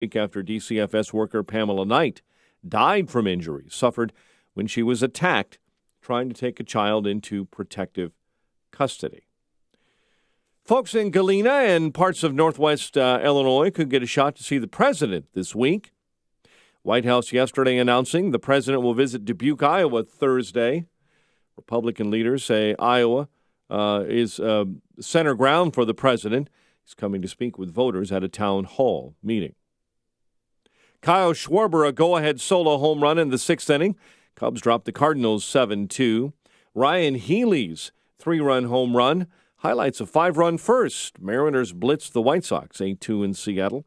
week after DCFS worker Pamela Knight died from injuries suffered when she was attacked trying to take a child into protective custody. Folks in Galena and parts of northwest Illinois could get a shot to see the president this week. White House yesterday announcing the president will visit Dubuque, Iowa Thursday. Republican leaders say Iowa is center ground for the president. He's coming to speak with voters at a town hall meeting. Kyle Schwarber, a go-ahead solo home run in the sixth inning. Cubs dropped the Cardinals 7-2. Ryan Healy's three-run home run highlights a five-run first. Mariners blitzed the White Sox 8-2 in Seattle.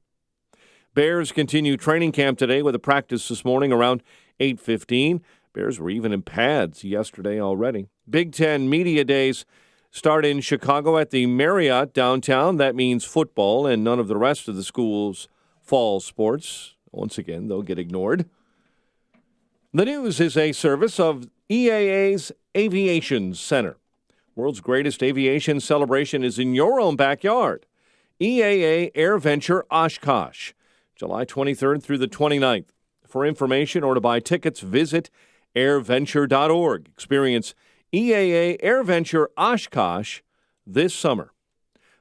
Bears continue training camp today with a practice this morning around 8:15. Bears were even in pads yesterday already. Big Ten Media Days start in Chicago at the Marriott downtown. That means football and none of the rest of the school's fall sports. Once again, they'll get ignored. The news is a service of EAA's Aviation Center. World's greatest aviation celebration is in your own backyard. EAA AirVenture Oshkosh, July 23rd through the 29th. For information or to buy tickets, visit airventure.org. Experience EAA AirVenture Oshkosh this summer.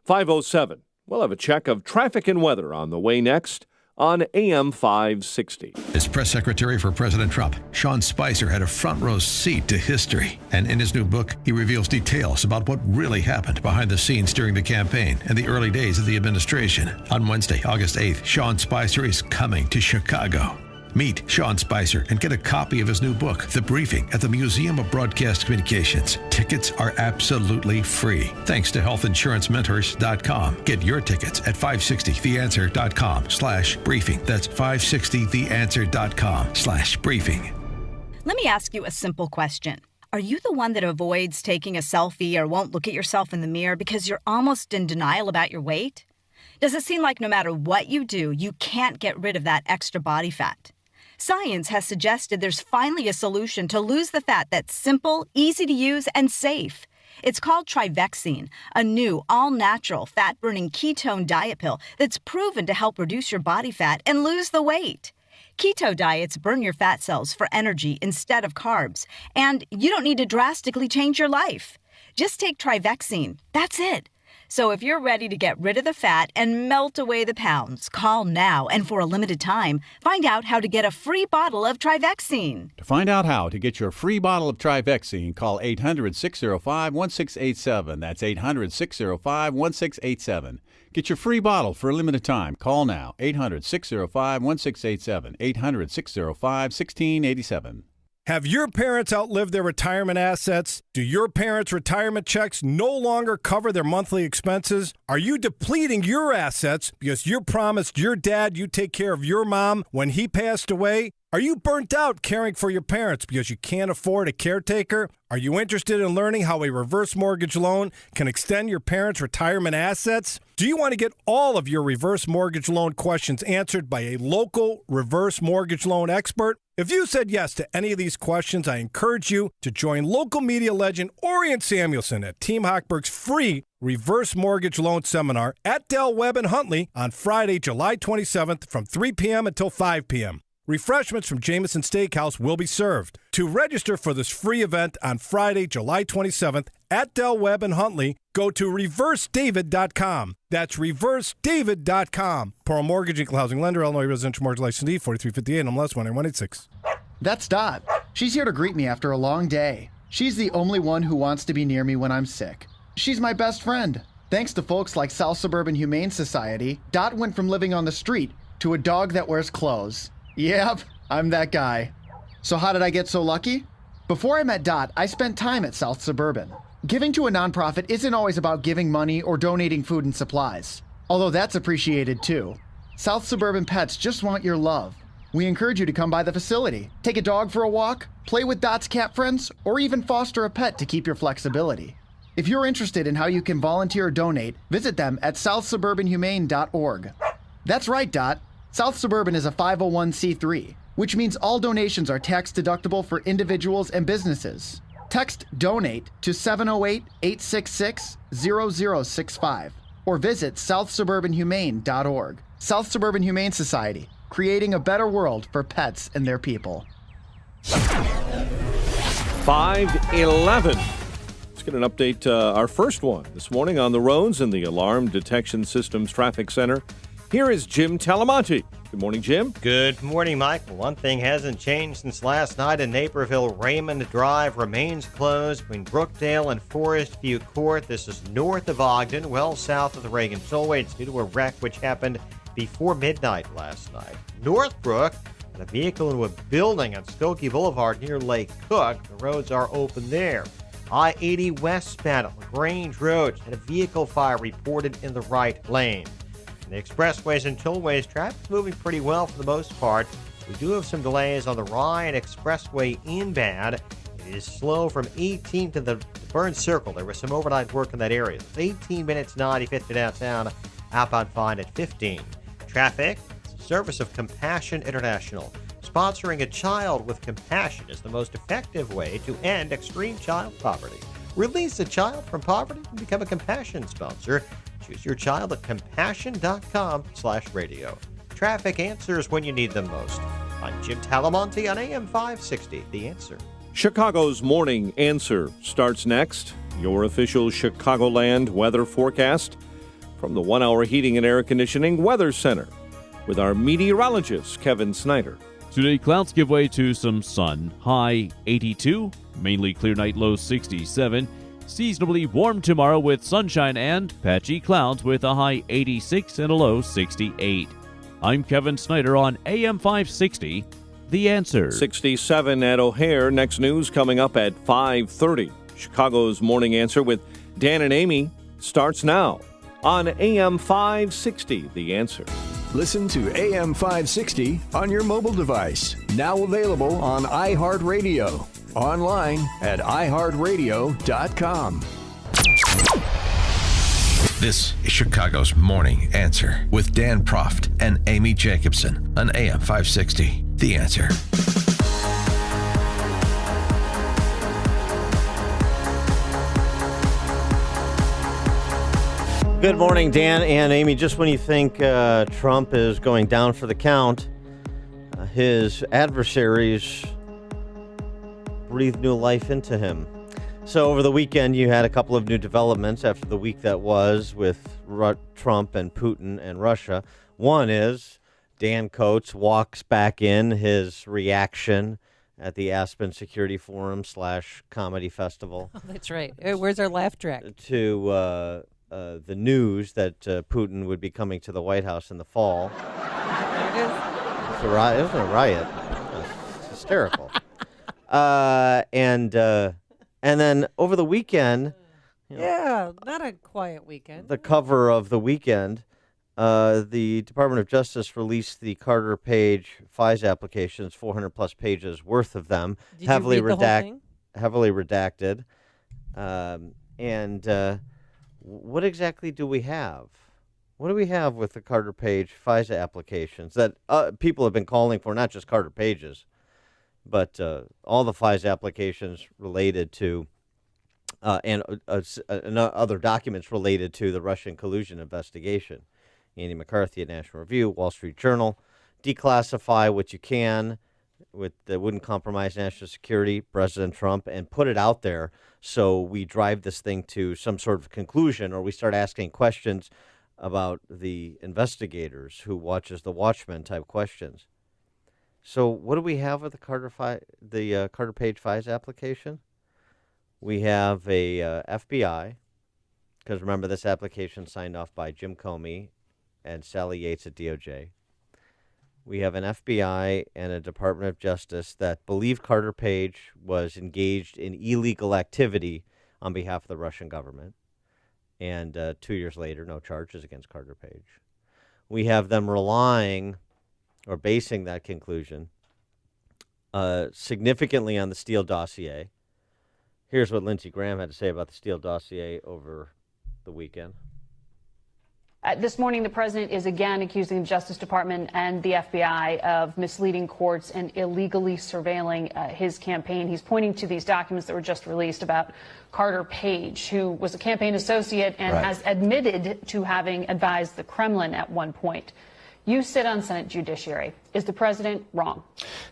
5:07. We'll have a check of traffic and weather on the way next on AM 560. As press secretary for President Trump, Sean Spicer had a front row seat to history. And in his new book, he reveals details about what really happened behind the scenes during the campaign and the early days of the administration. On Wednesday, August 8th, Sean Spicer is coming to Chicago. Meet Sean Spicer and get a copy of his new book, The Briefing, at the Museum of Broadcast Communications. Tickets are absolutely free. Thanks to healthinsurancementors.com. Get your tickets at 560theanswer.com/briefing. That's 560theanswer.com/briefing. Let me ask you a simple question. Are you the one that avoids taking a selfie or won't look at yourself in the mirror because you're almost in denial about your weight? Does it seem like no matter what you do, you can't get rid of that extra body fat? Science has suggested there's finally a solution to lose the fat that's simple, easy to use, and safe. It's called Trivexine, a new, all-natural, fat-burning ketone diet pill that's proven to help reduce your body fat and lose the weight. Keto diets burn your fat cells for energy instead of carbs, and you don't need to drastically change your life. Just take Trivexine. That's it. So if you're ready to get rid of the fat and melt away the pounds, call now, and for a limited time, find out how to get a free bottle of Trivexine. To find out how to get your free bottle of Trivexine, call 800-605-1687. That's 800-605-1687. Get your free bottle for a limited time. Call now, 800-605-1687, 800-605-1687. Have your parents outlived their retirement assets? Do your parents' retirement checks no longer cover their monthly expenses? Are you depleting your assets because you promised your dad you'd take care of your mom when he passed away? Are you burnt out caring for your parents because you can't afford a caretaker? Are you interested in learning how a reverse mortgage loan can extend your parents' retirement assets? Do you want to get all of your reverse mortgage loan questions answered by a local reverse mortgage loan expert? If you said yes to any of these questions, I encourage you to join local media legend Orion Samuelson at Team Hochberg's free reverse mortgage loan seminar at Del Webb and Huntley on Friday, July 27th from 3 p.m. until 5 p.m. Refreshments from Jameson Steakhouse will be served. To register for this free event on Friday, July 27th at Del Webb and Huntley, go to ReverseDavid.com. That's ReverseDavid.com. Pearl Mortgage, Equal Housing Lender, Illinois Residential Mortgage License D, 4358, MLS 18186. That's Dot. She's here to greet me after a long day. She's the only one who wants to be near me when I'm sick. She's my best friend. Thanks to folks like South Suburban Humane Society, Dot went from living on the street to a dog that wears clothes. Yep, I'm that guy. So how did I get so lucky? Before I met Dot, I spent time at South Suburban. Giving to a nonprofit isn't always about giving money or donating food and supplies, although that's appreciated too. South Suburban Pets just want your love. We encourage you to come by the facility, take a dog for a walk, play with Dot's cat friends, or even foster a pet to keep your flexibility. If you're interested in how you can volunteer or donate, visit them at southsuburbanhumane.org. That's right, Dot. South Suburban is a 501c3, which means all donations are tax deductible for individuals and businesses. Text DONATE to 708-866-0065 or visit southsuburbanhumane.org. South Suburban Humane Society, creating a better world for pets and their people. 5:11. Let's get an update, our first one this morning on the roads in the Alarm Detection Systems Traffic Center. Here is Jim Talamonte. Good morning, Jim. Good morning, Mike. One thing hasn't changed since last night in Naperville. Raymond Drive remains closed between Brookdale and Forest View Court. This is north of Ogden, well south of the Reagan Tollway. It's due to a wreck which happened before midnight last night. Northbrook, and a vehicle into a building on Skokie Boulevard near Lake Cook. The roads are open there. I-80 westbound at LaGrange Road had a vehicle fire reported in the right lane. The expressways and tollways, traffic's moving pretty well for the most part. We do have some delays on the Ryan Expressway inbound. It is slow from 18 to the Burns Circle. There was some overnight work in that area. It's 18 minutes 95 to downtown, outbound fine at 15. Traffic, it's a service of Compassion International. Sponsoring a child with compassion is the most effective way to end extreme child poverty. Release a child from poverty and become a Compassion sponsor. Choose your child at compassion.com/radio. Traffic answers when you need them most. I'm Jim Talamonte on AM 560, The Answer. Chicago's Morning Answer starts next. Your official Chicagoland weather forecast from the 1 Hour Heating and Air Conditioning Weather Center with our meteorologist, Kevin Snyder. Today, clouds give way to some sun. High 82, mainly clear night, low 67. Seasonably warm tomorrow with sunshine and patchy clouds with a high 86 and a low 68. I'm Kevin Snyder on AM 560, The Answer. 67 at O'Hare. Next news coming up at 5:30. Chicago's Morning Answer with Dan and Amy starts now on AM 560, The Answer. Listen to AM 560 on your mobile device. Now available on iHeartRadio. Online at iHeartRadio.com. This is Chicago's Morning Answer with Dan Proft and Amy Jacobson on AM 560. The Answer. Good morning, Dan and Amy. Just when you think Trump is going down for the count, his adversaries breathe new life into him. So over the weekend, you had a couple of new developments after the week that was with Trump and Putin and Russia. One is Dan Coates walks back in his reaction at the Aspen Security Forum / Comedy Festival. Oh, that's right. Where's our laugh track? To the news that Putin would be coming to the White House in the fall. There it is. It was a riot. It was hysterical. And then over the weekend, Yeah, not a quiet weekend. the cover of the weekend, the Department of Justice released the Carter Page FISA applications, 400 plus pages worth of them, Did you read the whole thing? heavily redacted. What exactly do we have? What do we have with the Carter Page FISA applications that people have been calling for, not just Carter Page's, but all the FISA applications related to and other documents related to the Russian collusion investigation? Andy McCarthy at National Review, Wall Street Journal. Declassify what you can that wouldn't compromise national security, President Trump, and put it out there so we drive this thing to some sort of conclusion, or we start asking questions about the investigators who watches the Watchmen type questions. So what do we have with the Carter Page FISA application? We have a FBI, because remember this application signed off by Jim Comey and Sally Yates at DOJ. We have an FBI and a Department of Justice that believe Carter Page was engaged in illegal activity on behalf of the Russian government. And 2 years later, no charges against Carter Page. We have them relying or basing that conclusion significantly on the Steele dossier. Here's what Lindsey Graham had to say about the Steele dossier over the weekend. This morning, the president is again accusing the Justice Department and the FBI of misleading courts and illegally surveilling his campaign. He's pointing to these documents that were just released about Carter Page, who was a campaign associate and has admitted to having advised the Kremlin at one point. You sit on Senate Judiciary. Is the president wrong?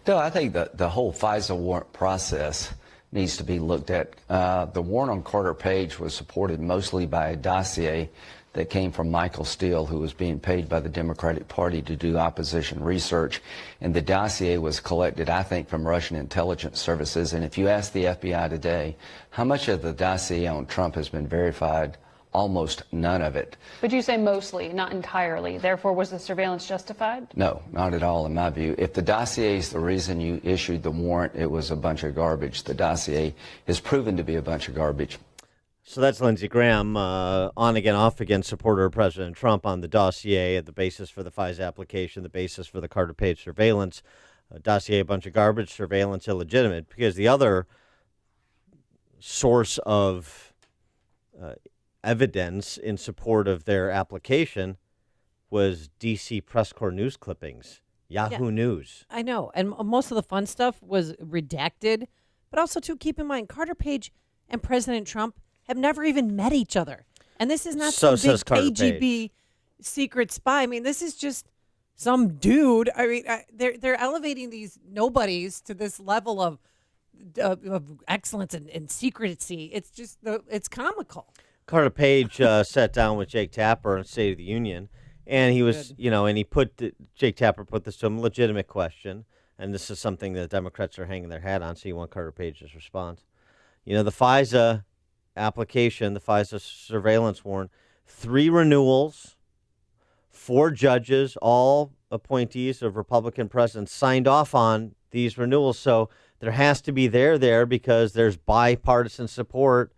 No, I think that the whole FISA warrant process needs to be looked at. The warrant on Carter Page was supported mostly by a dossier that came from Michael Steele, who was being paid by the Democratic Party to do opposition research. And the dossier was collected, I think, from Russian intelligence services. And if you ask the FBI today, how much of the dossier on Trump has been verified? Almost none of it. But you say mostly, not entirely. Therefore, was the surveillance justified? No, not at all, in my view. If the dossier is the reason you issued the warrant, it was a bunch of garbage. The dossier is proven to be a bunch of garbage. So that's Lindsey Graham, on again, off again, supporter of President Trump on the dossier, the basis for the FISA application, the basis for the Carter Page surveillance. Dossier, a bunch of garbage, surveillance, illegitimate. Because the other source of evidence in support of their application was D.C. press corps news clippings, Yahoo News. I know. And most of the fun stuff was redacted. But also, too, keep in mind, Carter Page and President Trump have never even met each other. And this is not some big KGB secret spy. I mean, this is just some dude. I mean, they're elevating these nobodies to this level of excellence and secrecy. It's just, it's comical. Carter Page sat down with Jake Tapper in State of the Union, and he was, and he Jake Tapper put this to him, legitimate question, and this is something that Democrats are hanging their hat on, so you want Carter Page's response. The FISA application, the FISA surveillance warrant, 3 renewals, 4 judges, all appointees of Republican presidents, signed off on these renewals. So there has to be there because there's bipartisan support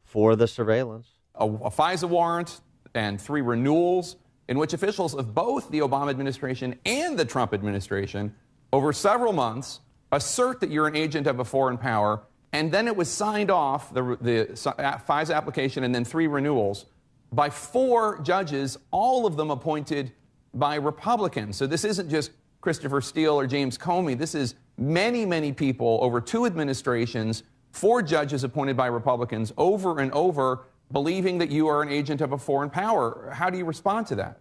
for the surveillance. A FISA warrant and 3 renewals in which officials of both the Obama administration and the Trump administration over several months assert that you're an agent of a foreign power. And then it was signed off, the FISA application, and then 3 renewals by 4 judges, all of them appointed by Republicans. So this isn't just Christopher Steele or James Comey. This is many, many people over 2 administrations, 4 judges appointed by Republicans over and over, believing that you are an agent of a foreign power. How do you respond to that?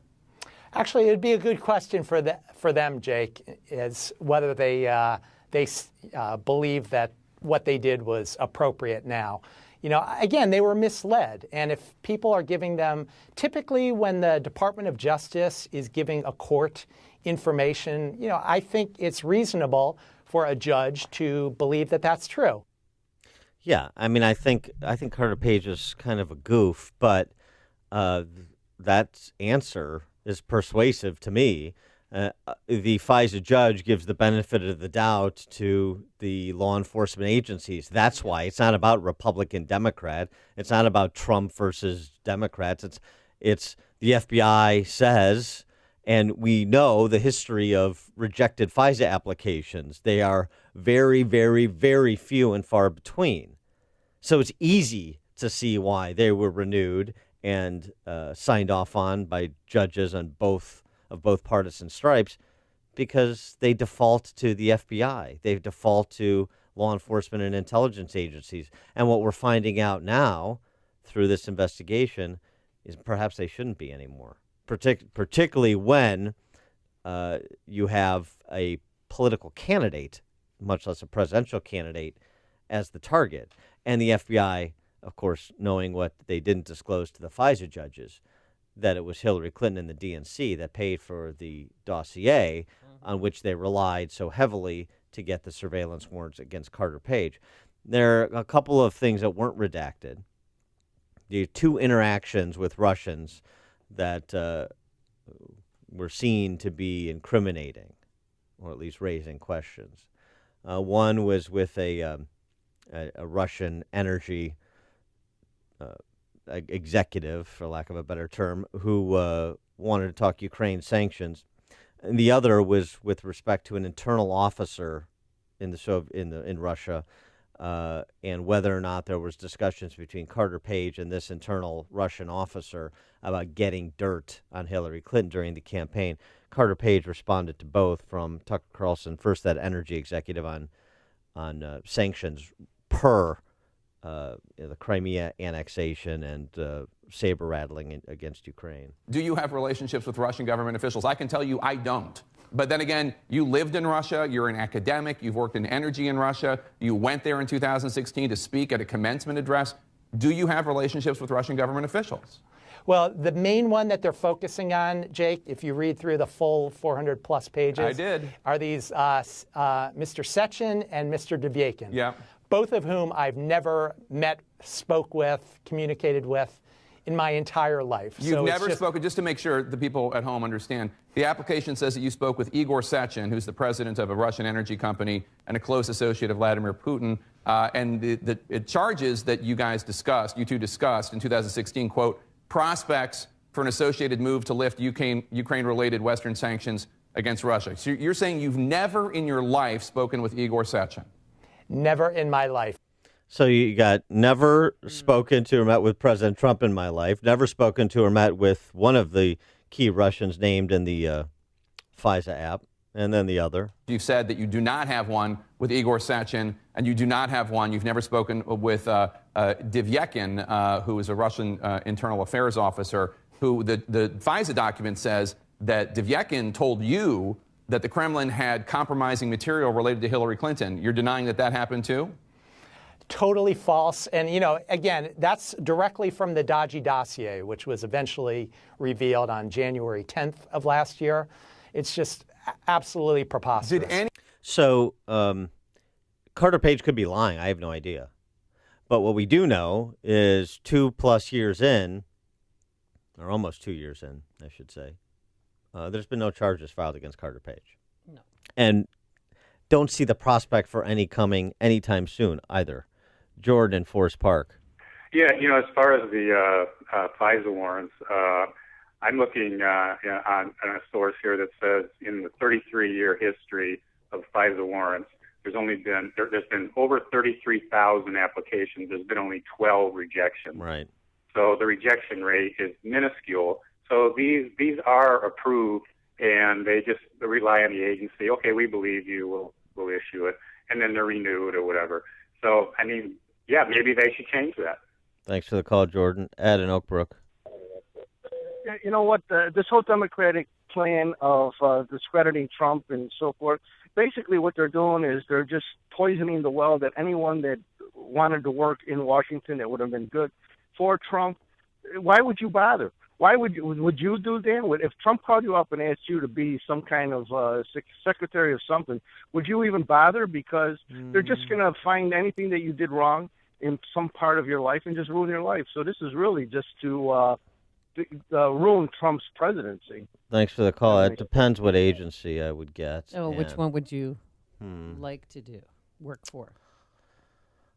Actually, it would be a good question for them, Jake, is whether they believe that what they did was appropriate now. Again, they were misled. And if people are giving them, typically when the Department of Justice is giving a court information, I think it's reasonable for a judge to believe that that's true. Yeah, I mean, I think Carter Page is kind of a goof, but that answer is persuasive to me. The FISA judge gives the benefit of the doubt to the law enforcement agencies. That's why it's not about Republican, Democrat. It's not about Trump versus Democrats. It's the FBI says, and we know the history of rejected FISA applications. They are very, very, very few and far between. So it's easy to see why they were renewed and signed off on by judges on both partisan stripes, because they default to the FBI. They default to law enforcement and intelligence agencies. And what we're finding out now through this investigation is perhaps they shouldn't be anymore, particularly when you have a political candidate, much less a presidential candidate, as the target. And the FBI, of course, knowing what they didn't disclose to the FISA judges, that it was Hillary Clinton and the DNC that paid for the dossier on which they relied so heavily to get the surveillance warrants against Carter Page. There are a couple of things that weren't redacted. The 2 interactions with Russians that were seen to be incriminating, or at least raising questions. One was with a Russian energy executive, for lack of a better term, who wanted to talk Ukraine sanctions, and the other was with respect to an internal officer in Russia, and whether or not there was discussions between Carter Page and this internal Russian officer about getting dirt on Hillary Clinton during the campaign. Carter Page responded to both from Tucker Carlson, first that energy executive on sanctions per the Crimea annexation and saber rattling against Ukraine. Do you have relationships with Russian government officials? I can tell you I don't. But then again, you lived in Russia, you're an academic, you've worked in energy in Russia, you went there in 2016 to speak at a commencement address. Do you have relationships with Russian government officials? Well, the main one that they're focusing on, Jake, if you read through the full 400-plus pages, I did. Are these Mr. Sechin and Mr. Dvyakin. Yeah. Both of whom I've never met, spoke with, communicated with in my entire life. You've never spoken, just to make sure the people at home understand, the application says that you spoke with Igor Sechin, who's the president of a Russian energy company and a close associate of Vladimir Putin, and it charges that you two discussed in 2016, quote, prospects for an associated move to lift Ukraine-related Western sanctions against Russia. So you're saying you've never in your life spoken with Igor Sechin? Never in my life. So you got never spoken to or met with President Trump in my life, never spoken to or met with one of the key Russians named in the FISA app, and then the other. You've said that you do not have one with Igor Sechin, and you do not have one, you've never spoken with Dvyakin, who is a Russian internal affairs officer, who the FISA document says that Dvyakin told you that the Kremlin had compromising material related to Hillary Clinton. You're denying that that happened too? Totally false. And, again, that's directly from the Dodgy dossier, which was eventually revealed on January 10th of last year. It's just absolutely preposterous. So Carter Page could be lying. I have no idea. But what we do know is 2+ years in, or almost 2 years in, I should say, there's been no charges filed against Carter Page. No. And don't see the prospect for any coming anytime soon either. Jordan in Forest Park. Yeah, as far as the FISA warrants, I'm looking on a source here that says in the 33-year history of FISA warrants, there's been over 33,000 applications. There's been only 12 rejections. Right. So the rejection rate is minuscule. So these are approved, and they just rely on the agency. Okay, we believe you. We'll issue it, and then they're renewed or whatever. So yeah, maybe they should change that. Thanks for the call, Jordan. Ed in Oak Brook. You know what? This whole Democratic plan of discrediting Trump and so forth, basically what they're doing is they're just poisoning the well that anyone that wanted to work in Washington that would have been good for Trump. Why would you bother? Why would you do that? If Trump called you up and asked you to be some kind of secretary of something, would you even bother? Because they're just going to find anything that you did wrong in some part of your life and just ruin your life. So this is really just to ruin Trump's presidency. Thanks for the call. It depends what agency I would get. Oh, which one would you like to work for?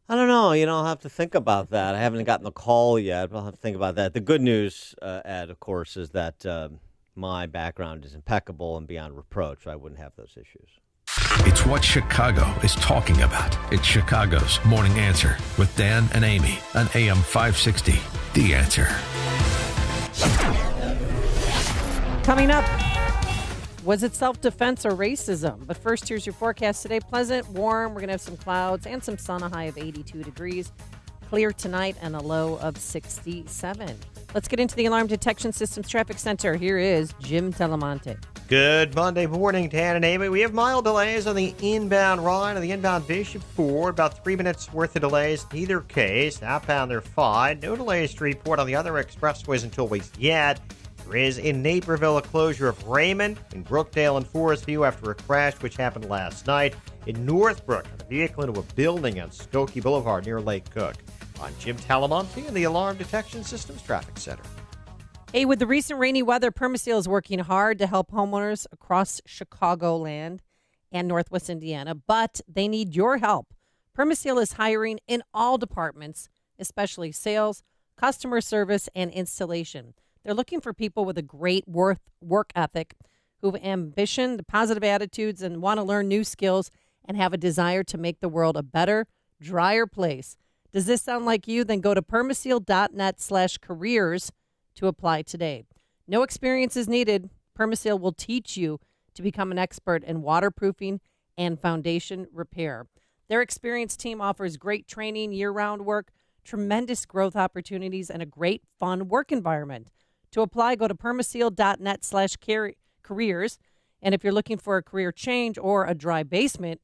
I don't know. I'll have to think about that. I haven't gotten the call yet, but I'll have to think about that. The good news, Ed, of course, is that my background is impeccable and beyond reproach. I wouldn't have those issues. It's what Chicago is talking about. It's Chicago's Morning Answer with Dan and Amy on AM 560. The Answer. Coming up, was it self-defense or racism? But first, here's your forecast today. Pleasant, warm. We're going to have some clouds and some sun, a high of 82 degrees. Clear tonight and a low of 67. Let's get into the Alarm Detection Systems Traffic Center. Here is Jim Telemonte. Good Monday morning, Dan and Amy. We have mild delays on the inbound Ryan and the inbound Bishop Ford. About 3 minutes worth of delays in either case. Outbound, they're fine. No delays to report on the other expressways and tollways yet. There is in Naperville a closure of Raymond, in Brookdale and Forest View after a crash which happened last night. In Northbrook, a vehicle into a building on Skokie Boulevard near Lake Cook. I'm Jim Talamonte in the Alarm Detection Systems Traffic Center. Hey, with the recent rainy weather, Permaseal is working hard to help homeowners across Chicagoland and Northwest Indiana, but they need your help. Permaseal is hiring in all departments, especially sales, customer service, and installation. They're looking for people with a great work ethic, who have ambition, the positive attitudes, and want to learn new skills and have a desire to make the world a better, drier place. Does this sound like you? Then go to permaseal.net/careers to apply today. No experience is needed. Permaseal will teach you to become an expert in waterproofing and foundation repair. Their experienced team offers great training, year-round work, tremendous growth opportunities, and a great, fun work environment. To apply, go to permaseal.net/careers. And if you're looking for a career change or a dry basement,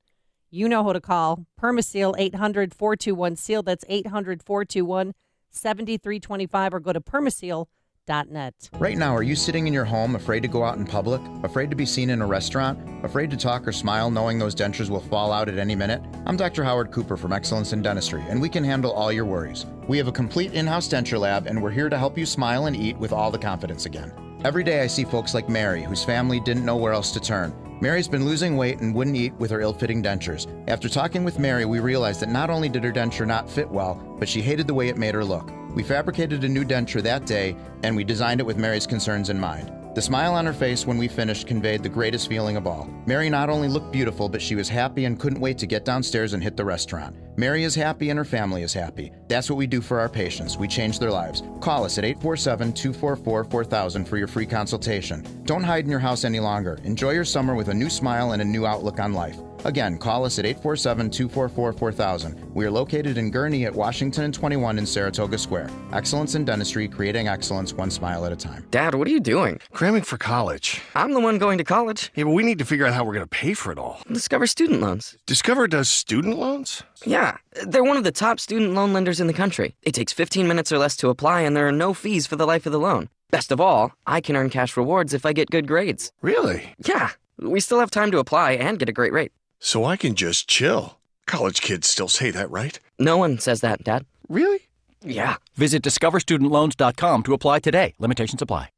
you know who to call. Permaseal, 800-421-SEAL. That's 800-421-7325, or go to permaseal.net. Right now, are you sitting in your home afraid to go out in public? Afraid to be seen in a restaurant? Afraid to talk or smile knowing those dentures will fall out at any minute? I'm Dr. Howard Cooper from Excellence in Dentistry, and we can handle all your worries. We have a complete in-house denture lab, and we're here to help you smile and eat with all the confidence again. Every day I see folks like Mary, whose family didn't know where else to turn. Mary's been losing weight and wouldn't eat with her ill-fitting dentures. After talking with Mary, we realized that not only did her denture not fit well, but she hated the way it made her look. We fabricated a new denture that day, and we designed it with Mary's concerns in mind. The smile on her face when we finished conveyed the greatest feeling of all. Mary not only looked beautiful, but she was happy and couldn't wait to get downstairs and hit the restaurant. Mary is happy and her family is happy. That's what we do for our patients. We change their lives. Call us at 847-244-4000 for your free consultation. Don't hide in your house any longer. Enjoy your summer with a new smile and a new outlook on life. Again, call us at 847-244-4000. We are located in Gurnee at Washington and 21 in Saratoga Square. Excellence in dentistry, creating excellence one smile at a time. Dad, what are you doing? Cramming for college. I'm the one going to college. Yeah, but we need to figure out how we're going to pay for it all. Discover Student Loans. Discover does student loans? Yeah, they're one of the top student loan lenders in the country. It takes 15 minutes or less to apply, and there are no fees for the life of the loan. Best of all, I can earn cash rewards if I get good grades. Really? Yeah, we still have time to apply and get a great rate. So I can just chill. College kids still say that, right? No one says that, Dad. Really? Yeah. Visit discoverstudentloans.com to apply today. Limitations apply.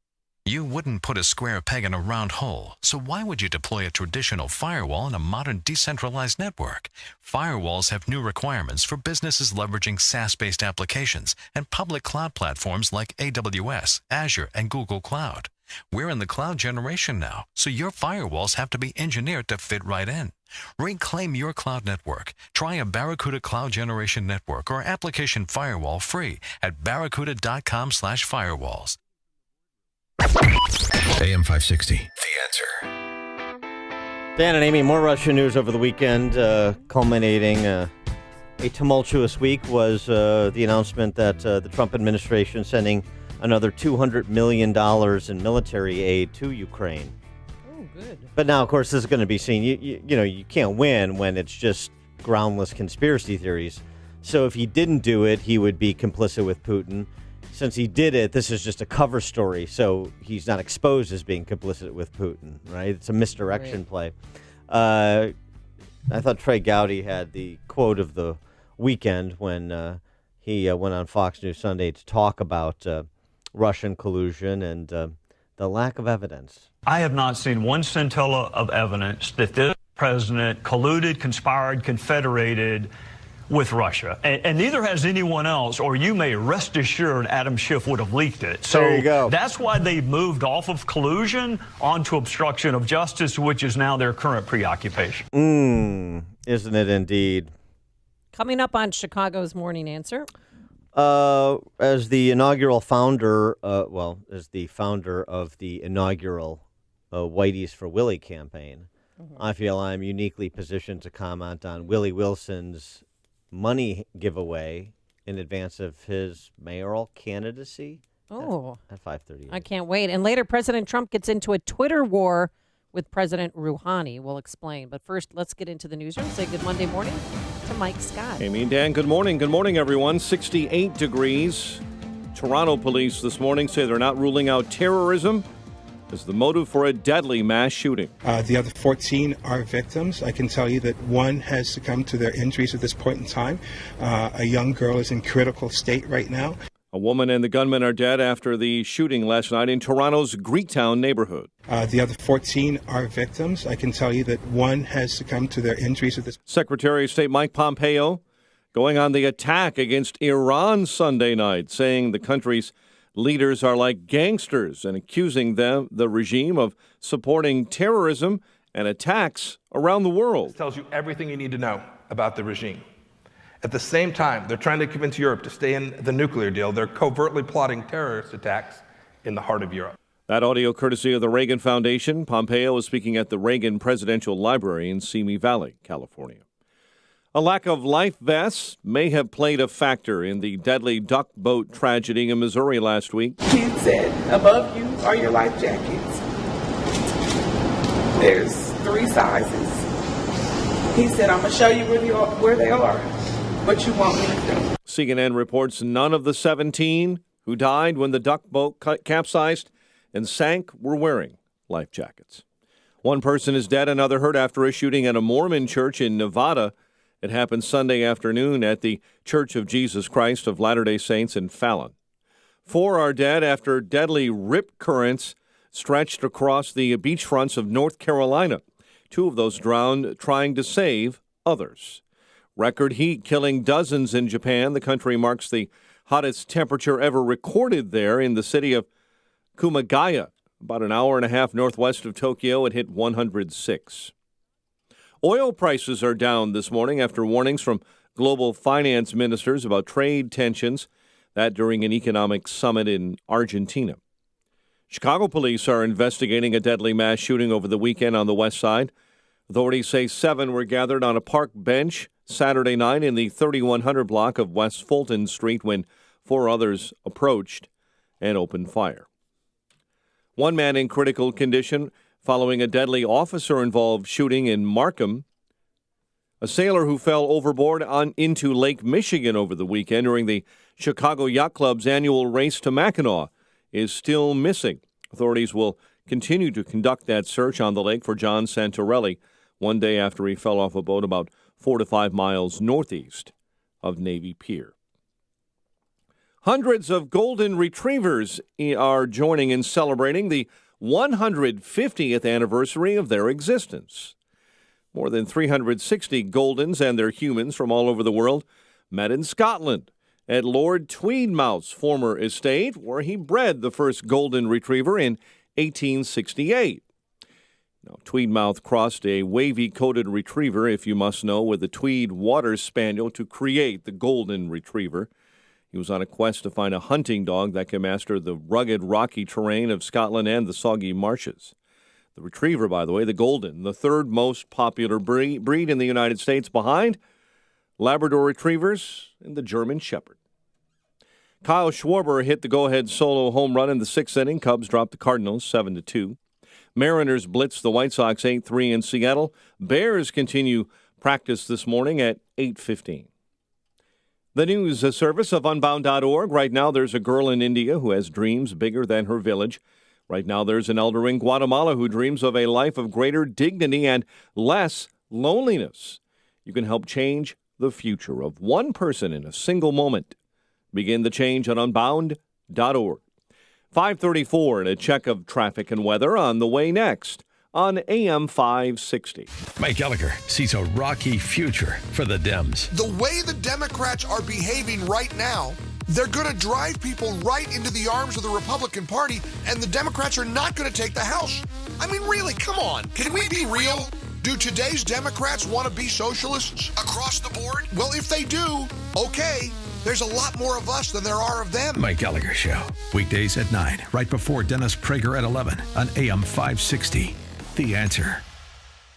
You wouldn't put a square peg in a round hole, so why would you deploy a traditional firewall in a modern decentralized network? Firewalls have new requirements for businesses leveraging SaaS-based applications and public cloud platforms like AWS, Azure, and Google Cloud. We're in the cloud generation now, so your firewalls have to be engineered to fit right in. Reclaim your cloud network. Try a Barracuda Cloud Generation Network or application firewall free at barracuda.com/firewalls. AM 560. The Answer. Dan and Amy, more Russia news over the weekend, culminating a tumultuous week was the announcement that the Trump administration sending another $200 million in military aid to Ukraine. Oh, good. But now, of course, this is going to be seen. You know, you can't win when it's just groundless conspiracy theories. So if he didn't do it, he would be complicit with Putin. Since he did it, this is just a cover story, so he's not exposed as being complicit with Putin, right? It's a misdirection play. I thought Trey Gowdy had the quote of the weekend when he went on Fox News Sunday to talk about Russian collusion and the lack of evidence. I have not seen one scintilla of evidence that this president colluded, conspired, confederated with Russia. And neither has anyone else, or you may rest assured Adam Schiff would have leaked it. So there you go. That's why they moved off of collusion onto obstruction of justice, which is now their current preoccupation. Isn't it indeed? Coming up on Chicago's Morning Answer. As the inaugural founder, as the founder of the inaugural Whitey's for Willie campaign, I feel I'm uniquely positioned to comment on Willie Wilson's money giveaway in advance of his mayoral candidacy. At 5:30. I can't wait. And later, President Trump gets into a Twitter war with President Rouhani. We'll explain. But first, let's get into the newsroom. Say good Monday morning to Mike Scott. Amy and Dan, good morning. Good morning, everyone. 68 degrees. Toronto police this morning say they're not ruling out terrorism as the motive for a deadly mass shooting. The other 14 are victims. I can tell you that one has succumbed to their injuries at this point in time. A young girl is in critical state right now. A woman and the gunman are dead after the shooting last night in Toronto's Greektown neighborhood. The other 14 are victims. I can tell you that one has succumbed to their injuries at this. Secretary of State Mike Pompeo going on the attack against Iran Sunday night, saying the country's leaders are like gangsters and accusing the regime of supporting terrorism and attacks around the world. This tells you everything you need to know about the regime. At the same time, they're trying to convince Europe to stay in the nuclear deal. They're covertly plotting terrorist attacks in the heart of Europe. That audio courtesy of the Reagan Foundation. Pompeo is speaking at the Reagan Presidential Library in Simi Valley, California. A lack of life vests may have played a factor in the deadly duck boat tragedy in Missouri last week. Kid said, above you are your life jackets. There's 3 sizes. He said, I'm going to show you where they are, what you want me to do. CNN reports none of the 17 who died when the duck boat capsized and sank were wearing life jackets. One person is dead, another hurt after a shooting at a Mormon church in Nevada. It happened Sunday afternoon at the Church of Jesus Christ of Latter-day Saints in Fallon. 4 are dead after deadly rip currents stretched across the beachfronts of North Carolina. 2 of those drowned trying to save others. Record heat killing dozens in Japan. The country marks the hottest temperature ever recorded there in the city of Kumagaya. About an hour and a half northwest of Tokyo, it hit 106. Oil prices are down this morning after warnings from global finance ministers about trade tensions, that during an economic summit in Argentina. Chicago police are investigating a deadly mass shooting over the weekend on the west side. Authorities say 7 were gathered on a park bench Saturday night in the 3100 block of West Fulton Street when 4 others approached and opened fire. 1 man in critical condition following a deadly officer-involved shooting in Markham. A sailor who fell overboard into Lake Michigan over the weekend during the Chicago Yacht Club's annual race to Mackinac is still missing. Authorities will continue to conduct that search on the lake for John Santorelli 1 day after he fell off a boat about 4 to 5 miles northeast of Navy Pier. Hundreds of golden retrievers are joining in celebrating the 150th anniversary of their existence. More than 360 Goldens and their humans from all over the world met in Scotland at Lord Tweedmouth's former estate, where he bred the first golden retriever in 1868. Now, Tweedmouth crossed a wavy-coated retriever, if you must know, with a Tweed Water Spaniel to create the golden retriever. He was on a quest to find a hunting dog that can master the rugged, rocky terrain of Scotland and the soggy marshes. The retriever, by the way, the golden, the 3rd most popular breed in the United States behind Labrador Retrievers and the German Shepherd. Kyle Schwarber hit the go-ahead solo home run in the 6th inning. Cubs dropped the Cardinals 7-2. Mariners blitzed the White Sox 8-3 in Seattle. Bears continue practice this morning at 8:15. The news service of Unbound.org. Right now there's a girl in India who has dreams bigger than her village. Right now there's an elder in Guatemala who dreams of a life of greater dignity and less loneliness. You can help change the future of one person in a single moment. Begin the change at Unbound.org. 5:34 and a check of traffic and weather on the way next on AM 560. Mike Gallagher sees a rocky future for the Dems. The way the Democrats are behaving right now, they're going to drive people right into the arms of the Republican Party, and the Democrats are not going to take the House. I mean, really, come on. Can we be real? Do today's Democrats want to be socialists across the board? Well, if they do, okay. There's a lot more of us than there are of them. Mike Gallagher Show. Weekdays at 9, right before Dennis Prager at 11 on AM 560. The Answer.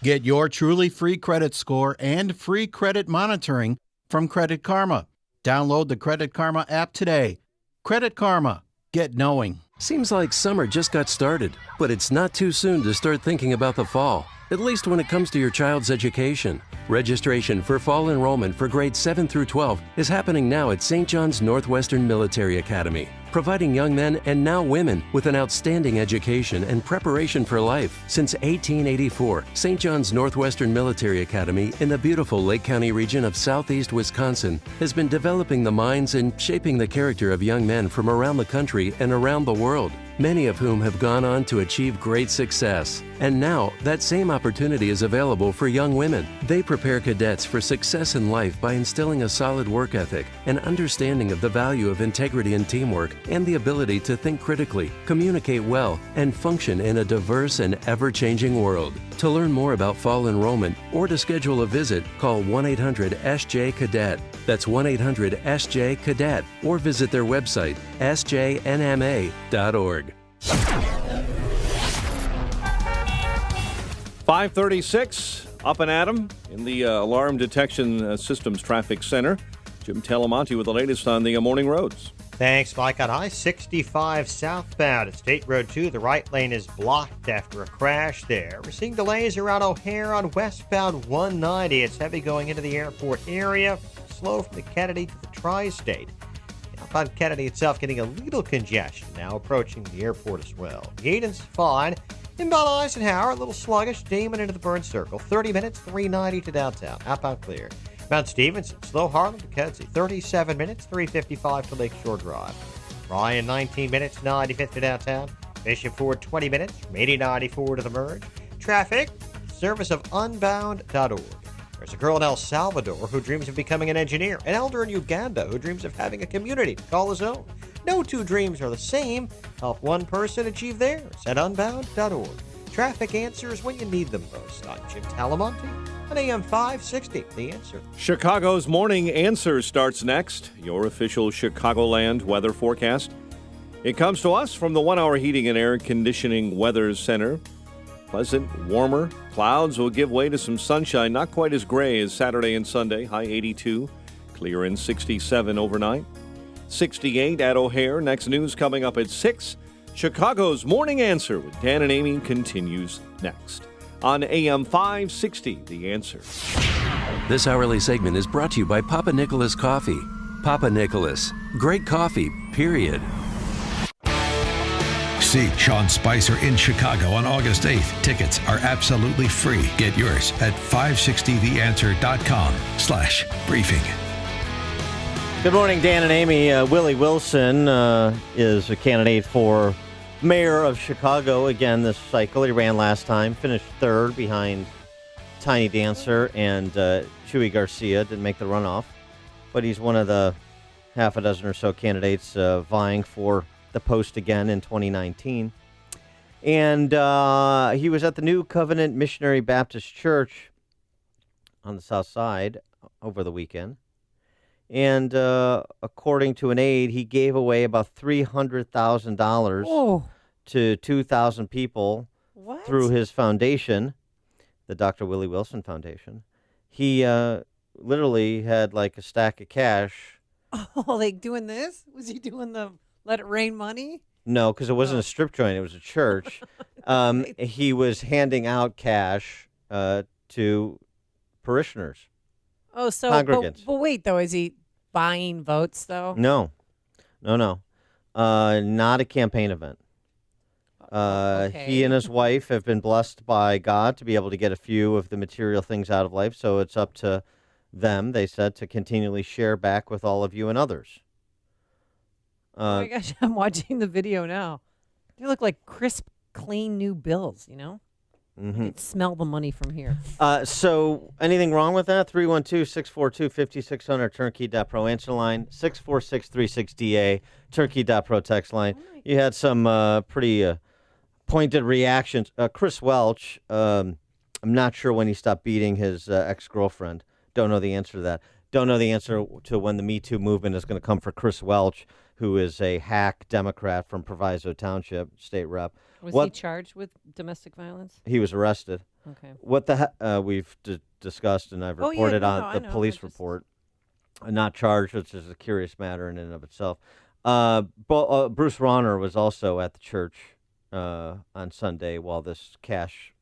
Get your truly free credit score and free credit monitoring from Credit Karma. Download the Credit Karma app today. Credit Karma. Get knowing. Seems like summer just got started, but it's not too soon to start thinking about the fall, at least when it comes to your child's education. Registration for fall enrollment for grades 7 through 12 is happening now at St. John's Northwestern Military Academy, providing young men and now women with an outstanding education and preparation for life. Since 1884, St. John's Northwestern Military Academy in the beautiful Lake County region of southeast Wisconsin has been developing the minds and shaping the character of young men from around the country and around the world, many of whom have gone on to achieve great success. And now, that same opportunity is available for young women. They prepare cadets for success in life by instilling a solid work ethic, an understanding of the value of integrity and teamwork, and the ability to think critically, communicate well, and function in a diverse and ever-changing world. To learn more about fall enrollment or to schedule a visit, call 1-800-SJ-CADET. That's 1-800-SJ-CADET, or visit their website, sjnma.org. 5:36. Up and at 'em in the Alarm Detection Systems Traffic Center. Jim Talamonte with the latest on the morning roads. Thanks, Mike. On I-65 southbound at State Road 2, the right lane is blocked after a crash there. We're seeing delays around O'Hare on westbound 190. It's heavy going into the airport area, slow from the Kennedy to the Tri-State. Outbound Kennedy itself getting a little congestion now approaching the airport as well. Gaydon's fine. Inbound Eisenhower, a little sluggish. Damon into the burn circle. 30 minutes, 390 to downtown. Outbound clear. Mount Stevenson, slow Harlem to Kedzie. 37 minutes, 355 to Lakeshore Drive. Ryan, 19 minutes, 95th to downtown. Bishop Ford, 20 minutes from 8094 to the merge. Traffic, service of unbound.org. There's a girl in El Salvador who dreams of becoming an engineer. An elder in Uganda who dreams of having a community to call his own. No two dreams are the same. Help one person achieve theirs at unbound.org. Traffic answers when you need them most. I'm Jim Talamonte on AM 560, The Answer. Chicago's Morning Answer starts next. Your official Chicagoland weather forecast. It comes to us from the 1 Hour Heating and Air Conditioning Weather Center. Pleasant, warmer. Clouds will give way to some sunshine. Not quite as gray as Saturday and Sunday. High 82. Clear in 67 overnight. 68 at O'Hare. Next news coming up at 6. Chicago's Morning Answer with Dan and Amy continues next on AM 560, The Answer. This hourly segment is brought to you by Papa Nicholas Coffee. Papa Nicholas. Great coffee, period. See Sean Spicer in Chicago on August 8th. Tickets are absolutely free. Get yours at 560theanswer.com/briefing. Good morning, Dan and Amy. Willie Wilson is a candidate for mayor of Chicago again this cycle. He ran last time, finished third behind Tiny Dancer and Chuy Garcia. Didn't make the runoff, but he's one of the half a dozen or so candidates vying for the post again in 2019. And he was at the New Covenant Missionary Baptist Church on the south side over the weekend. And according to an aide, he gave away about $300,000 to 2,000 people through his foundation, the Dr. Willie Wilson Foundation. He literally had like a stack of cash. Oh, like doing this? Was he doing the Let It Rain money? No, because it wasn't a strip joint. It was a church. He was handing out cash to parishioners. Oh, so congregants. But wait, though, is he buying votes, though? No. Not a campaign event. Okay. He and his wife have been blessed by God to be able to get a few of the material things out of life, so it's up to them, they said, to continually share back with all of you and others. Oh my gosh, I'm watching the video now. They look like crisp, clean new bills, you know? Mm-hmm. I can smell the money from here. So anything wrong with that? 312-642-5600, turnkey.pro answer line, 64636DA, turnkey.pro text line. You had some pretty pointed reactions. Chris Welch, I'm not sure when he stopped beating his ex-girlfriend. Don't know the answer to that. Don't know the answer to when the Me Too movement is going to come for Chris Welch, who is a hack Democrat from Proviso Township, state rep. Was he charged with domestic violence? He was arrested. Okay. What the heck? We've discussed, and I've reported on the police report. Not charged, which is a curious matter in and of itself. Bruce Rauner was also at the church on Sunday while this cash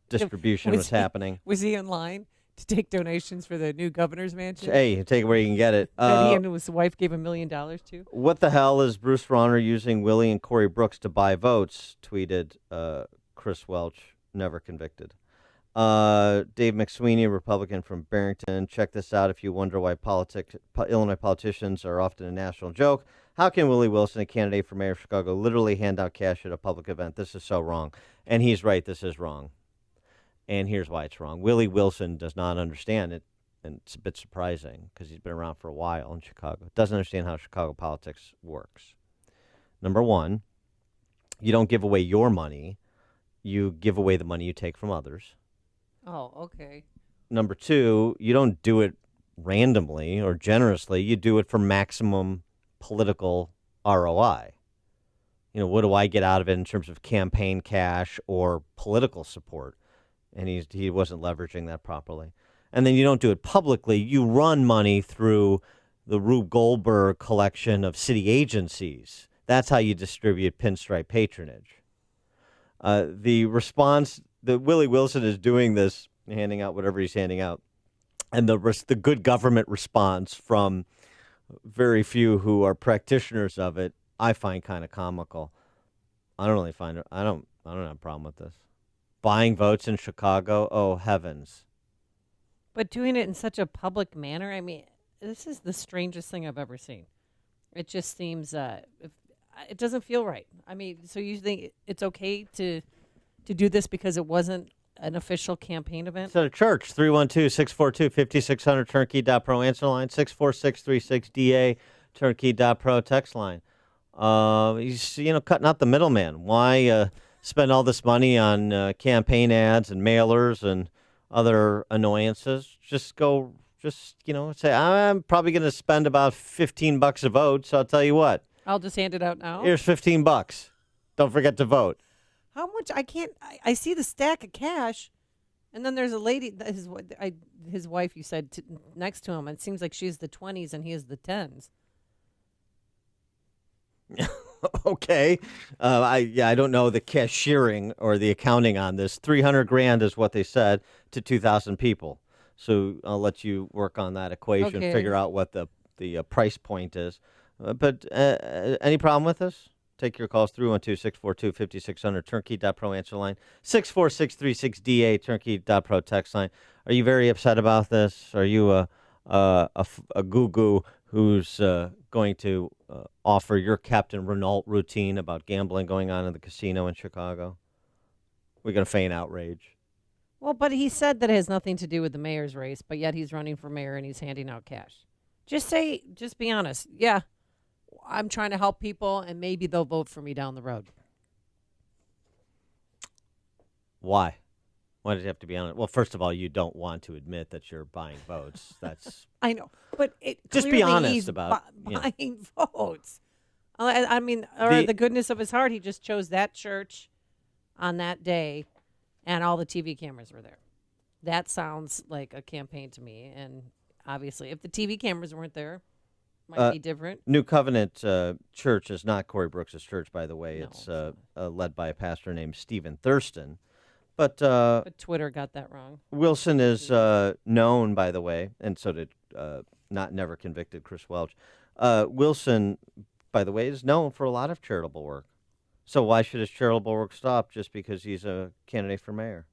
distribution was happening. Was he in line to take donations for the new governor's mansion? Hey, take it where you can get it. That he and his wife gave $1 million to? What the hell is Bruce Rauner using Willie and Corey Brooks to buy votes? Tweeted Chris Welch, never convicted. Dave McSweeney, Republican from Barrington. Check this out if you wonder why Illinois politicians are often a national joke. How can Willie Wilson, a candidate for mayor of Chicago, literally hand out cash at a public event? This is so wrong. And he's right, this is wrong. And here's why it's wrong. Willie Wilson does not understand it, and it's a bit surprising because he's been around for a while in Chicago. Doesn't understand how Chicago politics works. Number one, you don't give away your money. You give away the money you take from others. Oh, okay. Number two, you don't do it randomly or generously. You do it for maximum political ROI. You know, what do I get out of it in terms of campaign cash or political support? and he wasn't leveraging that properly. And then you don't do it publicly. You run money through the Rube Goldberg collection of city agencies. That's how you distribute pinstripe patronage. The response that Willie Wilson is doing this, handing out whatever he's handing out, and the good government response from very few who are practitioners of it, I find kind of comical. I don't have a problem with this. Buying votes in Chicago, oh heavens. But doing it in such a public manner, I mean, this is the strangest thing I've ever seen. It just seems, it doesn't feel right. I mean, so you think it's okay to do this because it wasn't an official campaign event? It's at a church, 312-642-5600, turnkey.pro answer line, 64636-DA, turnkey.pro text line. He's, cutting out the middleman. Why spend all this money on campaign ads and mailers and other annoyances? Just say, I'm probably going to spend about $15 a vote, so I'll tell you what. I'll just hand it out now. Here's $15. Don't forget to vote. How much? I see the stack of cash, and then there's a lady, his wife, you said, next to him. It seems like she's the 20s and he is the 10s. Okay. I don't know the cashiering or the accounting on this. $300,000 is what they said to 2,000 people. So I'll let you work on that equation, figure out what the price point is. But any problem with this? Take your calls, 312-642-5600, turnkey.pro answer line, 64636-DA, turnkey.pro text line. Are you very upset about this? Are you a goo-goo who's going to offer your Captain Renault routine about gambling going on in the casino in Chicago? We're going to feign outrage. Well, but he said that it has nothing to do with the mayor's race, but yet he's running for mayor and he's handing out cash. Just be honest. Yeah, I'm trying to help people, and maybe they'll vote for me down the road. Why? Why does it have to be honest? Well, first of all, you don't want to admit that you're buying votes. That's I know, but just be honest about buying votes. I mean, or the goodness of his heart, he just chose that church on that day, and all the TV cameras were there. That sounds like a campaign to me, and obviously, if the TV cameras weren't there, might be different. New Covenant Church is not Corey Brooks' church, by the way. No, it's led by a pastor named Stephen Thurston. But Twitter got that wrong. Wilson is known, by the way, and so did never convicted Chris Welch. Wilson, by the way, is known for a lot of charitable work. So why should his charitable work stop just because he's a candidate for mayor?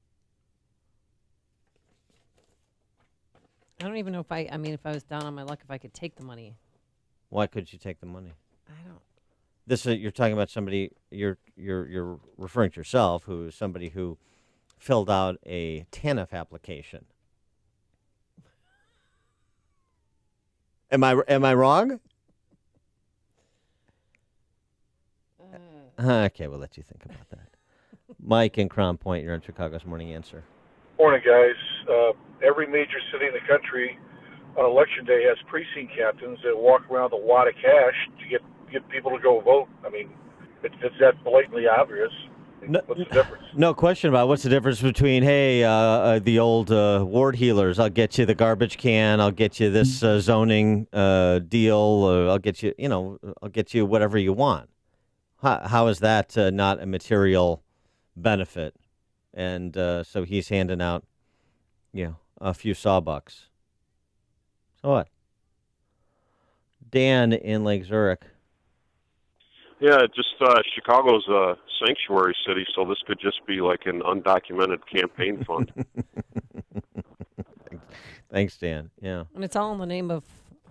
I don't even know if I was down on my luck, if I could take the money. Why could you take the money? I don't. This you're talking about somebody. You're referring to yourself, who is somebody who filled out a TANF application. Am I wrong? Okay, we'll let you think about that. Mike in Crown Point, you're on Chicago's Morning Answer. Morning, guys. Every major city in the country on election day has precinct captains that walk around with a wad of cash to get people to go vote. I mean, it's that blatantly obvious. What's the difference? No question about it. What's the difference between, the old ward healers, I'll get you the garbage can, I'll get you this zoning deal, I'll get you whatever you want. How is that not a material benefit? And so he's handing out, a few sawbucks. So what? Dan in Lake Zurich. Yeah, just Chicago's a sanctuary city, so this could just be like an undocumented campaign fund. Thanks, Dan. Yeah. And it's all in the name of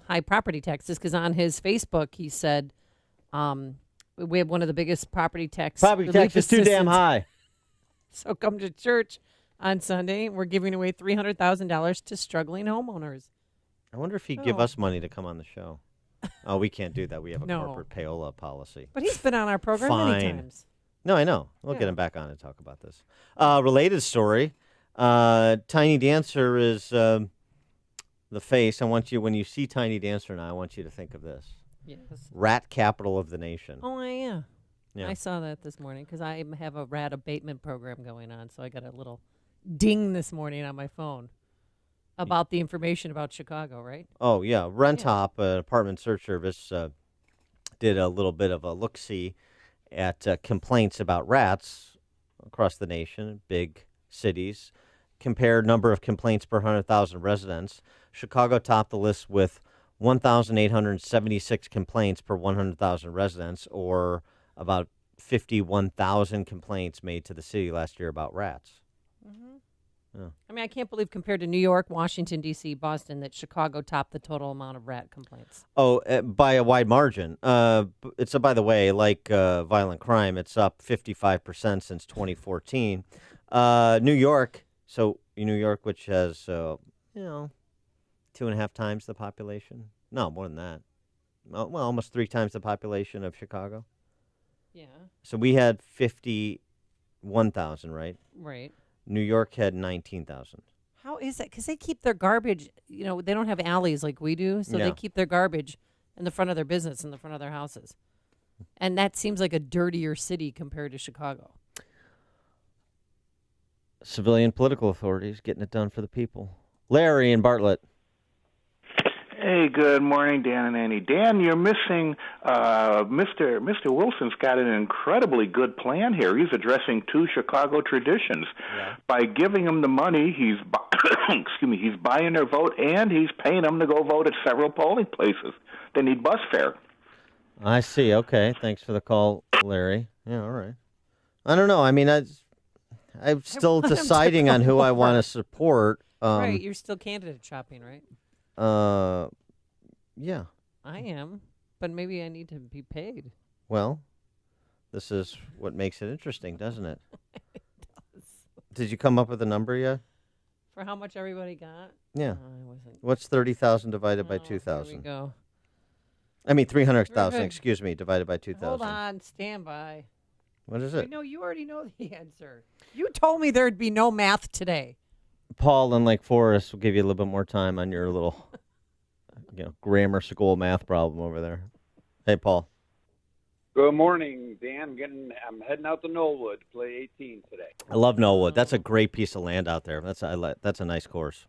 high property taxes, because on his Facebook he said, we have one of the biggest property tax. Property tax is too damn high. So come to church on Sunday. We're giving away $300,000 to struggling homeowners. I wonder if he'd give us money to come on the show. Oh, we can't do that. We have a corporate payola policy. But he's been on our program many times. No, I know. We'll get him back on and talk about this. Related story. Tiny Dancer is the face. I want you, when you see Tiny Dancer now, I want you to think of this. Yes. Rat capital of the nation. Oh, yeah. I saw that this morning because I have a rat abatement program going on, so I got a little ding this morning on my phone about the information about Chicago, right? Oh, yeah. Rentop, an apartment search service, did a little bit of a look-see at complaints about rats across the nation, big cities, compared number of complaints per 100,000 residents. Chicago topped the list with 1,876 complaints per 100,000 residents, or about 51,000 complaints made to the city last year about rats. Yeah. I mean, I can't believe compared to New York, Washington, D.C., Boston, that Chicago topped the total amount of rat complaints. Oh, by a wide margin. It's, by the way, like violent crime, it's up 55% since 2014. New York, which has, 2.5 times the population. No, more than that. Well, almost 3 times the population of Chicago. Yeah. So we had 51,000, right? Right. New York had 19,000. How is that? Because they keep their garbage, they don't have alleys like we do, so they keep their garbage in the front of their business, in the front of their houses. And that seems like a dirtier city compared to Chicago. Civilian political authorities getting it done for the people. Larry in Bartlett. Hey, good morning, Dan and Annie. Dan, you're missing Mr. Wilson's got an incredibly good plan here. He's addressing 2 Chicago traditions. Yeah. By giving them the money, he's he's buying their vote, and he's paying them to go vote at several polling places. They need bus fare. I see. Okay, thanks for the call, Larry. Yeah, all right. I don't know. I mean, I'm still deciding on who I want to support. Right, you're still candidate shopping, right? Yeah. I am, but maybe I need to be paid. Well, this is what makes it interesting, doesn't it? It does. Did you come up with a number yet? For how much everybody got? Yeah. I wasn't. What's 30,000 divided by 2,000? There we go. I mean, 300,000, excuse me, divided by 2,000. Hold on, stand by. What is it? No, you already know the answer. You told me there'd be no math today. Paul in Lake Forest will give you a little bit more time on your little, grammar school math problem over there. Hey, Paul. Good morning, Dan. I'm heading out to Knollwood to play 18 today. I love Knollwood. That's a great piece of land out there. That's a nice course.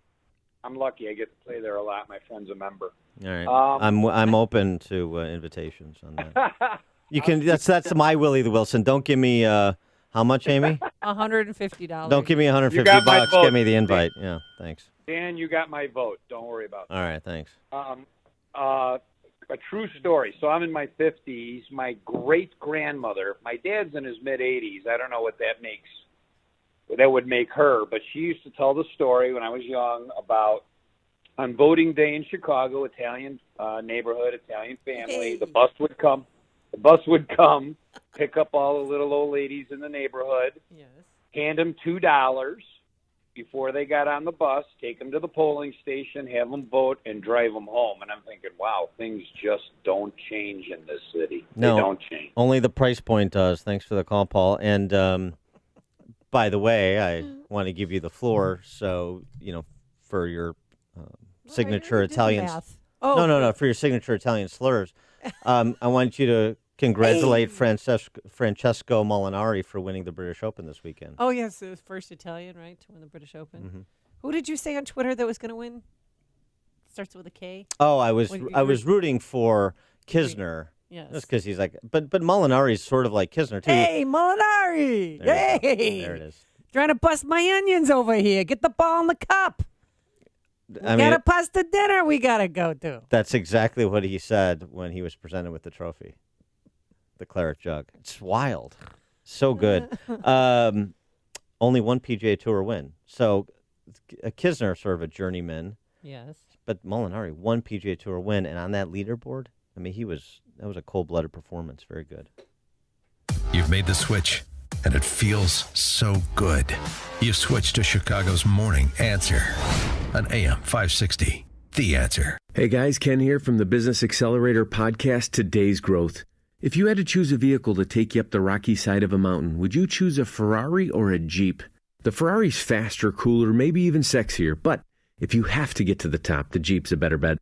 I'm lucky. I get to play there a lot. My friend's a member. All right. I'm open to invitations on that. You can. That's my Willie the Wilson. Don't give me how much, Amy? $150. Don't give me $150. Give me the invite. Yeah, thanks. Dan, you got my vote. Don't worry about that. All right, thanks. A true story. So I'm in my 50s. My great-grandmother, my dad's in his mid-80s. I don't know what that would make her, but she used to tell the story when I was young about on voting day in Chicago, Italian neighborhood, Italian family, Hey. The bus would come, pick up all the little old ladies in the neighborhood, Yes. hand them $2 before they got on the bus, take them to the polling station, have them vote, and drive them home. And I'm thinking, wow, things just don't change in this city. No, they don't change. Only the price point does. Thanks for the call, Paul. And by the way, I want to give you the floor. So, for your signature Italian. Oh, No. For your signature Italian slurs, I want you to congratulate Francesco Molinari for winning the British Open this weekend. Oh, yes, it was first Italian, right, to win the British Open. Mm-hmm. Who did you say on Twitter that was going to win? Starts with a K. Oh, I was rooting for Kisner. Yes. Just because he's like, but Molinari's sort of like Kisner too. Hey, Molinari! There There it is. Trying to bust my onions over here. Get the ball in the cup. We got a pasta dinner we got to go to. That's exactly what he said when he was presented with the trophy. The claret jug. It's wild. So good. Only one PGA Tour win. So Kisner, sort of a journeyman. Yes. But Molinari, one PGA Tour win. And on that leaderboard, I mean, that was a cold-blooded performance. Very good. You've made the switch, and it feels so good. You've switched to Chicago's Morning Answer on AM 560. The Answer. Hey guys, Ken here from the Business Accelerator podcast, Today's Growth. If you had to choose a vehicle to take you up the rocky side of a mountain, would you choose a Ferrari or a Jeep? The Ferrari's faster, cooler, maybe even sexier, but if you have to get to the top, the Jeep's a better bet.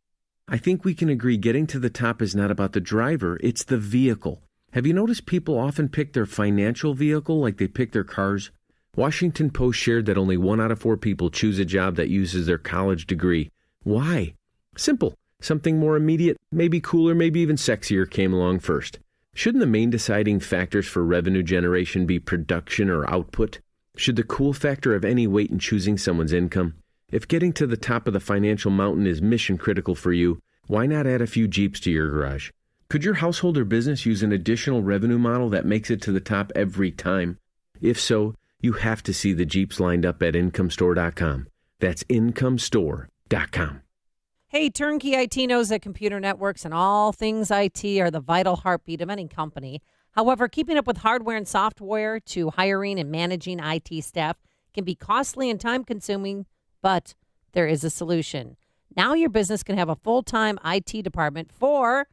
I think we can agree getting to the top is not about the driver, it's the vehicle. Have you noticed people often pick their financial vehicle like they pick their cars? Washington Post shared that only 1 out of 4 people choose a job that uses their college degree. Why? Simple. Something more immediate, maybe cooler, maybe even sexier came along first. Shouldn't the main deciding factors for revenue generation be production or output? Should the cool factor have any weight in choosing someone's income? If getting to the top of the financial mountain is mission critical for you, why not add a few Jeeps to your garage? Could your household or business use an additional revenue model that makes it to the top every time? If so, you have to see the Jeeps lined up at IncomeStore.com. That's IncomeStore.com. Hey, Turnkey IT knows that computer networks and all things IT are the vital heartbeat of any company. However, keeping up with hardware and software to hiring and managing IT staff can be costly and time-consuming, but there is a solution. Now your business can have a full-time IT department for,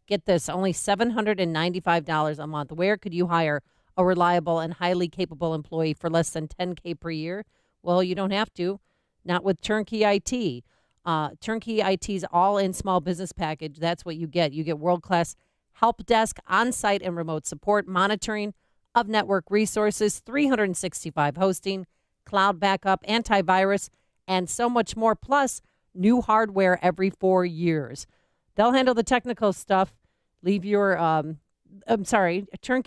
get this, only $795 a month. Where could you hire a reliable and highly capable employee for less than $10K per year? Well, you don't have to. Not with Turnkey IT. Turnkey IT's all-in small business package, that's what you get. You get world-class help desk, on-site and remote support, monitoring of network resources, 365 hosting, cloud backup, antivirus, and so much more, plus new hardware every 4 years. They'll handle the technical stuff. Turnkey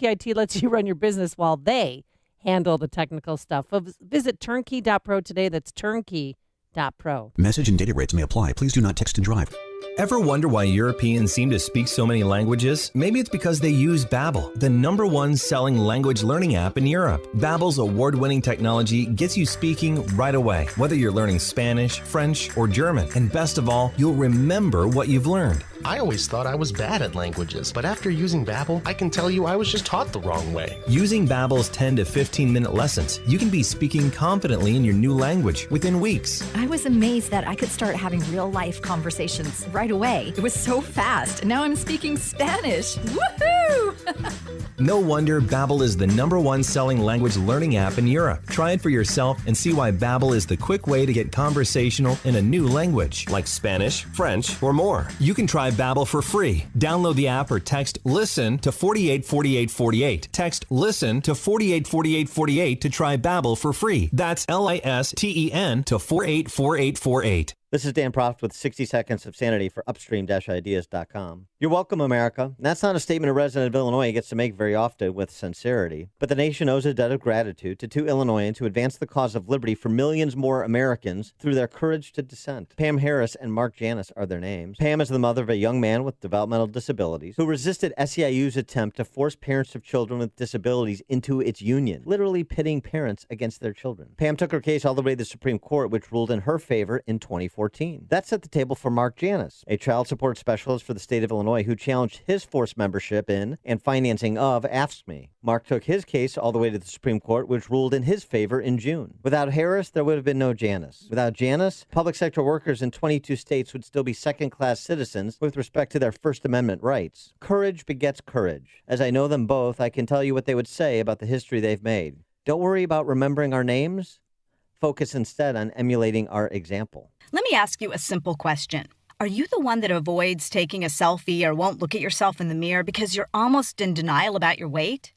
IT lets you run your business while they handle the technical stuff. Visit turnkey.pro today. That's turnkey.pro. Message and data rates may apply. Please do not text and drive. Ever wonder why Europeans seem to speak so many languages? Maybe it's because they use Babbel, the #1 selling language learning app in Europe. Babbel's award-winning technology gets you speaking right away, whether you're learning Spanish, French, or German. And best of all, you'll remember what you've learned. I always thought I was bad at languages, but after using Babbel, I can tell you I was just taught the wrong way. Using Babbel's 10 to 15-minute lessons, you can be speaking confidently in your new language within weeks. I was amazed that I could start having real-life conversations right away. It was so fast. Now I'm speaking Spanish. Woohoo! No wonder Babbel is the #1 selling language learning app in Europe. Try it for yourself and see why Babbel is the quick way to get conversational in a new language, like Spanish, French, or more. You can try Babbel for free. Download the app or text LISTEN to 484848. Text LISTEN to 484848 to try Babbel for free. That's LISTEN to 484848. This is Dan Proft with 60 Seconds of Sanity for Upstream-Ideas.com. You're welcome, America. That's not a statement a resident of Illinois gets to make very often with sincerity. But the nation owes a debt of gratitude to 2 Illinoisans who advance the cause of liberty for millions more Americans through their courage to dissent. Pam Harris and Mark Janis are their names. Pam is the mother of a young man with developmental disabilities who resisted SEIU's attempt to force parents of children with disabilities into its union, literally pitting parents against their children. Pam took her case all the way to the Supreme Court, which ruled in her favor in 2014. That set the table for Mark Janis, a child support specialist for the state of Illinois who challenged his forced membership in and financing of AFSCME. Mark took his case all the way to the Supreme Court, which ruled in his favor in June. Without Harris, there would have been no Janis. Without Janis, public sector workers in 22 states would still be second-class citizens with respect to their First Amendment rights. Courage begets courage. As I know them both, I can tell you what they would say about the history they've made. Don't worry about remembering our names. Focus instead on emulating our example. Let me ask you a simple question. Are you the one that avoids taking a selfie or won't look at yourself in the mirror because you're almost in denial about your weight?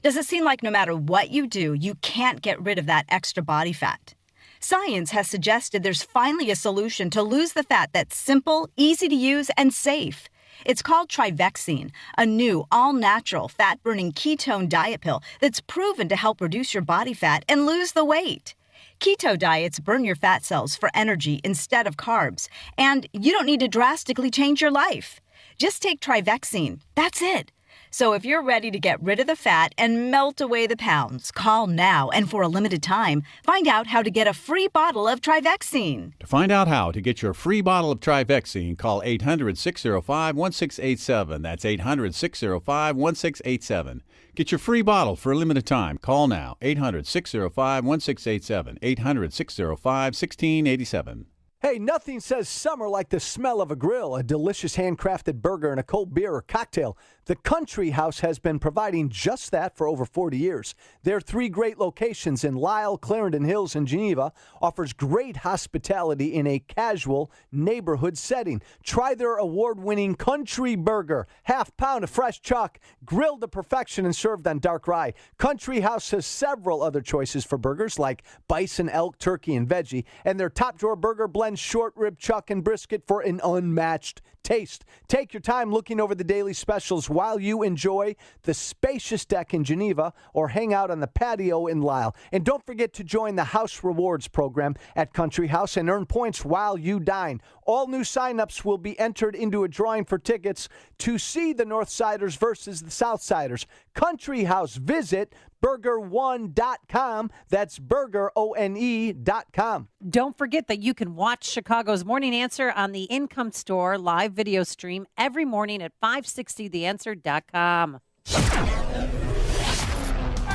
Does it seem like no matter what you do, you can't get rid of that extra body fat? Science has suggested there's finally a solution to lose the fat that's simple, easy to use, and safe. It's called Trivexine, a new, all-natural, fat-burning ketone diet pill that's proven to help reduce your body fat and lose the weight. Keto diets burn your fat cells for energy instead of carbs, and you don't need to drastically change your life. Just take Trivexine. That's it. So if you're ready to get rid of the fat and melt away the pounds, call now, and for a limited time, find out how to get a free bottle of Trivexine. To find out how to get your free bottle of Trivexine, call 800-605-1687. That's 800-605-1687. Get your free bottle for a limited time. Call now, 800-605-1687, 800-605-1687. Hey, nothing says summer like the smell of a grill, a delicious handcrafted burger, and a cold beer or cocktail. The Country House has been providing just that for over 40 years. Their 3 great locations in Lisle, Clarendon Hills, and Geneva offers great hospitality in a casual neighborhood setting. Try their award-winning Country Burger, half pound of fresh chuck, grilled to perfection and served on dark rye. Country House has several other choices for burgers like bison, elk, turkey, and veggie, and their top drawer burger blends short rib, chuck, and brisket for an unmatched taste. Take your time looking over the daily specials while you enjoy the spacious deck in Geneva or hang out on the patio in Lisle. And don't forget to join the House Rewards program at Country House and earn points while you dine. All new signups will be entered into a drawing for tickets to see the Northsiders versus the Southsiders. Country House. Visit burger1.com. That's burgerone.com. Don't forget that you can watch Chicago's Morning Answer on the Income Store live video stream every morning at 560theanswer.com.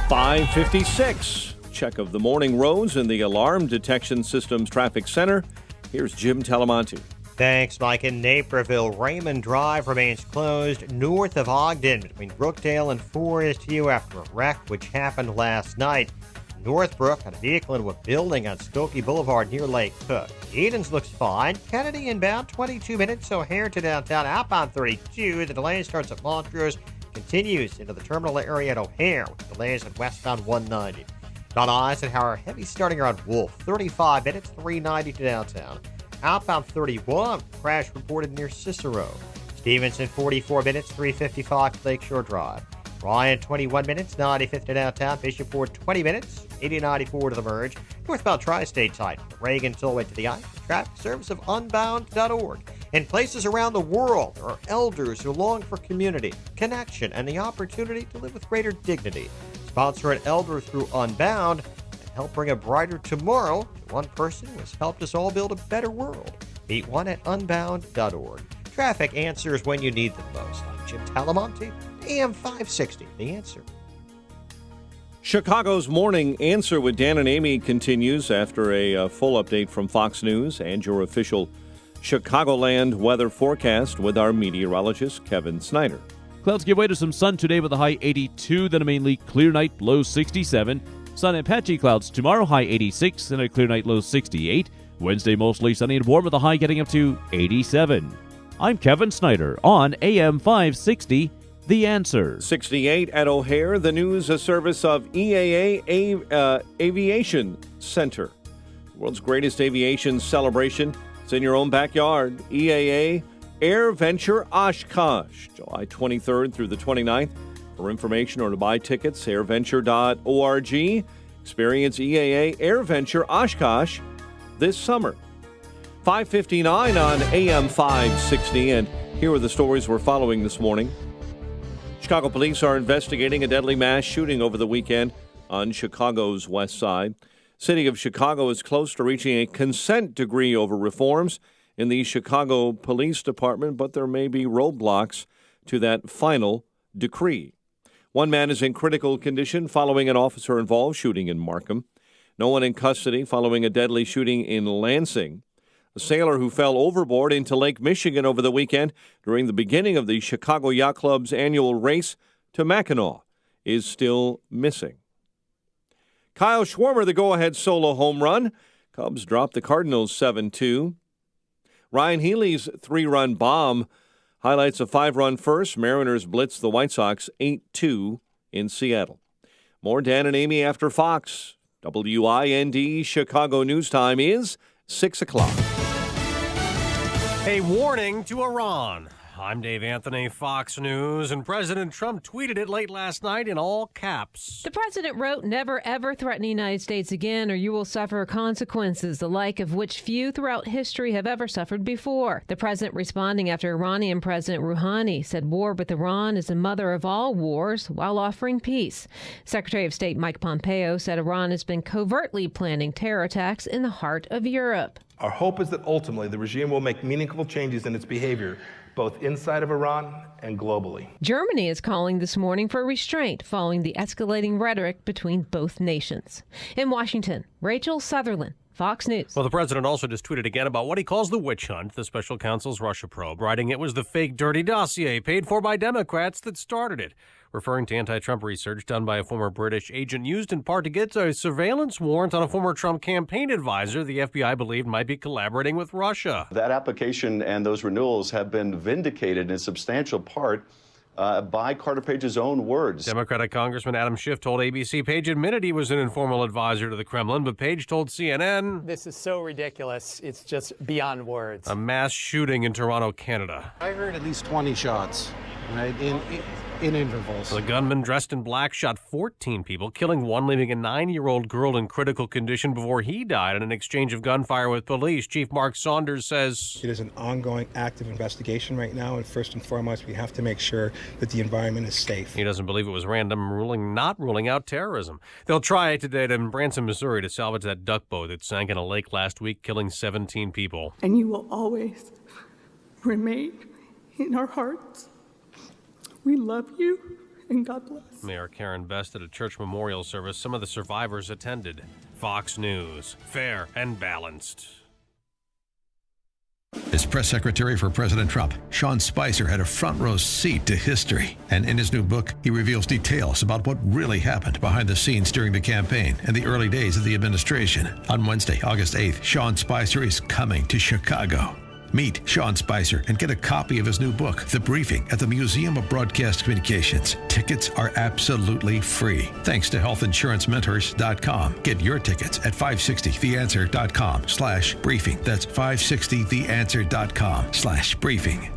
5:56. Check of the morning roads in the Alarm Detection Systems Traffic Center. Here's Jim Talamonte. Thanks, Mike. In Naperville, Raymond Drive remains closed north of Ogden between Brookdale and Forest View after a wreck which happened last night. Northbrook had a vehicle into a building on Skokie Boulevard near Lake Cook. Edens looks fine. Kennedy inbound, 22 minutes. O'Hare to downtown, outbound 32. The delay starts at Montrose, continues into the terminal area at O'Hare with delays at westbound 190. On Eisenhower, heavy starting around Wolf, 35 minutes, 390 to downtown. Outbound 31, crash reported near Cicero. Stevenson, 44 minutes, 355 to Lakeshore Drive. Ryan, 21 minutes, 95 to downtown. Bishop Ford, 20 minutes, 80-94 to the merge. Northbound Tri-State side, Reagan Tollway to the I. Traffic service of unbound.org. In places around the world, there are elders who long for community, connection, and the opportunity to live with greater dignity. Sponsor an elder through Unbound and help bring a brighter tomorrow to one person who has helped us all build a better world. Meet one at unbound.org. Traffic answers when you need them most. I'm Jim Talamonte, AM 560, The Answer. Chicago's Morning Answer with Dan and Amy continues after a full update from Fox News and your official Chicagoland weather forecast with our meteorologist, Kevin Snyder. Clouds give way to some sun today with a high 82, then a mainly clear night, low 67. Sun and patchy clouds tomorrow, high 86, and a clear night, low 68. Wednesday, mostly sunny and warm with a high getting up to 87. I'm Kevin Snyder on AM 560, The Answer. 68 at O'Hare, the news, a service of EAA Aviation Center. The world's greatest aviation celebration. It's in your own backyard. EAA Air Venture Oshkosh, July 23rd through the 29th. For information or to buy tickets, airventure.org. Experience EAA Air Venture Oshkosh this summer. 5:59 on AM 560, and here are the stories we're following this morning. Chicago police are investigating a deadly mass shooting over the weekend on Chicago's west side. City of Chicago is close to reaching a consent decree over reforms in the Chicago Police Department, but there may be roadblocks to that final decree. One man is in critical condition following an officer-involved shooting in Markham. No one in custody following a deadly shooting in Lansing. A sailor who fell overboard into Lake Michigan over the weekend during the beginning of the Chicago Yacht Club's annual race to Mackinac is still missing. Kyle Schwarber, the go-ahead solo home run. Cubs dropped the Cardinals 7-2. Ryan Healy's 3-run bomb highlights a 5-run first. Mariners blitzed the White Sox 8-2 in Seattle. More Dan and Amy after Fox. WIND Chicago News Time is 6 o'clock. A warning to Iran. I'm Dave Anthony, Fox News, and President Trump tweeted it late last night in all caps. The president wrote, "Never ever threaten the United States again, or you will suffer consequences, the like of which few throughout history have ever suffered before." The president responding after Iranian President Rouhani said war with Iran is the mother of all wars while offering peace. Secretary of State Mike Pompeo said Iran has been covertly planning terror attacks in the heart of Europe. Our hope is that ultimately the regime will make meaningful changes in its behavior, both inside of Iran and globally. Germany is calling this morning for restraint following the escalating rhetoric between both nations. In Washington, Rachel Sutherland, Fox News. Well, the president also just tweeted again about what he calls the witch hunt, the special counsel's Russia probe, writing it was the fake dirty dossier paid for by Democrats that started it, referring to anti-Trump research done by a former British agent used in part to get a surveillance warrant on a former Trump campaign advisor the FBI believed might be collaborating with Russia. That application and those renewals have been vindicated in substantial part by Carter Page's own words. Democratic Congressman Adam Schiff told ABC Page admitted he was an informal advisor to the Kremlin, but Page told CNN, "This is so ridiculous. It's just beyond words." A mass shooting in Toronto, Canada. I heard at least 20 shots, right, in intervals. The gunman dressed in black shot 14 people, killing one, leaving a 9-year-old girl in critical condition before he died in an exchange of gunfire with police. Chief Mark Saunders says, "It is an ongoing active investigation right now, and first and foremost, we have to make sure that the environment is safe." He doesn't believe it was random, not ruling out terrorism. They'll try today in Branson, Missouri, to salvage that duck boat that sank in a lake last week, killing 17 people. And you will always remain in our hearts. We love you, and God bless. Mayor Karen Best at a church memorial service. Some of the survivors attended. Fox News, fair and balanced. As press secretary for President Trump, Sean Spicer had a front row seat to history. And in his new book, he reveals details about what really happened behind the scenes during the campaign and the early days of the administration. On Wednesday, August 8th, Sean Spicer is coming to Chicago. Meet Sean Spicer and get a copy of his new book, The Briefing, at the Museum of Broadcast Communications. Tickets are absolutely free. Thanks to healthinsurancementors.com. Get your tickets at 560theanswer.com/briefing. That's 560theanswer.com/briefing.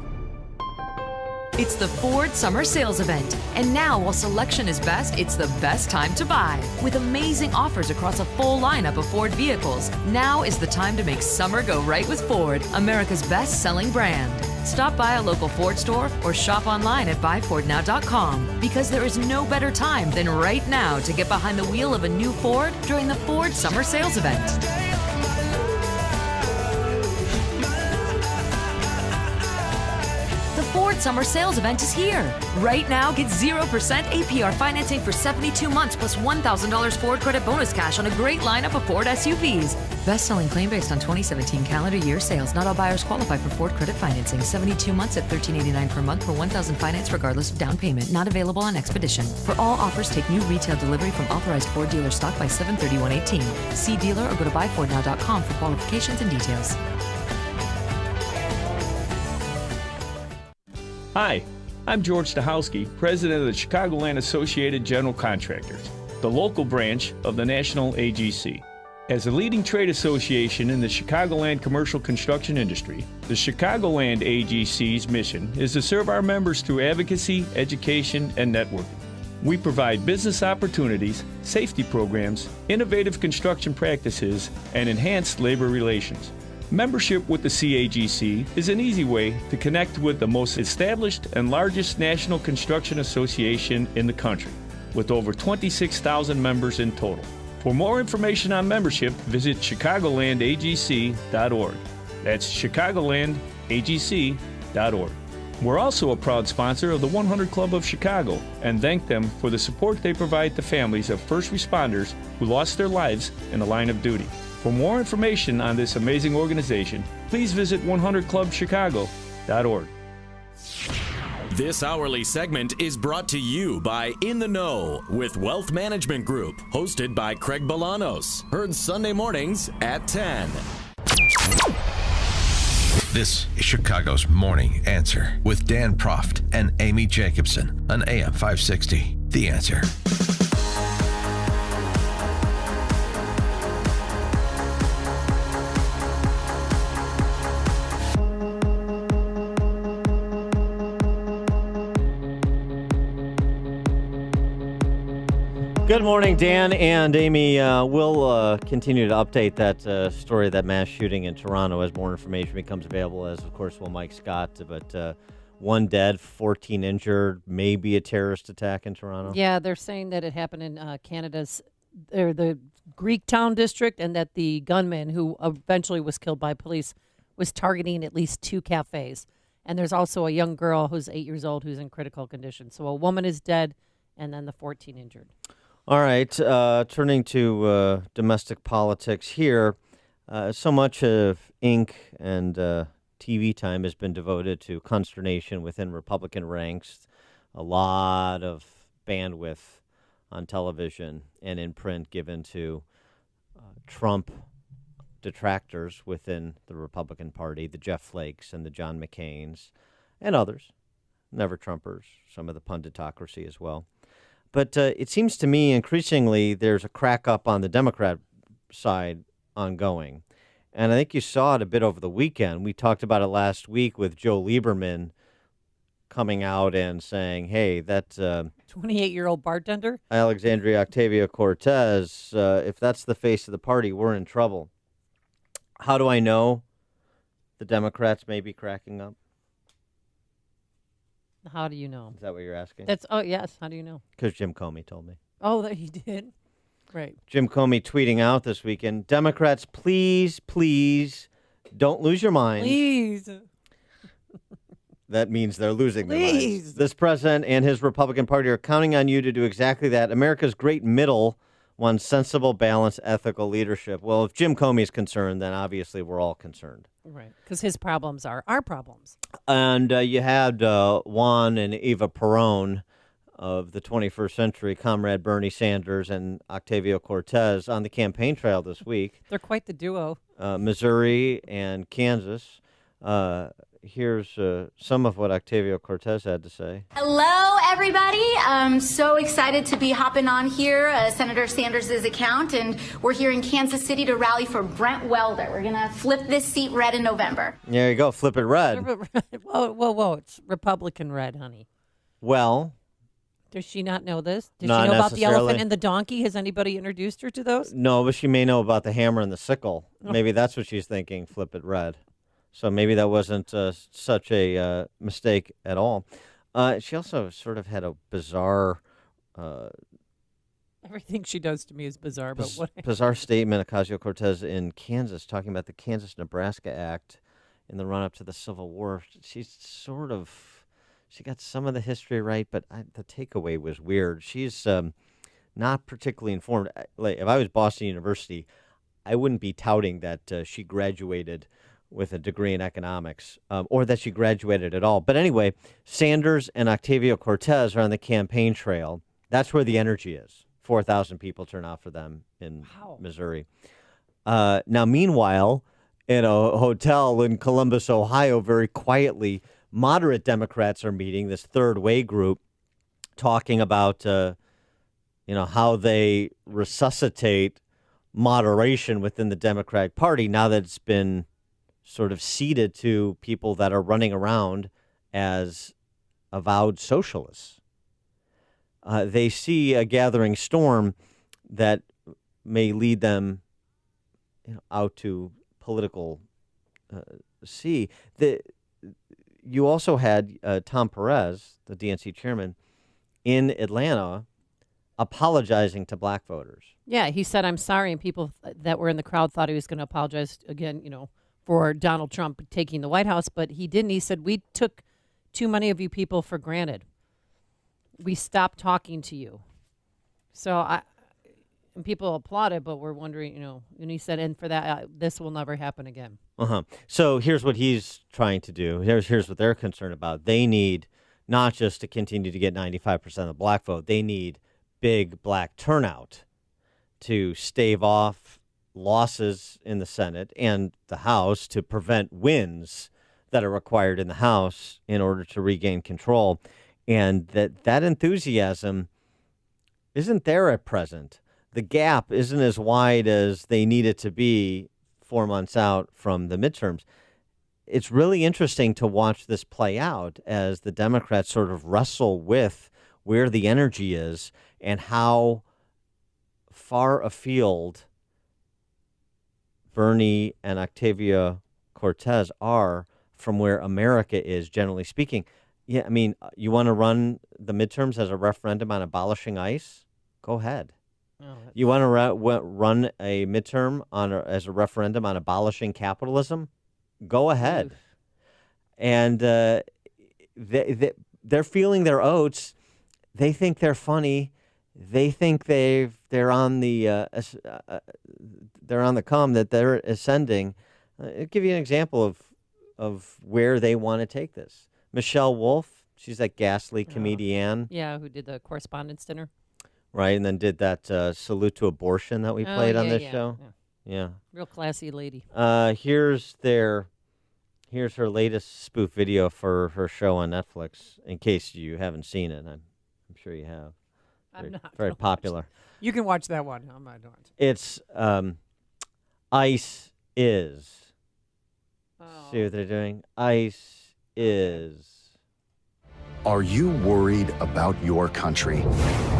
It's the Ford Summer Sales Event. And now, while selection is best, it's the best time to buy. With amazing offers across a full lineup of Ford vehicles, now is the time to make summer go right with Ford, America's best-selling brand. Stop by a local Ford store or shop online at buyfordnow.com, because there is no better time than right now to get behind the wheel of a new Ford during the Ford Summer Sales Event. Ford Summer Sales Event is here. Right now, get 0% APR financing for 72 months plus $1,000 Ford credit bonus cash on a great lineup of Ford SUVs. Best-selling claim based on 2017 calendar year sales. Not all buyers qualify for Ford credit financing. 72 months at $1,389 per month for $1,000 finance regardless of down payment. Not available on Expedition. For all offers, take new retail delivery from authorized Ford dealer stock by 7/31/18. See dealer or go to buyfordnow.com for qualifications and details. Hi, I'm George Stahowski, president of the Chicagoland Associated General Contractors, the local branch of the National AGC. As a leading trade association in the Chicagoland commercial construction industry, the Chicagoland AGC's mission is to serve our members through advocacy, education, and networking. We provide business opportunities, safety programs, innovative construction practices, and enhanced labor relations. Membership with the CAGC is an easy way to connect with the most established and largest national construction association in the country, with over 26,000 members in total. For more information on membership, visit chicagolandagc.org. That's chicagolandagc.org. We're also a proud sponsor of the 100 Club of Chicago and thank them for the support they provide to families of first responders who lost their lives in the line of duty. For more information on this amazing organization, please visit 100clubchicago.org. This hourly segment is brought to you by In the Know with Wealth Management Group, hosted by Craig Bolanos. Heard Sunday mornings at 10. This is Chicago's Morning Answer with Dan Proft and Amy Jacobson on AM 560. The Answer. Good morning, Dan and Amy. We'll continue to update that story, that mass shooting in Toronto, as more information becomes available, as, of course, will Mike Scott. But 1 dead, 14 injured, maybe a terrorist attack in Toronto. Yeah, they're saying that it happened in Canada's, or the Greektown district, and that the gunman, who eventually was killed by police, was targeting at least 2 cafes. And there's also a young girl who's 8 years old who's in critical condition. So a woman is dead, and then the 14 injured. All right, turning to domestic politics here. So much of ink and TV time has been devoted to consternation within Republican ranks. A lot of bandwidth on television and in print given to Trump detractors within the Republican Party, the Jeff Flakes and the John McCains and others, never Trumpers, some of the punditocracy as well. But it seems to me increasingly there's a crack up on the Democrat side ongoing. And I think you saw it a bit over the weekend. We talked about it last week with Joe Lieberman coming out and saying, hey, that 28-year-old bartender, Alexandria Ocasio-Cortez, if that's the face of the party, we're in trouble. How do I know the Democrats may be cracking up? How do you know? Is that what you're asking? Yes. How do you know? Because Jim Comey told me. Oh, that he did? Right. Jim Comey tweeting out this weekend, Democrats, please, please, don't lose your minds. Please. That means they're losing their minds. This president and his Republican Party are counting on you to do exactly that. America's great middle wants sensible, balanced, ethical leadership. Well, if Jim Comey is concerned, then obviously we're all concerned. Right, because his problems are our problems. And you had Juan and Eva Perón of the 21st century, Comrade Bernie Sanders and Ocasio-Cortez on the campaign trail this week. They're quite the duo. Missouri and Kansas. Here's some of what Ocasio-Cortez had to say. Hello, everybody. I'm so excited to be hopping on here, Senator Sanders' account, and we're here in Kansas City to rally for Brent Welder. We're going to flip this seat red in November. There you go, flip it red. Whoa, it's Republican red, honey. Well. Does she not know this? Does she know about the elephant and the donkey? Has anybody introduced her to those? No, but she may know about the hammer and the sickle. Maybe that's what she's thinking, flip it red. So maybe that wasn't such a mistake at all. She also sort of had a bizarre... Everything she does to me is bizarre. But what? Bizarre statement, Ocasio-Cortez in Kansas, talking about the Kansas-Nebraska Act in the run-up to the Civil War. She got some of the history right, but the takeaway was weird. She's not particularly informed. Like, if I was Boston University, I wouldn't be touting that she graduated with a degree in economics, or that she graduated at all. But anyway, Sanders and Ocasio-Cortez are on the campaign trail. That's where the energy is. 4,000 people turn out for them in Missouri. Now, meanwhile, in a hotel in Columbus, Ohio, very quietly, moderate Democrats are meeting, this third way group, talking about how they resuscitate moderation within the Democratic Party now that it's been sort of ceded to people that are running around as avowed socialists. They see a gathering storm that may lead them out to political sea. You also had Tom Perez, the DNC chairman, in Atlanta apologizing to black voters. Yeah, he said, I'm sorry, and people that were in the crowd thought he was going to apologize again, for Donald Trump taking the White House, but he didn't. He said, we took too many of you people for granted. We stopped talking to you. So and people applauded, but we're wondering, and he said, and for that, this will never happen again. So here's what he's trying to do. Here's what they're concerned about. They need not just to continue to get 95% of the black vote. They need big black turnout to stave off losses in the Senate and the House, to prevent wins that are required in the House in order to regain control. And that enthusiasm isn't there at present. The gap isn't as wide as they need it to be 4 months out from the midterms. It's really interesting to watch this play out as the Democrats sort of wrestle with where the energy is and how far afield Bernie and Ocasio-Cortez are from where America is, generally speaking. Yeah, I mean, you want to run the midterms as a referendum on abolishing ICE? Go ahead. You want to run a midterm as a referendum on abolishing capitalism? Go ahead. Oof. And they're feeling their oats. They think they're funny. They think they're on the they're on the come, that they're ascending. I'll give you an example of where they want to take this. Michelle Wolf, she's that ghastly comedian. Yeah, who did the Correspondents' Dinner. Right, and then did that Salute to Abortion that we played on this show. Yeah. Real classy lady. Here's her latest spoof video for her show on Netflix, in case you haven't seen it. I'm sure you have. I'm not. Very popular. You can watch that one. I'm not doing it. It's ICE is. See what they're doing? ICE is. Are you worried about your country?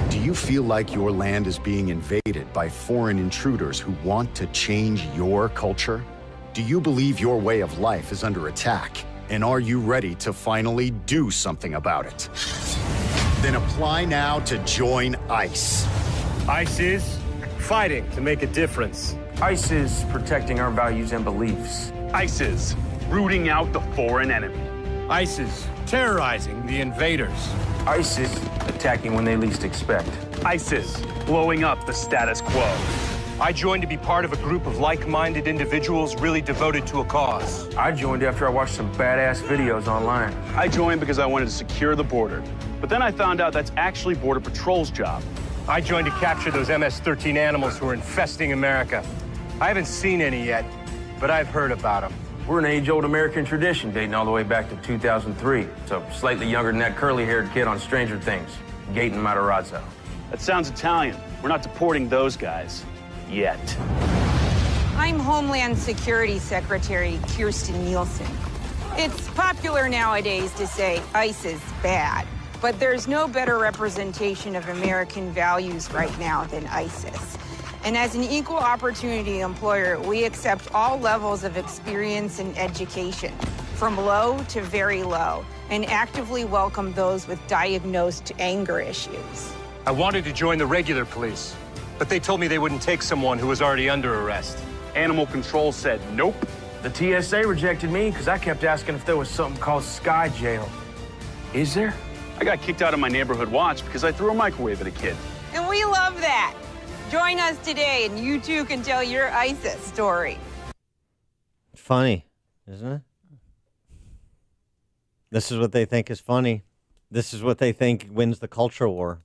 Do you feel like your land is being invaded by foreign intruders who want to change your culture? Do you believe your way of life is under attack? And are you ready to finally do something about it? Then apply now to join ICE. ICE is fighting to make a difference. ICE is protecting our values and beliefs. ICE is rooting out the foreign enemy. ICE is terrorizing the invaders. ICE is attacking when they least expect. ICE is blowing up the status quo. I joined to be part of a group of like-minded individuals really devoted to a cause. I joined after I watched some badass videos online. I joined because I wanted to secure the border. But then I found out that's actually Border Patrol's job. I joined to capture those MS-13 animals who are infesting America. I haven't seen any yet, but I've heard about them. We're an age-old American tradition dating all the way back to 2003. So slightly younger than that curly-haired kid on Stranger Things, Gaten Matarazzo. That sounds Italian. We're not deporting those guys. Yet. I'm Homeland Security Secretary Kirstjen Nielsen. It's popular nowadays to say ICE is bad, but there's no better representation of American values right now than ISIS. And as an equal opportunity employer, we accept all levels of experience and education, from low to very low, and actively welcome those with diagnosed anger issues. I wanted to join the regular police, but they told me they wouldn't take someone who was already under arrest. Animal Control said nope. The TSA rejected me because I kept asking if there was something called Sky Jail. Is there? I got kicked out of my neighborhood watch because I threw a microwave at a kid. And we love that. Join us today, and you too can tell your ISIS story. Funny, isn't it? This is what they think is funny. This is what they think wins the culture war.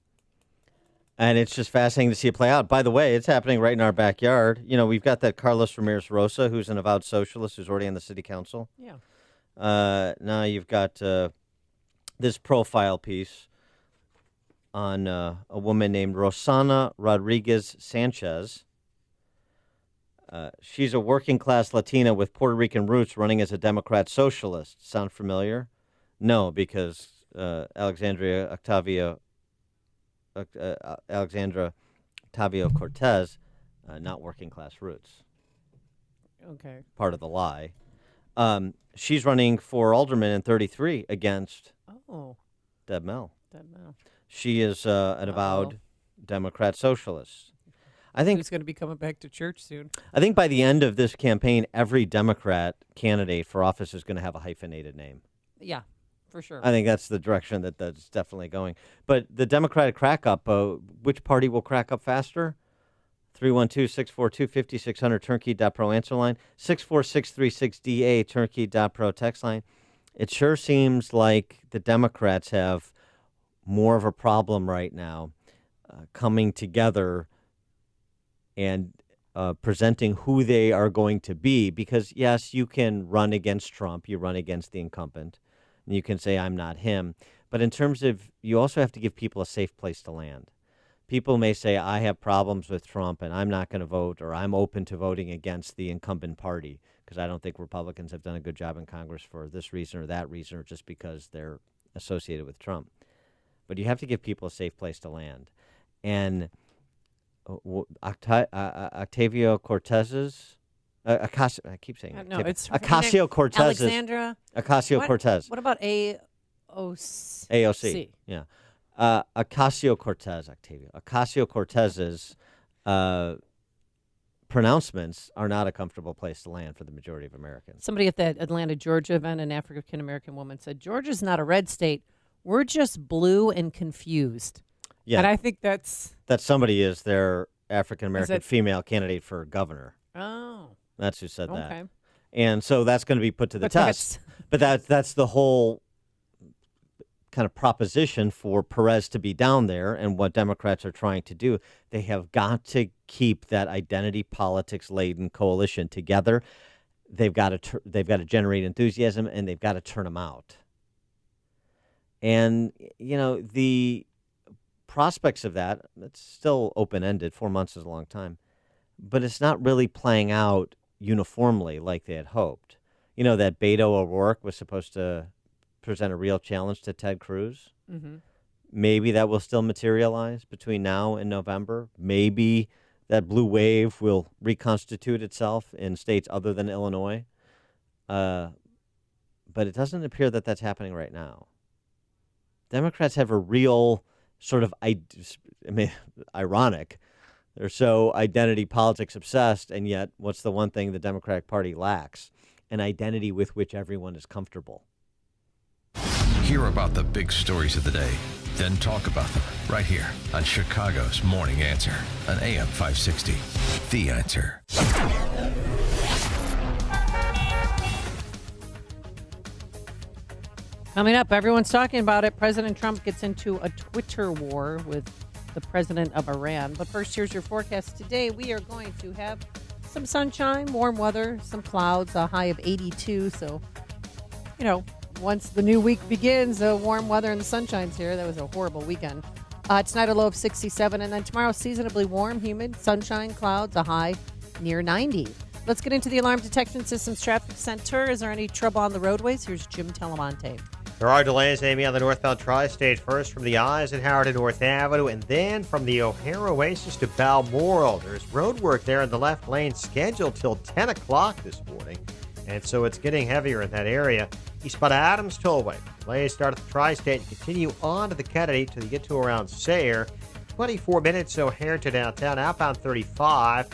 And it's just fascinating to see it play out. By the way, it's happening right in our backyard. You know, we've got that Carlos Ramirez Rosa, who's an avowed socialist, who's already on the city council. Yeah. Now you've got this profile piece on a woman named Rosana Rodriguez Sanchez. She's a working-class Latina with Puerto Rican roots running as a Democrat socialist. Sound familiar? No, because Alexandra Ocasio-Cortez, not working-class roots. Okay. Part of the lie. She's running for alderman in 33 against Deb Mell. She is an avowed Democrat socialist. I think who's going to be coming back to church soon. I think by the end of this campaign, every Democrat candidate for office is going to have a hyphenated name. Yeah, for sure. I think that's the direction that's definitely going. But the Democratic crack-up, which party will crack up faster? 312-642-5600, turnkey.pro answer line. 64636DA, turnkey.pro text line. It sure seems like the Democrats have more of a problem right now coming together and presenting who they are going to be. Because, yes, you can run against Trump. You run against the incumbent. And you can say, I'm not him. But in terms of, you also have to give people a safe place to land. People may say, I have problems with Trump and I'm not going to vote, or I'm open to voting against the incumbent party because I don't think Republicans have done a good job in Congress for this reason or that reason, or just because they're associated with Trump. But you have to give people a safe place to land. And Ocasio-Cortez's, I keep saying it. No, it's Ocasio-Cortez's. Alexandra. Ocasio-Cortez. What about AOC? AOC, yeah. Ocasio-Cortez's pronouncements are not a comfortable place to land for the majority of Americans. Somebody at that Atlanta, Georgia event, an African-American woman said, Georgia's not a red state. We're just blue and confused. Yeah. And I think that's... That somebody is their African-American female candidate for governor. Oh. That's who said Okay. that. And so that's going to be put to the But test. But that's the whole kind of proposition for Perez to be down there and what Democrats are trying to do. They have got to keep that identity politics-laden coalition together. They've got to generate enthusiasm, and they've got to turn them out. And, the prospects of that, it's still open-ended. 4 months is a long time. But it's not really playing out uniformly like they had hoped. That Beto O'Rourke was supposed to present a real challenge to Ted Cruz. Mm-hmm. Maybe that will still materialize between now and November. Maybe that blue wave will reconstitute itself in states other than Illinois. But it doesn't appear that that's happening right now. Democrats have a real sort of, ironic. They're so identity politics obsessed, and yet what's the one thing the Democratic Party lacks? An identity with which everyone is comfortable. Hear about the big stories of the day, then talk about them right here on Chicago's Morning Answer on AM 560. The Answer. Coming up, everyone's talking about it. President Trump gets into a Twitter war with the president of Iran. But first, here's your forecast. Today, we are going to have some sunshine, warm weather, some clouds, a high of 82. So, once the new week begins, warm weather and the sunshine's here. That was a horrible weekend. Tonight, a low of 67. And then tomorrow, seasonably warm, humid, sunshine, clouds, a high near 90. Let's get into the Alarm Detection Systems Traffic Center. Is there any trouble on the roadways? Here's Jim Telemonte. There are delays, Amy, on the northbound tri-state, first from the Eisenhower to North Avenue, and then from the O'Hare Oasis to Balmoral. There's road work there in the left lane scheduled till 10 o'clock this morning, and so it's getting heavier in that area. Eastbound Adams Tollway. Delays start at the tri-state and continue on to the Kennedy till you get to around Sayre. 24 minutes O'Hare to downtown, outbound 35.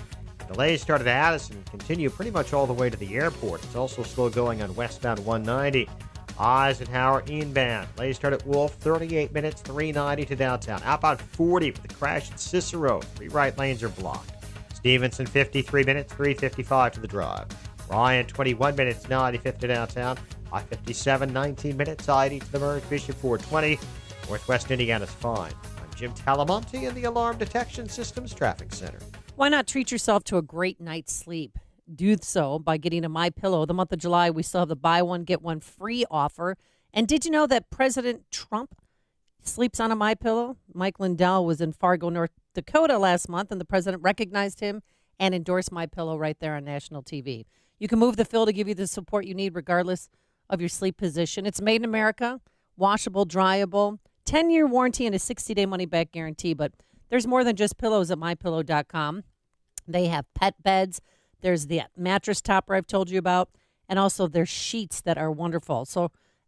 Delays start at Addison and continue pretty much all the way to the airport. It's also slow going on westbound 190. Eisenhower inbound. Delays start at Wolf, 38 minutes, 390 to downtown. Outbound 40 with the crash at Cicero. 3 right lanes are blocked. Stevenson, 53 minutes, 355 to the drive. Ryan, 21 minutes, 95 to downtown. I-57, 19 minutes, I-80 to the merge. Bishop, 420. Northwest Indiana's fine. I'm Jim Talamonte in the Alarm Detection Systems Traffic Center. Why not treat yourself to a great night's sleep? Do so by getting a MyPillow. The month of July, we still have the buy one, get one free offer. And did you know that President Trump sleeps on a MyPillow? Mike Lindell was in Fargo, North Dakota last month, and the president recognized him and endorsed MyPillow right there on national TV. You can move the fill to give you the support you need regardless of your sleep position. It's made in America, washable, dryable, 10-year warranty, and a 60-day money-back guarantee. But there's more than just pillows at MyPillow.com. They have pet beds. There's the mattress topper I've told you about, and also there's sheets that are wonderful.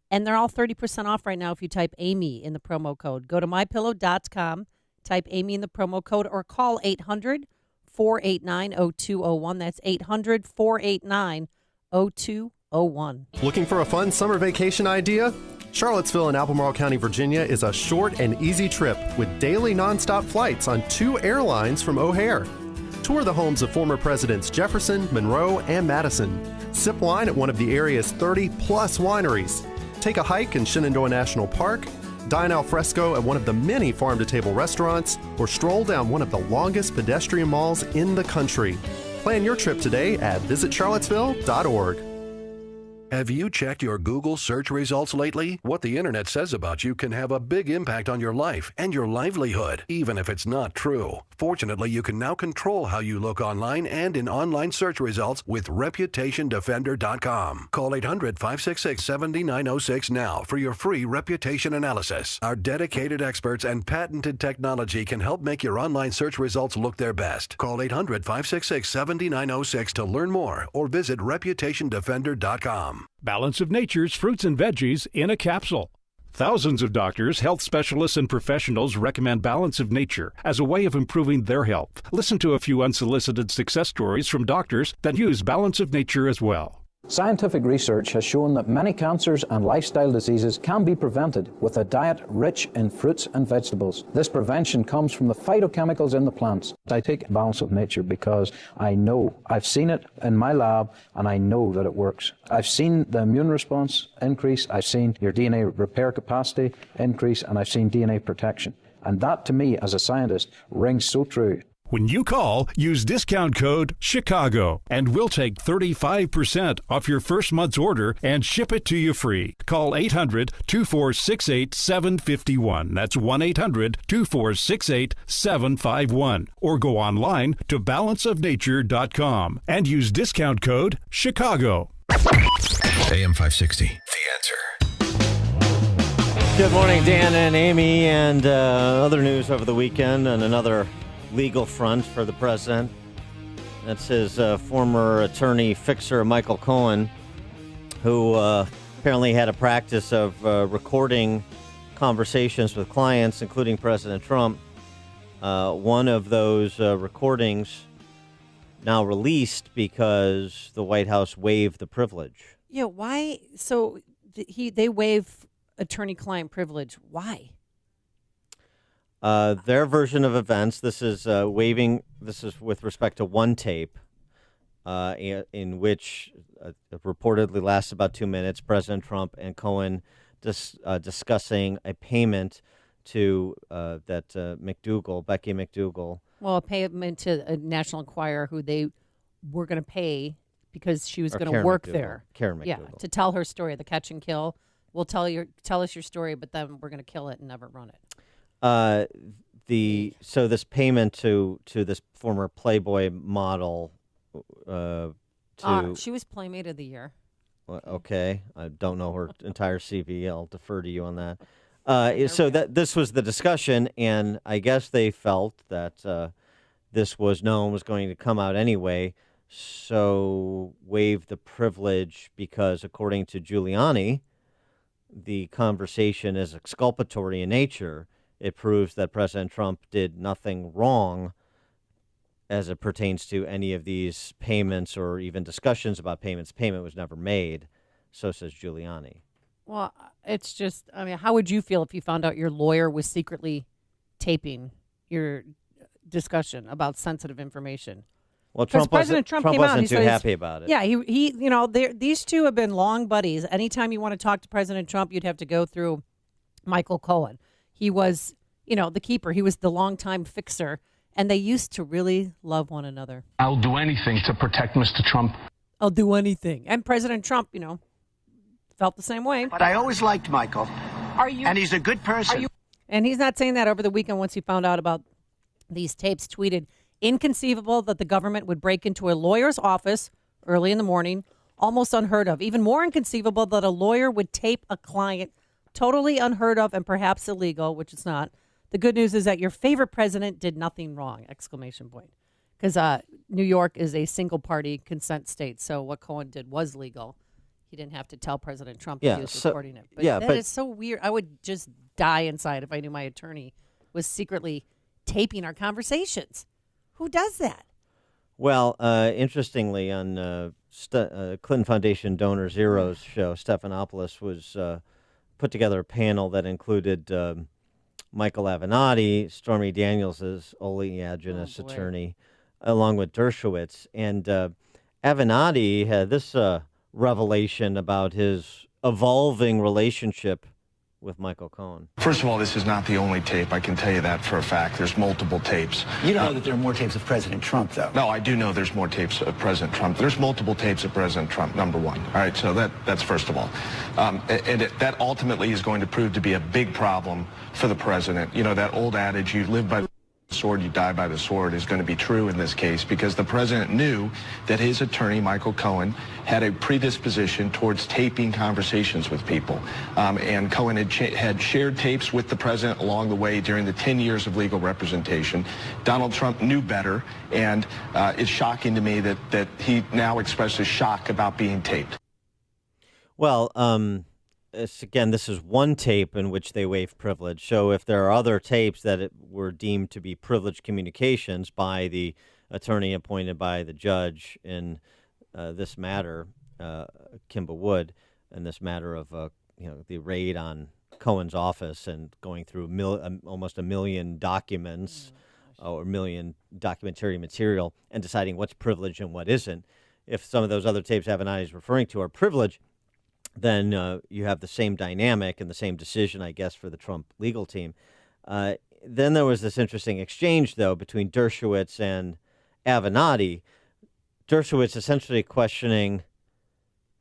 And they're all 30% off right now if you type Amy in the promo code. Go to MyPillow.com, type Amy in the promo code, or call 800-489-0201. That's 800-489-0201. Looking for a fun summer vacation idea? Charlottesville in Albemarle County, Virginia is a short and easy trip with daily nonstop flights on 2 airlines from O'Hare. Tour the homes of former Presidents Jefferson, Monroe, and Madison. Sip wine at one of the area's 30-plus wineries. Take a hike in Shenandoah National Park. Dine al fresco at one of the many farm-to-table restaurants. Or stroll down one of the longest pedestrian malls in the country. Plan your trip today at visitcharlottesville.org. Have you checked your Google search results lately? What the internet says about you can have a big impact on your life and your livelihood, even if it's not true. Fortunately, you can now control how you look online and in online search results with ReputationDefender.com. Call 800-566-7906 now for your free reputation analysis. Our dedicated experts and patented technology can help make your online search results look their best. Call 800-566-7906 to learn more or visit ReputationDefender.com. Balance of Nature's fruits and veggies in a capsule. Thousands of doctors, health specialists, and professionals recommend Balance of Nature as a way of improving their health. Listen to a few unsolicited success stories from doctors that use Balance of Nature as well. Scientific research has shown that many cancers and lifestyle diseases can be prevented with a diet rich in fruits and vegetables. This prevention comes from the phytochemicals in the plants. I take Balance of Nature because I know, I've seen it in my lab, and I know that it works. I've seen the immune response increase, I've seen your DNA repair capacity increase, and I've seen DNA protection. And that, to me, as a scientist, rings so true. When you call, use discount code CHICAGO, and we'll take 35% off your first month's order and ship it to you free. Call 800-2468-751. That's 1-800-2468-751. Or go online to balanceofnature.com and use discount code CHICAGO. AM 560, The Answer. Good morning, Dan and Amy, and other news over the weekend and another legal front for the president. That's his former attorney fixer, Michael Cohen, who apparently had a practice of recording conversations with clients, including President Trump. One of those recordings now released because the White House waived the privilege. Yeah, why? So they waive attorney-client privilege. Why? Their version of events, this is waiving, this is with respect to one tape in which reportedly lasts about 2 minutes, President Trump and Cohen discussing a payment to Becky McDougal. Well, a payment to a National Enquirer who they were going to pay because she was going to work there. Karen McDougal. Yeah, to tell her story, the catch and kill. We'll tell us your story, but then we're going to kill it and never run it. So this payment to this former Playboy model she was Playmate of the Year. Okay, I don't know her entire CV. I'll defer to you on that. So that this was the discussion, and I guess they felt that this was going to come out anyway, so waive the privilege because, according to Giuliani, the conversation is exculpatory in nature. It proves that President Trump did nothing wrong as it pertains to any of these payments or even discussions about payments. Payment was never made, so says Giuliani. Well, it's just, I mean, how would you feel if you found out your lawyer was secretly taping your discussion about sensitive information? Well, Trump wasn't too happy about it. Yeah, he these two have been long buddies. Anytime you want to talk to President Trump, you'd have to go through Michael Cohen. He was, the keeper. He was the longtime fixer, and they used to really love one another. I'll do anything to protect Mr. Trump. I'll do anything. And President Trump, felt the same way. But I always liked Michael. And he's a good person. And he's not saying that over the weekend once he found out about these tapes. Tweeted, inconceivable that the government would break into a lawyer's office early in the morning. Almost unheard of. Even more inconceivable that a lawyer would tape a client. Totally unheard of and perhaps illegal, which it's not. The good news is that your favorite president did nothing wrong, ! Because New York is a single-party consent state, so what Cohen did was legal. He didn't have to tell President Trump that he was recording it. But that is so weird. I would just die inside if I knew my attorney was secretly taping our conversations. Who does that? Well, interestingly, on Clinton Foundation Donor Zero's show, Stephanopoulos was put together a panel that included Michael Avenatti, Stormy Daniels' oleaginous attorney, along with Dershowitz. And Avenatti had this revelation about his evolving relationship with Michael Cohen. First of all, this is not the only tape. I can tell you that for a fact. There's multiple tapes. You don't know that there are more tapes of President Trump, though. No, I do know there's more tapes of President Trump. There's multiple tapes of President Trump, number one. All right, so that's first of all. That ultimately is going to prove to be a big problem for the president. That old adage, you live by the sword, you die by the sword, is going to be true in this case because the president knew that his attorney, Michael Cohen, had a predisposition towards taping conversations with people. And Cohen had shared tapes with the president along the way during the 10 years of legal representation. Donald Trump knew better, and it's shocking to me that he now expresses shock about being taped. Well, this is one tape in which they waive privilege. So if there are other tapes that were deemed to be privileged communications by the attorney appointed by the judge in this matter, Kimba Wood in this matter of the raid on Cohen's office and going through almost a million documents or a million documentary material and deciding what's privileged and what isn't. If some of those other tapes Avenatti is referring to are privileged, then you have the same dynamic and the same decision, I guess, for the Trump legal team. Then there was this interesting exchange, though, between Dershowitz and Avenatti. Dershowitz essentially questioning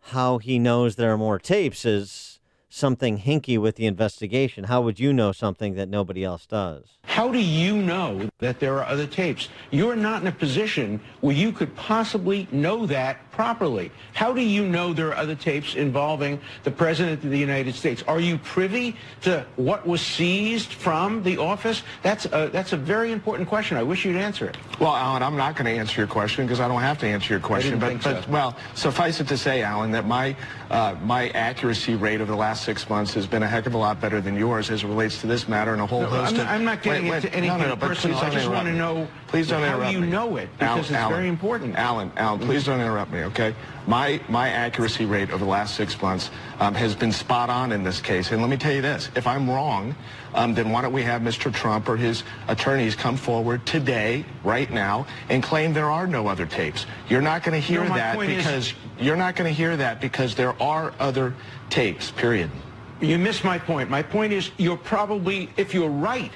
how he knows there are more tapes is something hinky with the investigation. How would you know something that nobody else does? How do you know that there are other tapes? You're not in a position where you could possibly know that properly. How do you know there are other tapes involving the President of the United States? Are you privy to what was seized from the office? That's a very important question. I wish you'd answer it. Well, Alan, I'm not going to answer your question because I don't have to answer your question. Well, suffice it to say, Alan, that my accuracy rate over the last 6 months has been a heck of a lot better than yours as it relates to this matter and a whole host of... I'm not getting into anything personal. I just want to know how you know it, because it's very important. Alan, please don't interrupt me, okay? My accuracy rate over the last 6 months has been spot on in this case. And let me tell you this, if I'm wrong, then why don't we have Mr. Trump or his attorneys come forward today, right now, and claim there are no other tapes. You're not going to hear that because there are other tapes, period. You missed my point. My point is you're probably, if you're right,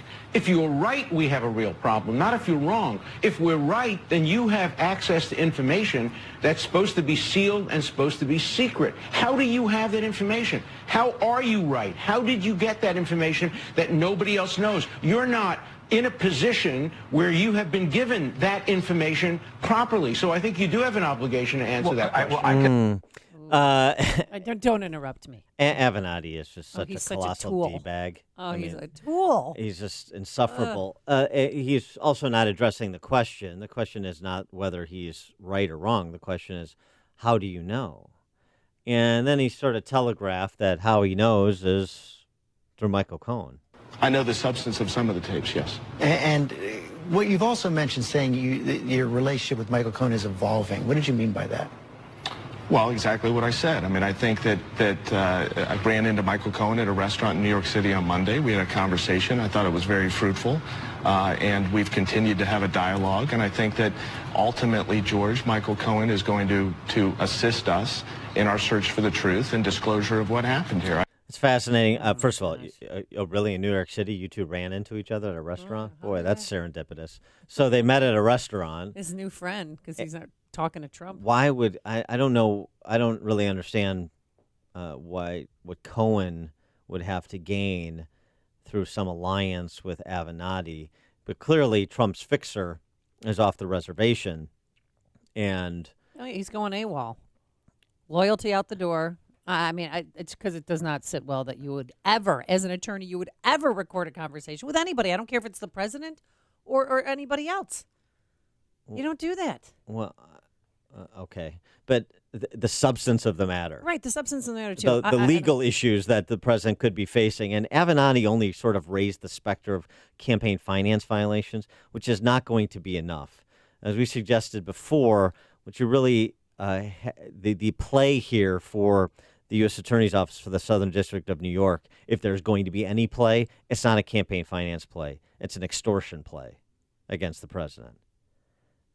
we have a real problem, not if you're wrong. If we're right, then you have access to information that's supposed to be sealed and supposed to be secret. How do you have that information? How are you right? How did you get that information that nobody else knows? You're not in a position where you have been given that information properly. So I think you do have an obligation to answer that question. Don't interrupt me. Avenatti is just such a colossal D-bag. He's a tool. He's just insufferable. He's also not addressing the question. The question is not whether he's right or wrong. The question is, how do you know? And then he sort of telegraphed that how he knows is through Michael Cohen. I know the substance of some of the tapes, yes. And what you've also mentioned, saying your relationship with Michael Cohen is evolving. What did you mean by that? Well, exactly what I said. I mean, I think that I ran into Michael Cohen at a restaurant in New York City on Monday. We had a conversation. I thought it was very fruitful, and we've continued to have a dialogue. And I think that ultimately, George, Michael Cohen is going to assist us in our search for the truth and disclosure of what happened here. It's fascinating. First of all, really in New York City, you two ran into each other at a restaurant? Boy, that's serendipitous. So they met at a restaurant. His new friend, because he's not talking to Trump. Why would I don't know. I don't really understand what Cohen would have to gain through some alliance with Avenatti. But clearly, Trump's fixer is off the reservation, and he's going AWOL. Loyalty out the door. I mean, it's because it does not sit well that you would ever, as an attorney, you would ever record a conversation with anybody. I don't care if it's the president or anybody else. You don't do that. Well, okay. But the substance of the matter. Right, the substance of the matter, too. The legal issues that the president could be facing. And Avenatti only sort of raised the specter of campaign finance violations, which is not going to be enough. As we suggested before, what you really, the play here for the U.S. Attorney's Office for the Southern District of New York, if there's going to be any play, it's not a campaign finance play. It's an extortion play against the president.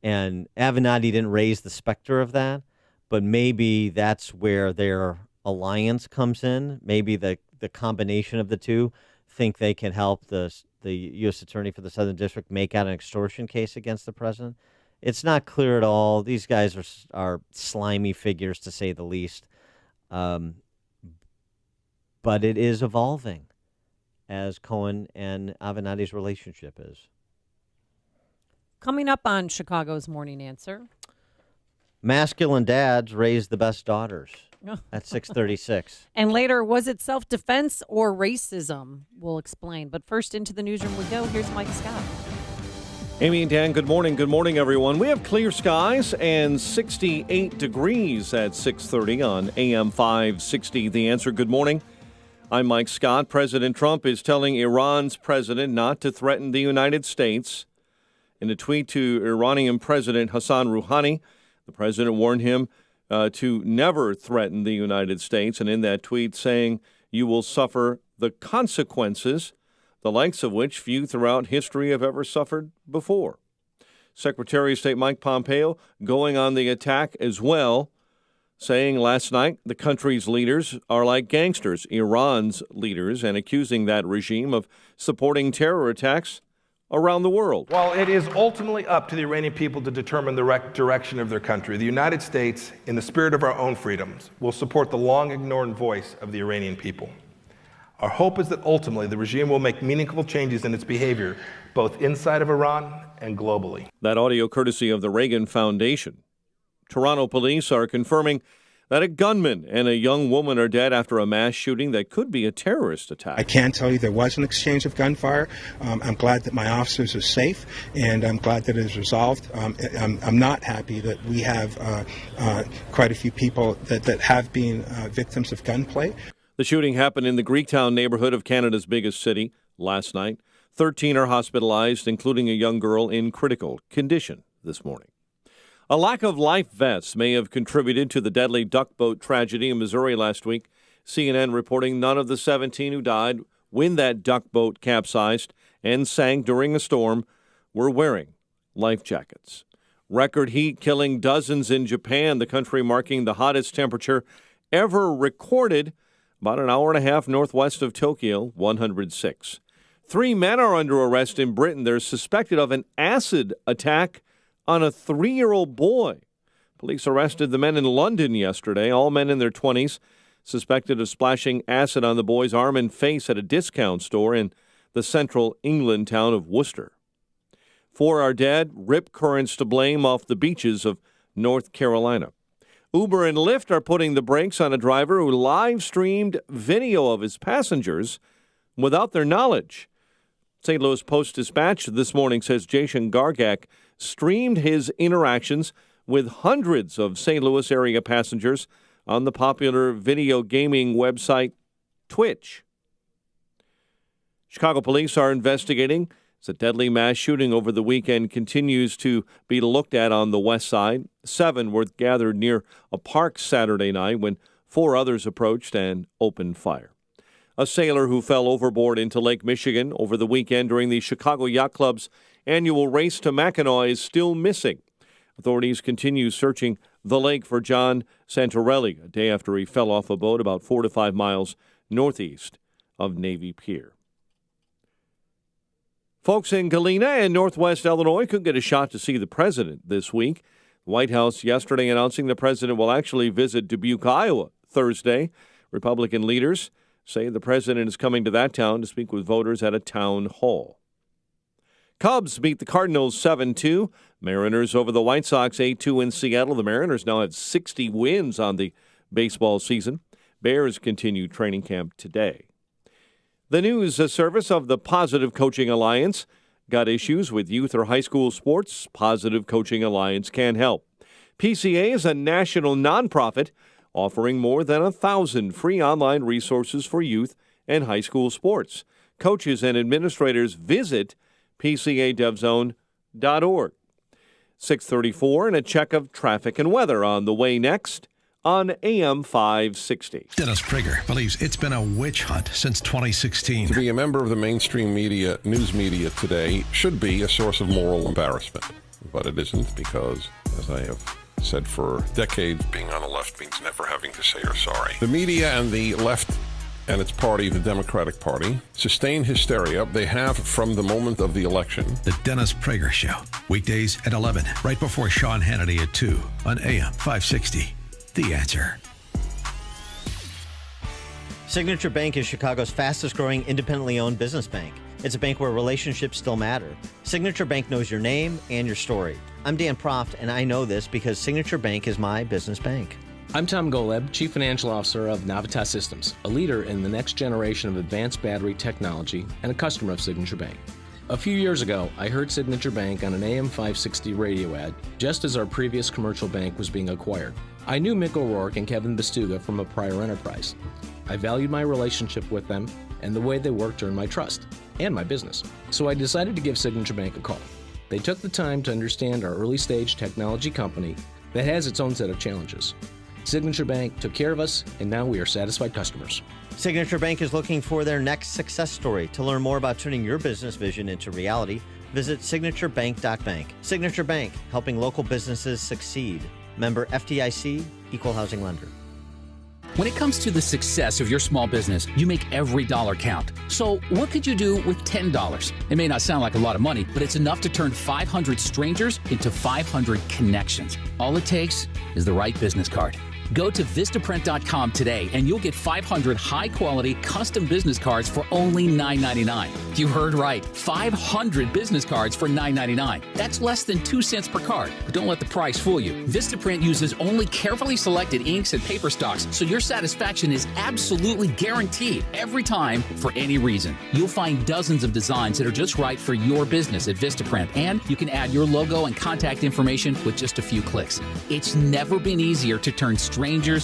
And Avenatti didn't raise the specter of that, but maybe that's where their alliance comes in. Maybe the combination of the two think they can help the U.S. Attorney for the Southern District make out an extortion case against the president. It's not clear at all. These guys are slimy figures, to say the least. But it is evolving, as Cohen and Avenatti's relationship is. Coming up on Chicago's Morning Answer. Masculine dads raise the best daughters at 6:36. And later, was it self-defense or racism? We'll explain. But first, into the newsroom we go. Here's Mike Scott. Amy and Dan, good morning. Good morning, everyone. We have clear skies and 68 degrees at 6:30 on AM 560. The Answer, good morning. I'm Mike Scott. President Trump is telling Iran's president not to threaten the United States. In a tweet to Iranian President Hassan Rouhani, the president warned him to never threaten the United States, and in that tweet saying, "You will suffer the consequences, the likes of which few throughout history have ever suffered before." Secretary of State Mike Pompeo going on the attack as well, saying last night the country's leaders are like gangsters, Iran's leaders, and accusing that regime of supporting terror attacks around the world. While it is ultimately up to the Iranian people to determine the direction of their country, the United States, in the spirit of our own freedoms, will support the long-ignored voice of the Iranian people. Our hope is that ultimately the regime will make meaningful changes in its behavior, both inside of Iran and globally. That audio courtesy of the Reagan Foundation. Toronto police are confirming that a gunman and a young woman are dead after a mass shooting that could be a terrorist attack. I can tell you there was an exchange of gunfire. I'm glad that my officers are safe, and I'm glad that it is resolved. I'm not happy that we have quite a few people that have been victims of gunplay. The shooting happened in the Greektown neighborhood of Canada's biggest city last night. 13 are hospitalized, including a young girl in critical condition this morning. A lack of life vests may have contributed to the deadly duck boat tragedy in Missouri last week. CNN reporting none of the 17 who died when that duck boat capsized and sank during a storm were wearing life jackets. Record heat killing dozens in Japan, the country marking the hottest temperature ever recorded, about an hour and a half northwest of Tokyo, 106. 3 men are under arrest in Britain. They're suspected of an acid attack on a 3-year-old boy. Police arrested the men in London yesterday, all men in their 20s, suspected of splashing acid on the boy's arm and face at a discount store in the central England town of Worcester. 4 are dead, rip currents to blame off the beaches of North Carolina. Uber and Lyft are putting the brakes on a driver who live-streamed video of his passengers without their knowledge. St. Louis Post-Dispatch this morning says Jason Gargak streamed his interactions with hundreds of St. Louis area passengers on the popular video gaming website Twitch. Chicago police are investigating as a deadly mass shooting over the weekend continues to be looked at on the west side. 7 were gathered near a park Saturday night when 4 others approached and opened fire. A sailor who fell overboard into Lake Michigan over the weekend during the Chicago Yacht Club's annual race to Mackinac is still missing. Authorities continue searching the lake for John Santorelli a day after he fell off a boat about 4 to 5 miles northeast of Navy Pier. Folks in Galena and northwest Illinois could get a shot to see the president this week. The White House yesterday announcing the president will actually visit Dubuque, Iowa, Thursday. Republican leaders say the president is coming to that town to speak with voters at a town hall. Cubs beat the Cardinals 7-2. Mariners over the White Sox 8-2 in Seattle. The Mariners now have 60 wins on the baseball season. Bears continue training camp today. The news service of the Positive Coaching Alliance. Got issues with youth or high school sports? Positive Coaching Alliance can help. PCA is a national nonprofit offering more than 1,000 free online resources for youth and high school sports. Coaches and administrators visit PCADevZone.org. 6:34 and a check of traffic and weather on the way next on AM 560. Dennis Prager believes it's been a witch hunt since 2016. To be a member of the mainstream media, news media today, should be a source of moral embarrassment. But it isn't, because, as I have said for decades, being on the left means never having to say you're sorry. The media and the left and its party, the Democratic Party, sustain hysteria they have from the moment of the election. The Dennis Prager Show, weekdays at 11, right before Sean Hannity at 2 on AM 560. The Answer. Signature Bank is Chicago's fastest-growing independently owned business bank. It's a bank where relationships still matter. Signature Bank knows your name and your story. I'm Dan Proft, and I know this because Signature Bank is my business bank. I'm Tom Goleb, Chief Financial Officer of Navitas Systems, a leader in the next generation of advanced battery technology and a customer of Signature Bank. A few years ago, I heard Signature Bank on an AM 560 radio ad, just as our previous commercial bank was being acquired. I knew Mick O'Rourke and Kevin Bastuga from a prior enterprise. I valued my relationship with them and the way they worked earned my trust and my business. So I decided to give Signature Bank a call. They took the time to understand our early-stage technology company that has its own set of challenges. Signature Bank took care of us, and now we are satisfied customers. Signature Bank is looking for their next success story. To learn more about turning your business vision into reality, visit signaturebank.bank. Signature Bank, helping local businesses succeed. Member FDIC, Equal Housing Lender. When it comes to the success of your small business, you make every dollar count. So what could you do with $10? It may not sound like a lot of money, but it's enough to turn 500 strangers into 500 connections. All it takes is the right business card. Go to Vistaprint.com today and you'll get 500 high-quality custom business cards for only $9.99. You heard right, 500 business cards for $9.99. That's less than 2 cents per card. But don't let the price fool you. Vistaprint uses only carefully selected inks and paper stocks, so your satisfaction is absolutely guaranteed every time for any reason. You'll find dozens of designs that are just right for your business at Vistaprint, and you can add your logo and contact information with just a few clicks. It's never been easier to turn strangers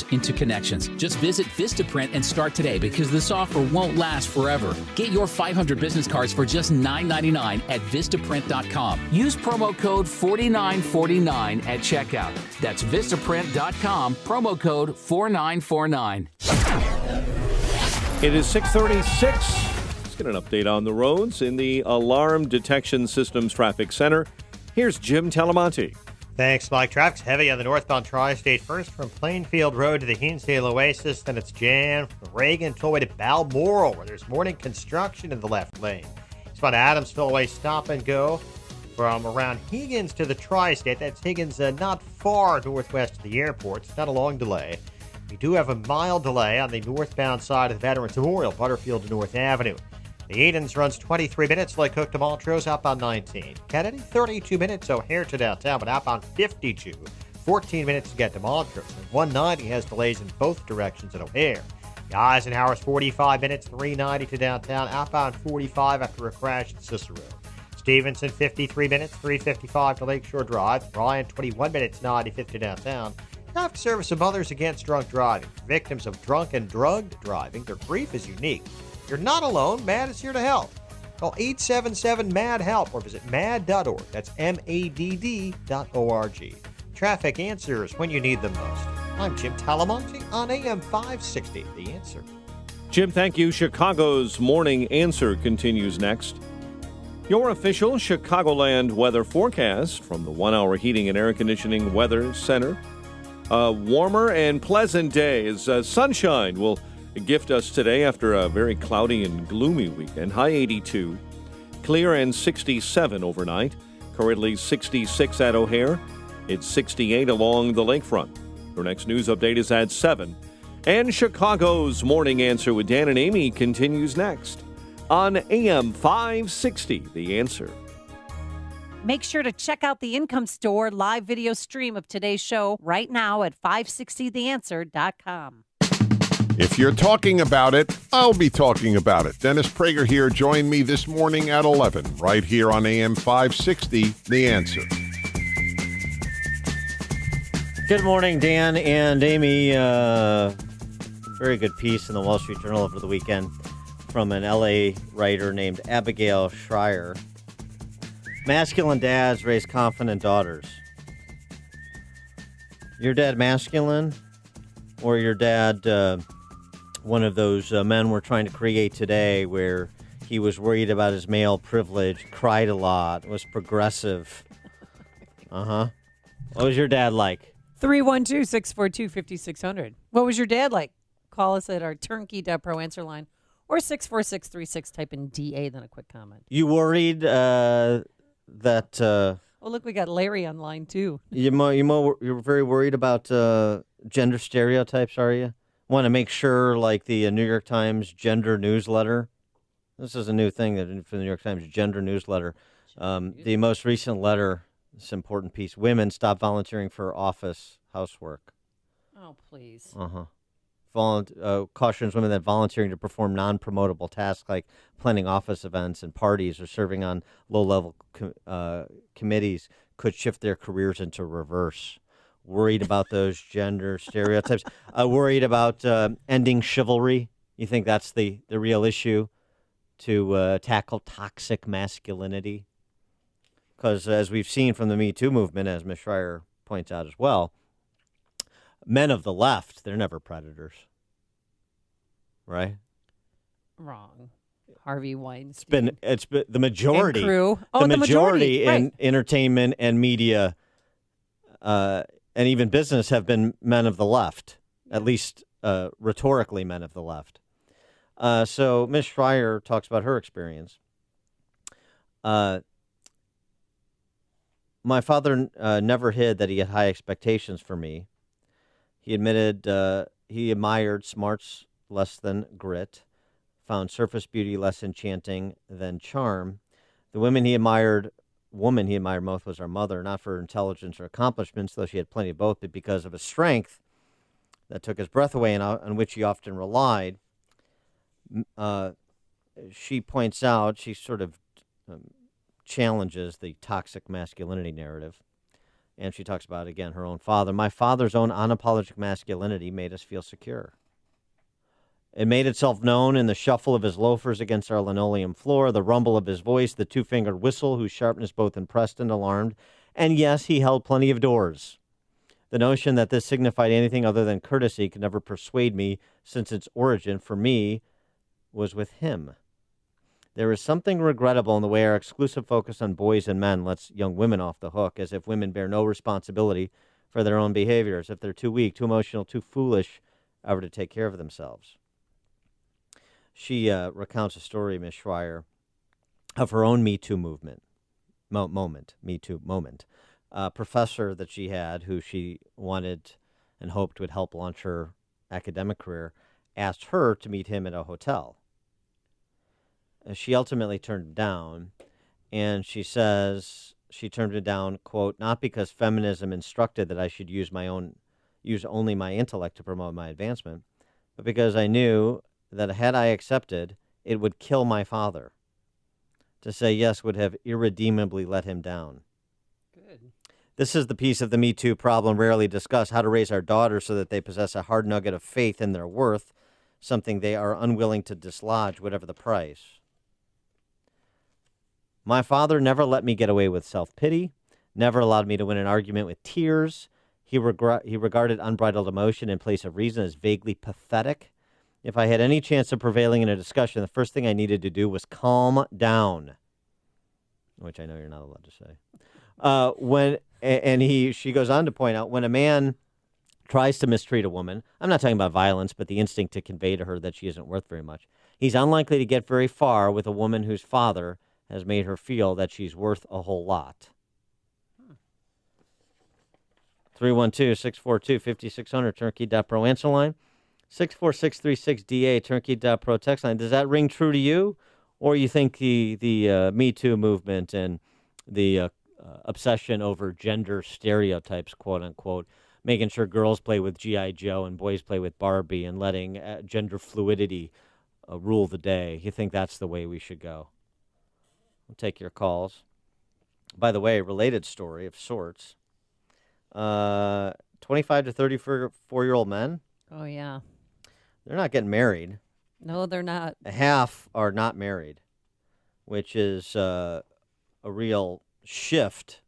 into connections. Just visit Vistaprint and start today because this offer won't last forever. Get your 500 business cards for just $9.99 at Vistaprint.com. Use promo code 4949 at checkout. That's Vistaprint.com, promo code 4949. It is 6:36. Let's get an update on the roads in the Alarm Detection Systems Traffic Center. Here's Jim Talamonte. Thanks, Mike. Traffic's heavy on the northbound Tri-State first from Plainfield Road to the Hinsdale Oasis. Then it's jammed from Reagan all the way to Balmoral, where there's morning construction in the left lane. It's about Adamsville way stop and go from around Higgins to the Tri-State. That's Higgins not far northwest of the airport. It's not a long delay. We do have a mild delay on the northbound side of the Veterans Memorial, Butterfield to North Avenue. The Edens runs 23 minutes, Lake Cook to Montrose, outbound 19. Kennedy, 32 minutes, O'Hare to downtown, but outbound 52. 14 minutes to get to Montrose. And 190 has delays in both directions at O'Hare. The Eisenhower's 45 minutes, 390 to downtown, outbound 45 after a crash at Cicero. Stevenson, 53 minutes, 355 to Lakeshore Drive. Bryan, 21 minutes, 95 to downtown. Traffic Service of Mothers Against Drunk Driving. Victims of drunk and drugged driving, their grief is unique. You're not alone. MAD is here to help. Call 877-MAD-HELP or visit mad.org. That's MADD.org. Traffic answers when you need them most. I'm Jim Talamonte on AM 560, The Answer. Jim, thank you. Chicago's Morning Answer continues next. Your official Chicagoland weather forecast from the 1-hour heating and air conditioning weather center. A warmer and pleasant day as sunshine will gift us today after a very cloudy and gloomy weekend. High 82, clear and 67 overnight. Currently 66 at O'Hare. It's 68 along the lakefront. Your next news update is at 7. And Chicago's Morning Answer with Dan and Amy continues next on AM 560, The Answer. Make sure to check out the Income Store live video stream of today's show right now at 560theanswer.com. If you're talking about it, I'll be talking about it. Dennis Prager here. Join me this morning at 11, right here on AM 560, The Answer. Good morning, Dan and Amy. Very good piece in the Wall Street Journal over the weekend from an L.A. writer named Abigail Schreier. Masculine dads raise confident daughters. Your dad masculine? Or your dad one of those men we're trying to create today where he was worried about his male privilege, cried a lot, was progressive? What was your dad like? 312-642-5600. What was your dad like? Call us at our turnkey.pro answer line or 64636. Type in DA, then a quick comment. You worried that... oh, look, we got Larry online, too. You're very worried about gender stereotypes, are you? Want to make sure, like the New York Times gender newsletter. This is a new thing for the New York Times gender newsletter. The most recent letter, this important piece, women stop volunteering for office housework. Oh, please. Cautions women that volunteering to perform non-promotable tasks like planning office events and parties or serving on low-level committees could shift their careers into reverse. Worried about those gender stereotypes. Worried about ending chivalry. You think that's the real issue to tackle toxic masculinity? Because as we've seen from the Me Too movement, as Ms. Schreier points out as well, Men of the left, they're never predators. Right? Wrong. Harvey Weinstein. It's been the majority. And crew. The majority in right. entertainment and media and even business have been men of the left, at least rhetorically men of the left. So Ms. Schreier talks about her experience. My father never hid that he had high expectations for me. He admitted he admired smarts less than grit, found surface beauty less enchanting than charm. The woman he admired most was our mother, not for her intelligence or accomplishments, though she had plenty of both, but because of a strength that took his breath away and on which he often relied. She points out, she sort of challenges the toxic masculinity narrative. And she talks about, again, her own father. My father's own unapologetic masculinity made us feel secure. It made itself known in the shuffle of his loafers against our linoleum floor, the rumble of his voice, the two-fingered whistle whose sharpness both impressed and alarmed. And yes, he held plenty of doors. The notion that this signified anything other than courtesy could never persuade me, since its origin, for me, was with him. There is something regrettable in the way our exclusive focus on boys and men lets young women off the hook, as if women bear no responsibility for their own behaviors, if they're too weak, too emotional, too foolish ever to take care of themselves. She recounts a story, Ms. Schreier, of her own Me Too movement, Me Too moment. A professor that she had who she wanted and hoped would help launch her academic career asked her to meet him at a hotel. She ultimately turned it down, and she says she turned it down, quote, not because feminism instructed that I should use only my intellect to promote my advancement, but because I knew that had I accepted, it would kill my father. To say yes would have irredeemably let him down. Good. This is the piece of the Me Too problem rarely discussed, how to raise our daughters so that they possess a hard nugget of faith in their worth, something they are unwilling to dislodge, whatever the price. My father never let me get away with self-pity, never allowed me to win an argument with tears. He regarded unbridled emotion in place of reason as vaguely pathetic. If I had any chance of prevailing in a discussion, the first thing I needed to do was calm down, which I know you're not allowed to say. She goes on to point out, when a man tries to mistreat a woman, I'm not talking about violence, but the instinct to convey to her that she isn't worth very much, he's unlikely to get very far with a woman whose father has made her feel that she's worth a whole lot. 312-642-5600, turnkey.pro answer line. 64636DA, turnkey.pro text line. Does that ring true to you? Or you think the Me Too movement and the obsession over gender stereotypes, quote unquote, making sure girls play with G.I. Joe and boys play with Barbie and letting gender fluidity rule the day, you think that's the way we should go? We'll take your calls. By the way, related story of sorts. 25 to 34-year-old men. Oh, yeah. They're not getting married. No, they're not. Half are not married, which is a real shift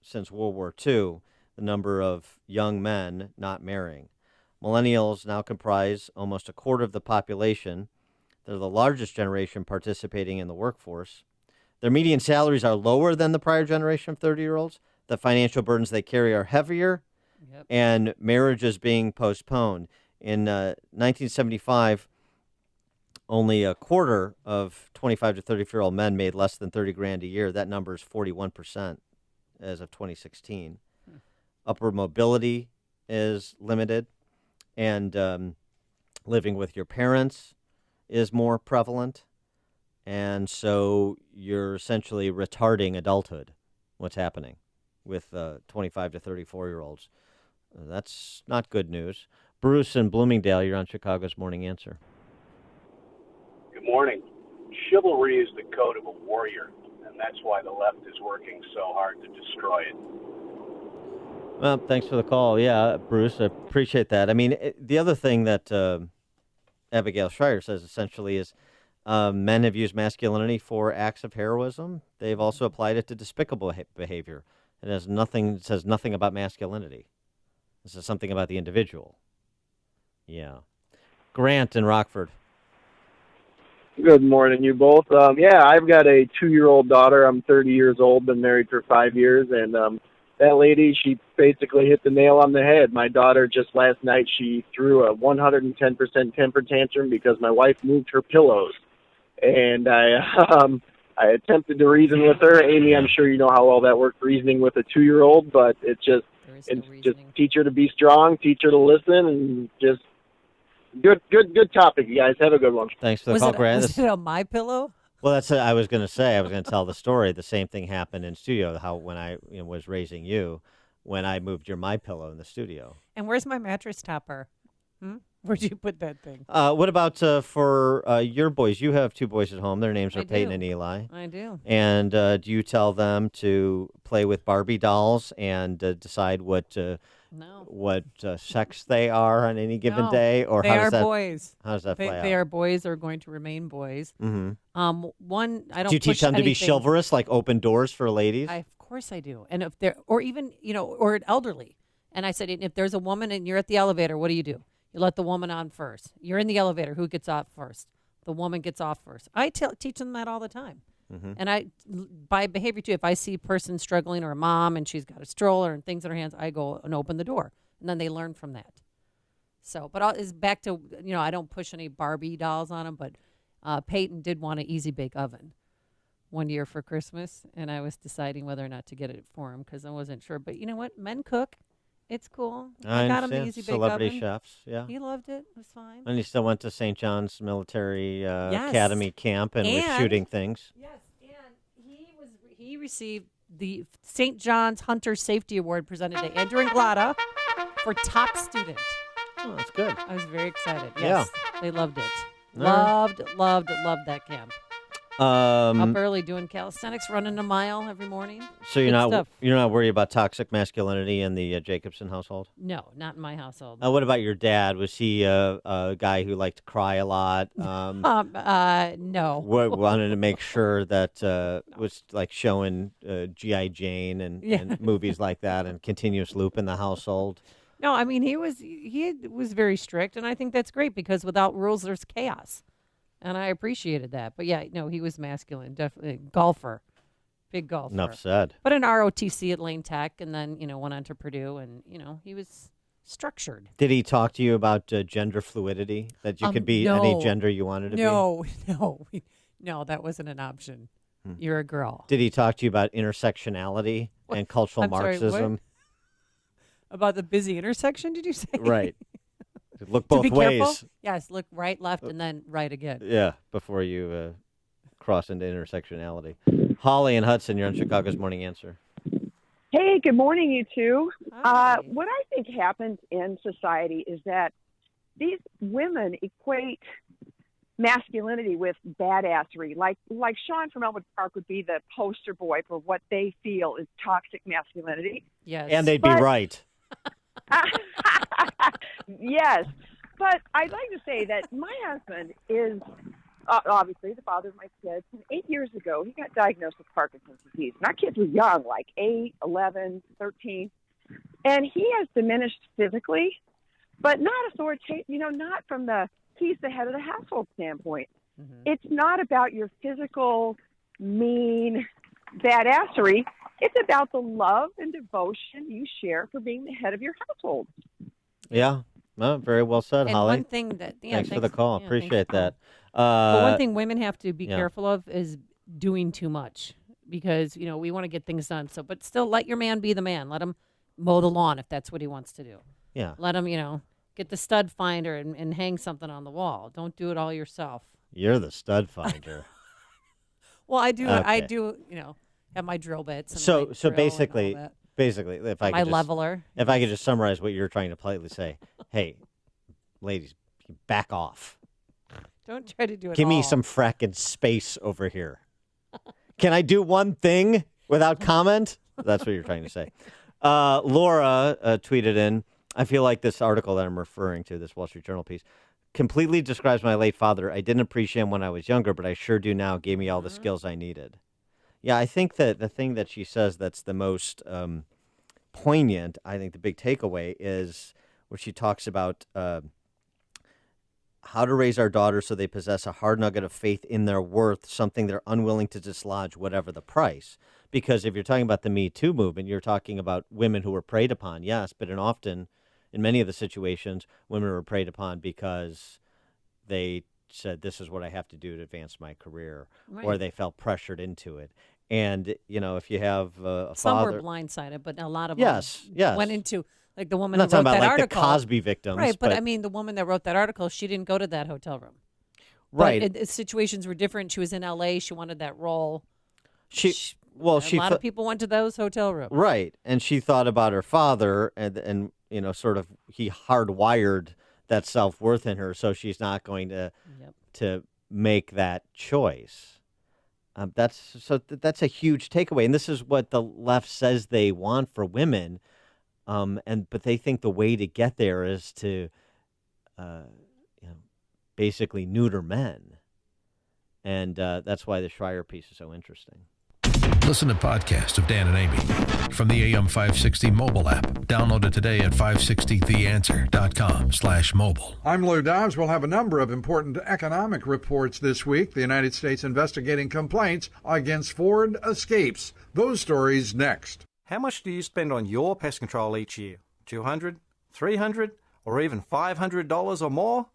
since World War II, the number of young men not marrying. Millennials now comprise almost a quarter of the population. They're the largest generation participating in the workforce. Their median salaries are lower than the prior generation of 30-year-olds. The financial burdens they carry are heavier, and marriage is being postponed. In 1975, only a quarter of 25 to 34-year-old men made less than $30,000 a year. That number is 41% as of 2016. Upward mobility is limited, and living with your parents is more prevalent. And so you're essentially retarding adulthood, what's happening with 25 to 34-year-olds. That's not good news. Bruce in Bloomingdale, you're on Chicago's Morning Answer. Good morning. Chivalry is the code of a warrior, and that's why the left is working so hard to destroy it. Well, thanks for the call. Yeah, Bruce, I appreciate that. I mean, the other thing that Abigail Schreier says essentially is men have used masculinity for acts of heroism. They've also applied it to despicable behavior. It says nothing about masculinity. This is something about the individual. Yeah. Grant in Rockford. Good morning, you both. Yeah, I've got a 2-year-old daughter. I'm 30 years old, been married for 5 years, and that lady, she basically hit the nail on the head. My daughter just last night, she threw a 110% temper tantrum because my wife moved her pillows. And I attempted to reason with her. Amy, I'm sure you know how well that works, reasoning with a 2-year-old, but just teach her to be strong, teach her to listen, and just good topic, you guys. Have a good one. Thanks for the call, Grant. Was it on my pillow? Well, that's what I was going to say. I was going to tell the story. The same thing happened in studio. How when I was raising you, when I moved your MyPillow in the studio. And where's my mattress topper? Where'd you put that thing? What about for your boys? You have 2 boys at home. Their names are Peyton and Eli. I do. And do you tell them to play with Barbie dolls and decide what sex they are on any given day? Or they are boys. How does that play out? They are boys. Are going to remain boys. Mm-hmm. I don't. Do you teach them to be chivalrous, like open doors for ladies? Of course I do. And if they're, or even or elderly. And I said, if there's a woman and you're at the elevator, what do? You let the woman on first. You're in the elevator. Who gets off first? The woman gets off first. I teach them that all the time. Mm-hmm. And by behavior too, if I see a person struggling or a mom and she's got a stroller and things in her hands, I go and open the door. And then they learn from that. So, but it's back to, I don't push any Barbie dolls on them, but Peyton did want an Easy Bake Oven one year for Christmas. And I was deciding whether or not to get it for him because I wasn't sure. But you know what? Men cook. It's cool. I got him the Easy Bake Oven. Celebrity chefs, yeah. He loved it. It was fine. And he still went to St. John's Military Academy camp and was shooting things. Yes, and he received the St. John's Hunter Safety Award presented to Andrew Anglada for top student. Oh, that's good. I was very excited. Yes, they loved it. All Loved that camp. Up early doing calisthenics, running a mile every morning. So you're not worried about toxic masculinity in the Jacobson household? No, not in my household. What about your dad? Was he a guy who liked to cry a lot? No. Wanted to make sure that was like showing G.I. Jane and movies like that and continuous loop in the household? No, I mean he was very strict, and I think that's great because without rules, there's chaos. And I appreciated that. But yeah, no, he was masculine, definitely. Golfer. Big golfer. Enough said. But an ROTC at Lane Tech and then, went on to Purdue and, he was structured. Did he talk to you about gender fluidity? That you could be any gender you wanted to be? No, that wasn't an option. You're a girl. Did he talk to you about intersectionality and cultural Marxism? Sorry, what? About the busy intersection, did you say? Right. Look both to be ways. Careful? Yes, look right, left, and then right again. Yeah, before you cross into intersectionality. Holly and Hudson, you're on Chicago's Morning Answer. Hey, good morning, you two. What I think happens in society is that these women equate masculinity with badassery. Like Sean from Elwood Park would be the poster boy for what they feel is toxic masculinity. Yes. And they'd be right. Yes, but I'd like to say that my husband is obviously the father of my kids, and 8 years ago he got diagnosed with Parkinson's disease. And our kids were young, like 8, 11, 13, and he has diminished physically, but not authoritative, not from he's the head of the household standpoint. Mm-hmm. It's not about your physical, mean badassery. It's about the love and devotion you share for being the head of your household. Yeah. Well, very well said, and Holly. One thing that thanks for the call. Appreciate that. But one thing women have to be careful of is doing too much because we want to get things done. So, but still, let your man be the man. Let him mow the lawn if that's what he wants to do. Yeah. Let him, get the stud finder and hang something on the wall. Don't do it all yourself. You're the stud finder. Well, I do. Okay. I do. Have my drill bits. And So basically, if I my could leveler. If I could just summarize what you're trying to politely say, hey, ladies, back off. Don't try to do it. Give me some fracking space over here. Can I do one thing without comment? That's what you're trying to say. Laura tweeted in, I feel like this article that I'm referring to, this Wall Street Journal piece, completely describes my late father. I didn't appreciate him when I was younger, but I sure do now. Gave me all the skills I needed. Yeah, I think that the thing that she says that's the most poignant, I think the big takeaway is where she talks about how to raise our daughters so they possess a hard nugget of faith in their worth, something they're unwilling to dislodge, whatever the price. Because if you're talking about the Me Too movement, you're talking about women who were preyed upon, yes, but in many of the situations, women were preyed upon because they said, this is what I have to do to advance my career, or they felt pressured into it. And, if you have a Some father... were blindsided, but a lot of yes. them went into, like the woman I'm who not wrote talking that about, article. The Cosby victims. Right, but I mean, the woman that wrote that article, she didn't go to that hotel room. Right. But situations were different. She was in L.A. She wanted that role. A lot of people went to those hotel rooms. Right, and she thought about her father, and sort of he hardwired that self-worth in her, so she's not going to make that choice. That's a huge takeaway, and this is what the left says they want for women, but they think the way to get there is to, basically neuter men, and that's why the Schreier piece is so interesting. Listen to podcasts of Dan and Amy from the AM 560 mobile app. Download it today at 560theanswer.com/mobile. I'm Lou Dobbs. We'll have a number of important economic reports this week. The United States investigating complaints against Ford Escapes. Those stories next. How much do you spend on your pest control each year? $200, $300, or even $500 or more?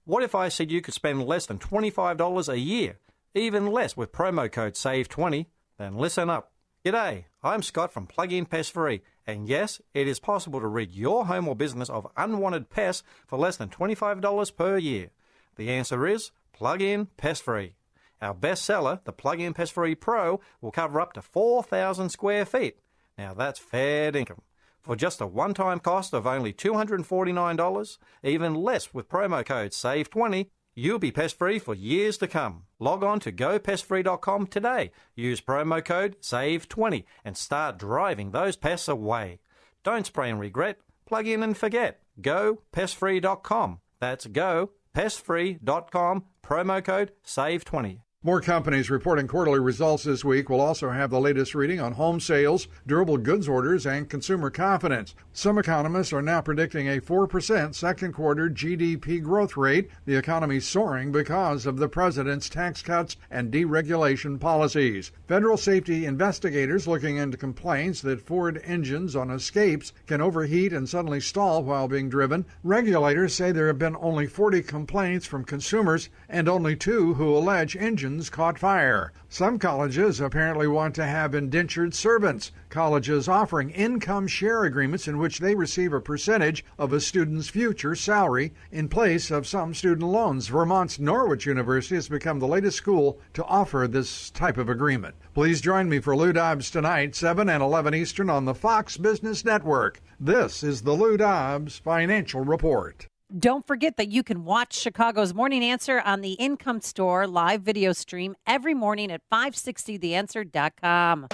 What if I said you could spend less than $25 a year, even less with promo code SAVE20? Then listen up. G'day, I'm Scott from Plug-in Pest Free, and yes, it is possible to rid your home or business of unwanted pests for less than $25 per year. The answer is Plug-in Pest Free. Our best seller, the Plug-in Pest Free Pro, will cover up to 4,000 square feet. Now that's fair income. For just a one-time cost of only $249, even less with promo code SAVE20, you'll be pest-free for years to come. Log on to gopestfree.com today. Use promo code SAVE20 and start driving those pests away. Don't spray and regret. Plug in and forget. Gopestfree.com. That's gopestfree.com. Promo code SAVE20. More companies reporting quarterly results this week. Will also have the latest reading on home sales, durable goods orders, and consumer confidence. Some economists are now predicting a 4% second quarter GDP growth rate. The economy soaring because of the president's tax cuts and deregulation policies. Federal safety investigators looking into complaints that Ford engines on Escapes can overheat and suddenly stall while being driven. Regulators say there have been only 40 complaints from consumers and only 2 who allege engines caught fire. Some colleges apparently want to have indentured servants. Colleges offering income share agreements in which they receive a percentage of a student's future salary in place of some student loans. Vermont's Norwich University has become the latest school to offer this type of agreement. Please join me for Lou Dobbs tonight, 7 and 11 Eastern on the Fox Business Network. This is the Lou Dobbs Financial Report. Don't forget that you can watch Chicago's Morning Answer on the Income Store live video stream every morning at 560theanswer.com.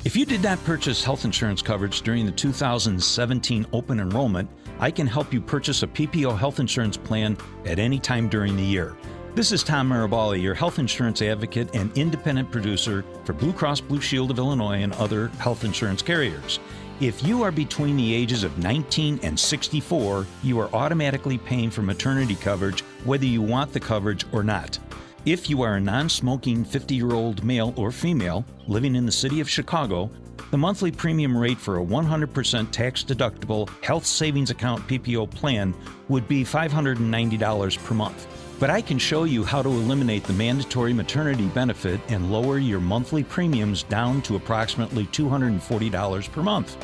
If you did not purchase health insurance coverage during the 2017 open enrollment, I can help you purchase a PPO health insurance plan at any time during the year. This is Tom Marabali, your health insurance advocate and independent producer for Blue Cross Blue Shield of Illinois and other health insurance carriers. If you are between the ages of 19 and 64, you are automatically paying for maternity coverage whether you want the coverage or not. If you are a non-smoking 50-year-old male or female living in the city of Chicago, the monthly premium rate for a 100% tax-deductible health savings account PPO plan would be $590 per month. But I can show you how to eliminate the mandatory maternity benefit and lower your monthly premiums down to approximately $240 per month.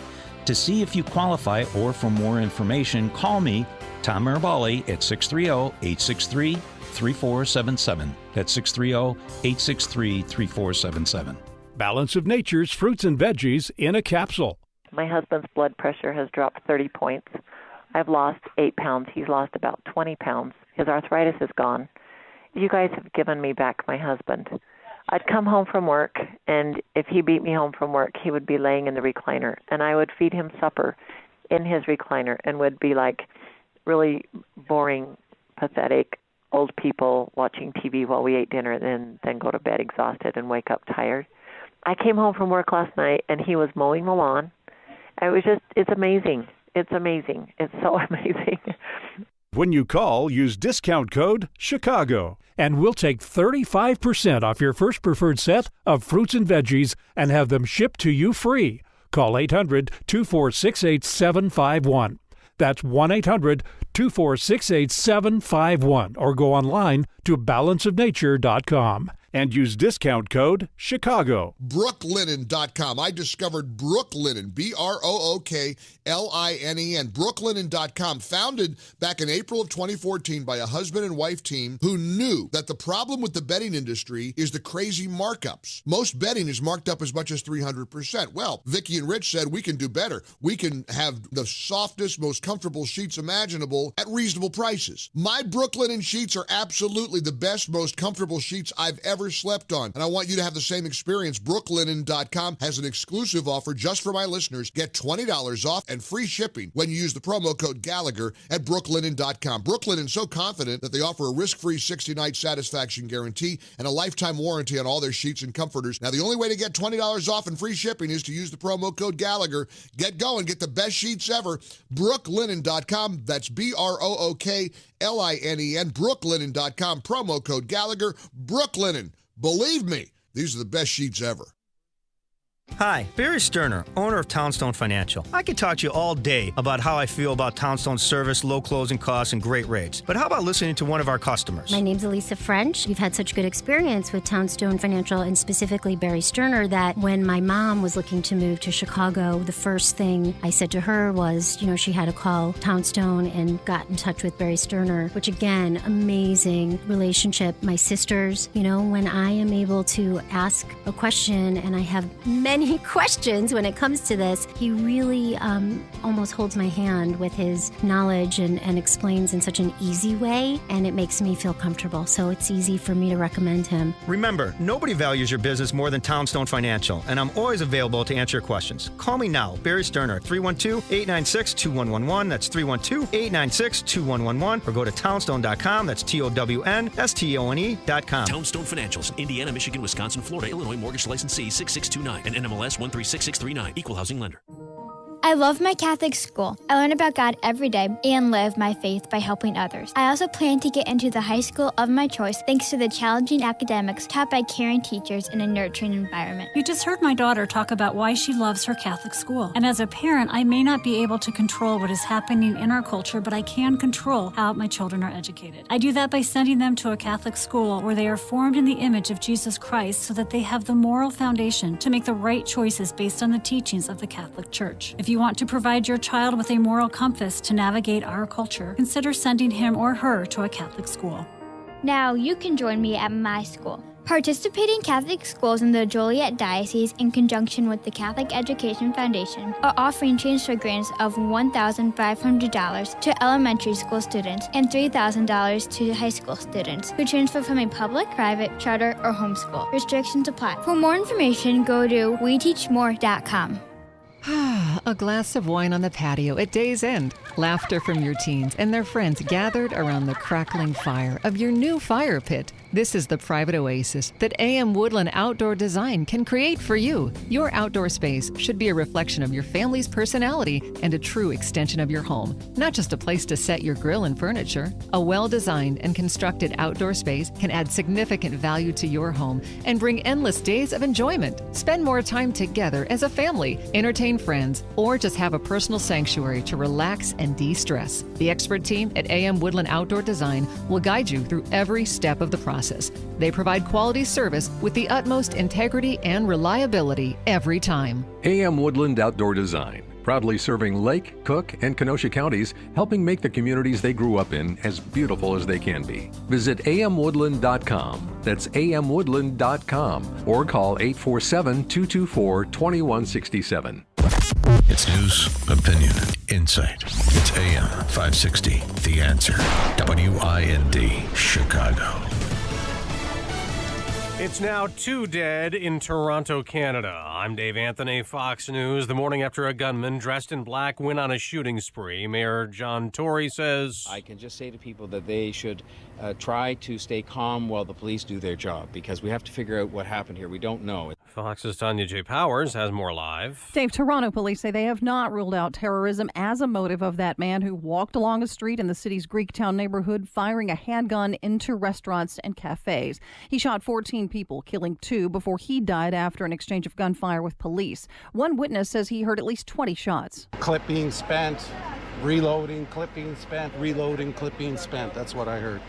To see if you qualify or for more information, call me, Tom Marabali, at 630-863-3477. That's 630-863-3477. Balance of Nature's fruits and veggies in a capsule. My husband's blood pressure has dropped 30 points. I've lost 8 pounds. He's lost about 20 pounds. His arthritis is gone. You guys have given me back my husband. I'd come home from work, and if he beat me home from work, he would be laying in the recliner, and I would feed him supper in his recliner and would be like really boring, pathetic old people watching TV while we ate dinner and then go to bed exhausted and wake up tired. I came home from work last night, and he was mowing the lawn, It's amazing. It's amazing. It's so amazing. When you call, use discount code CHICAGO, and we'll take 35% off your first preferred set of fruits and veggies and have them shipped to you free. Call 800-246-8751. That's 1-800-246-8751, or go online to balanceofnature.com and use discount code CHICAGO. Brooklinen.com. I discovered Brooklinen, Brooklinen, Brooklinen.com, founded back in April of 2014 by a husband and wife team who knew that the problem with the bedding industry is the crazy markups. Most bedding is marked up as much as 300%. Well, Vicki and Rich said we can do better. We can have the softest, most comfortable sheets imaginable at reasonable prices. My Brooklinen sheets are absolutely the best, most comfortable sheets I've ever slept on, and I want you to have the same experience. Brooklinen.com has an exclusive offer just for my listeners. Get $20 off and free shipping when you use the promo code Gallagher at Brooklinen.com. Brooklinen's so confident that they offer a risk-free 60-night satisfaction guarantee and a lifetime warranty on all their sheets and comforters. Now, the only way to get $20 off and free shipping is to use the promo code Gallagher. Get going. Get the best sheets ever. Brooklinen.com. That's Brooklinen. Brooklinen.com. Promo code Gallagher. Brooklinen. Believe me, these are the best sheets ever. Hi, Barry Sterner, owner of Townstone Financial. I could talk to you all day about how I feel about Townstone's service, low closing costs, and great rates. But how about listening to one of our customers? My name's Elisa French. We've had such good experience with Townstone Financial and specifically Barry Sterner that when my mom was looking to move to Chicago, the first thing I said to her was, she had to call Townstone and got in touch with Barry Sterner, which again, amazing relationship. My sisters, when I am able to ask a question and I have many questions when it comes to this, he really almost holds my hand with his knowledge and explains in such an easy way, and it makes me feel comfortable. So it's easy for me to recommend him. Remember, nobody values your business more than Townstone Financial, and I'm always available to answer your questions. Call me now, Barry Sterner, 312-896-2111. That's 312-896-2111. Or go to townstone.com. That's TOWNSTONE.com. Townstone Financials, Indiana, Michigan, Wisconsin, Florida, Illinois, mortgage licensee 6629 and NMLS 136639, equal housing lender. I love my Catholic school. I learn about God every day and live my faith by helping others. I also plan to get into the high school of my choice thanks to the challenging academics taught by caring teachers in a nurturing environment. You just heard my daughter talk about why she loves her Catholic school. And as a parent, I may not be able to control what is happening in our culture, but I can control how my children are educated. I do that by sending them to a Catholic school where they are formed in the image of Jesus Christ so that they have the moral foundation to make the right choices based on the teachings of the Catholic Church. If you want to provide your child with a moral compass to navigate our culture, consider sending him or her to a Catholic school. Now you can join me at my school. Participating Catholic schools in the Joliet Diocese, in conjunction with the Catholic Education Foundation, are offering transfer grants of $1,500 to elementary school students and $3,000 to high school students who transfer from a public, private, charter, or homeschool. Restrictions apply. For more information, go to weteachmore.com. A glass of wine on the patio at day's end. Laughter from your teens and their friends gathered around the crackling fire of your new fire pit. This is the private oasis that AM Woodland Outdoor Design can create for you. Your outdoor space should be a reflection of your family's personality and a true extension of your home, not just a place to set your grill and furniture. A well-designed and constructed outdoor space can add significant value to your home and bring endless days of enjoyment. Spend more time together as a family, entertain friends, or just have a personal sanctuary to relax and de-stress. The expert team at AM Woodland Outdoor Design will guide you through every step of the process. They provide quality service with the utmost integrity and reliability every time. AM Woodland Outdoor Design, proudly serving Lake, Cook, and Kenosha counties, helping make the communities they grew up in as beautiful as they can be. Visit amwoodland.com. That's amwoodland.com, or call 847-224-2167. It's news, opinion, insight. It's AM 560, The Answer. WIND, Chicago. It's now 2 dead in Toronto, Canada. I'm Dave Anthony, Fox News. The morning after a gunman dressed in black went on a shooting spree, Mayor John Tory says, I can just say to people that they should try to stay calm while the police do their job, because we have to figure out what happened here. We don't know. Fox's Tanya J. Powers has more live. Dave, Toronto police say they have not ruled out terrorism as a motive of that man who walked along a street in the city's Greektown neighborhood firing a handgun into restaurants and cafes. He shot 14 people, killing 2 before he died after an exchange of gunfire with police. One witness says he heard at least 20 shots. Clip being spent, reloading, clip being spent, reloading, clip being spent. That's what I heard.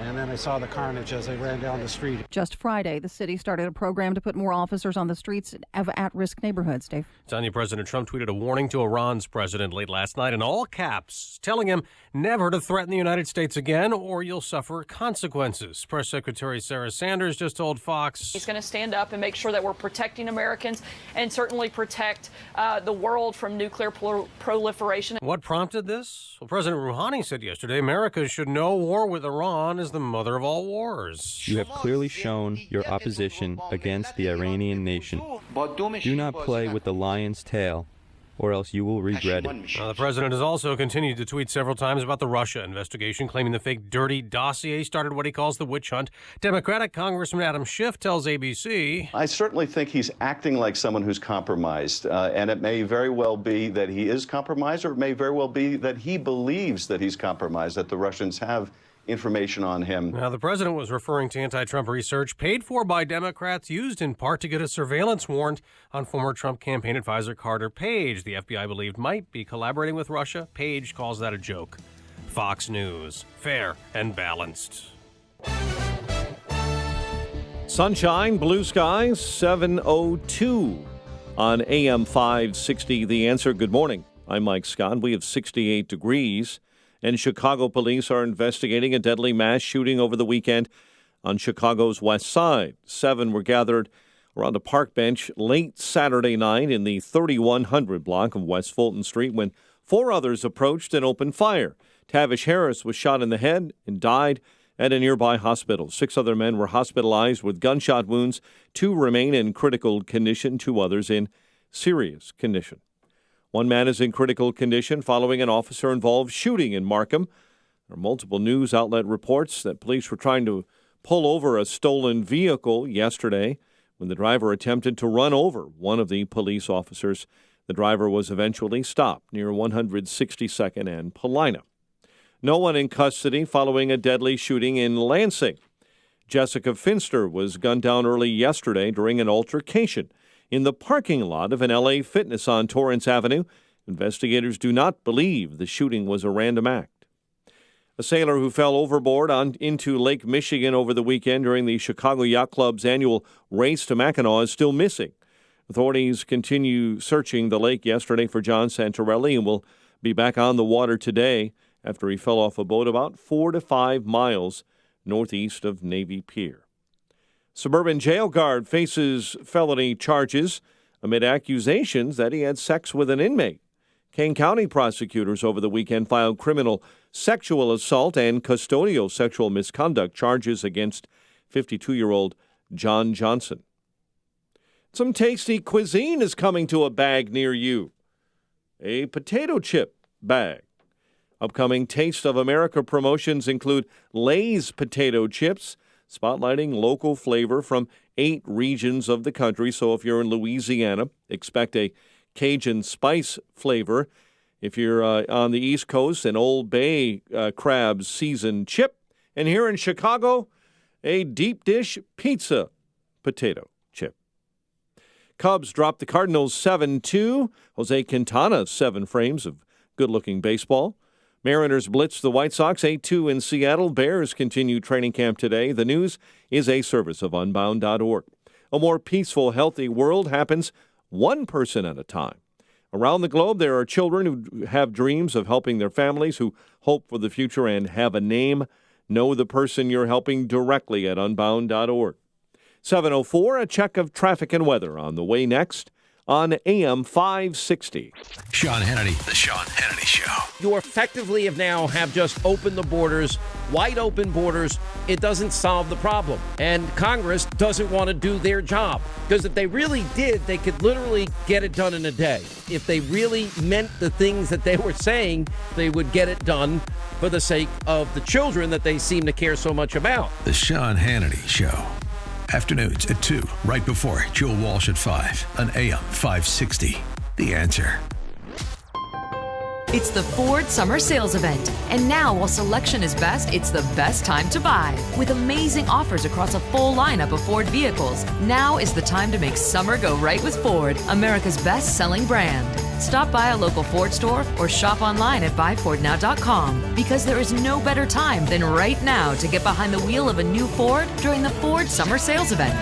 And then I saw the carnage as I ran down the street. Just Friday, the city started a program to put more officers on the streets of at-risk neighborhoods, Dave. Tanya, President Trump tweeted a warning to Iran's president late last night in all caps, telling him never to threaten the United States again or you'll suffer consequences. Press Secretary Sarah Sanders just told Fox he's going to stand up and make sure that we're protecting Americans and certainly protect the world from nuclear proliferation. What prompted this? Well, President Rouhani said yesterday America should know war with Iran is the mother of all wars. You have clearly shown your opposition against the Iranian nation. Do not play with the lion's tail, or else you will regret it. The president has also continued to tweet several times about the Russia investigation, claiming the fake dirty dossier started what he calls the witch hunt. Democratic Congressman Adam Schiff tells ABC, I certainly think he's acting like someone who's compromised, and it may very well be that he is compromised, or it may very well be that he believes that he's compromised, that the Russians have information on him. Now, the president was referring to anti-Trump research paid for by Democrats, used in part to get a surveillance warrant on former Trump campaign advisor Carter Page. The FBI believed might be collaborating with Russia. Page calls that a joke. Fox News, fair and balanced. Sunshine, blue skies, 7:02 on AM 560. The Answer. Good morning. I'm Mike Scott. We have 68 degrees. And Chicago police are investigating a deadly mass shooting over the weekend on Chicago's west side. 7 were gathered around a park bench late Saturday night in the 3100 block of West Fulton Street when 4 others approached and opened fire. Tavish Harris was shot in the head and died at a nearby hospital. 6 other men were hospitalized with gunshot wounds. 2 remain in critical condition, 2 others in serious condition. 1 man is in critical condition following an officer-involved shooting in Markham. There are multiple news outlet reports that police were trying to pull over a stolen vehicle yesterday when the driver attempted to run over one of the police officers. The driver was eventually stopped near 162nd and Paulina. No one in custody following a deadly shooting in Lansing. Jessica Finster was gunned down early yesterday during an altercation in the parking lot of an LA Fitness on Torrance Avenue. Investigators do not believe the shooting was a random act. A sailor who fell overboard into Lake Michigan over the weekend during the Chicago Yacht Club's annual Race to Mackinac is still missing. Authorities continue searching the lake yesterday for John Santorelli and will be back on the water today after he fell off a boat about 4 to 5 miles northeast of Navy Pier. Suburban jail guard faces felony charges amid accusations that he had sex with an inmate. Kane County prosecutors over the weekend filed criminal sexual assault and custodial sexual misconduct charges against 52-year-old John Johnson. Some tasty cuisine is coming to a bag near you. A potato chip bag. Upcoming Taste of America promotions include Lay's potato chips, spotlighting local flavor from 8 regions of the country. So if you're in Louisiana, expect a Cajun spice flavor. If you're on the East Coast, an Old Bay crab seasoned chip. And here in Chicago, a deep dish pizza potato chip. Cubs dropped the Cardinals 7-2. Jose Quintana, 7 frames of good-looking baseball. Mariners blitzed the White Sox 8-2 in Seattle. Bears continue training camp today. The news is a service of Unbound.org. A more peaceful, healthy world happens one person at a time. Around the globe, there are children who have dreams of helping their families, who hope for the future and have a name. Know the person you're helping directly at Unbound.org. 7:04, a check of traffic and weather on the way next on AM 560. Sean Hannity, The Sean Hannity Show. You effectively have just opened the borders, wide open borders. It doesn't solve the problem. And Congress doesn't want to do their job. Because if they really did, they could literally get it done in a day. If they really meant the things that they were saying, they would get it done for the sake of the children that they seem to care so much about. The Sean Hannity Show. Afternoons at 2, right before Joe Walsh at 5 on AM 560. The Answer. It's the Ford Summer Sales Event. And now, while selection is best, it's the best time to buy. With amazing offers across a full lineup of Ford vehicles, now is the time to make summer go right with Ford, America's best-selling brand. Stop by a local Ford store or shop online at buyfordnow.com, because there is no better time than right now to get behind the wheel of a new Ford during the Ford Summer Sales Event.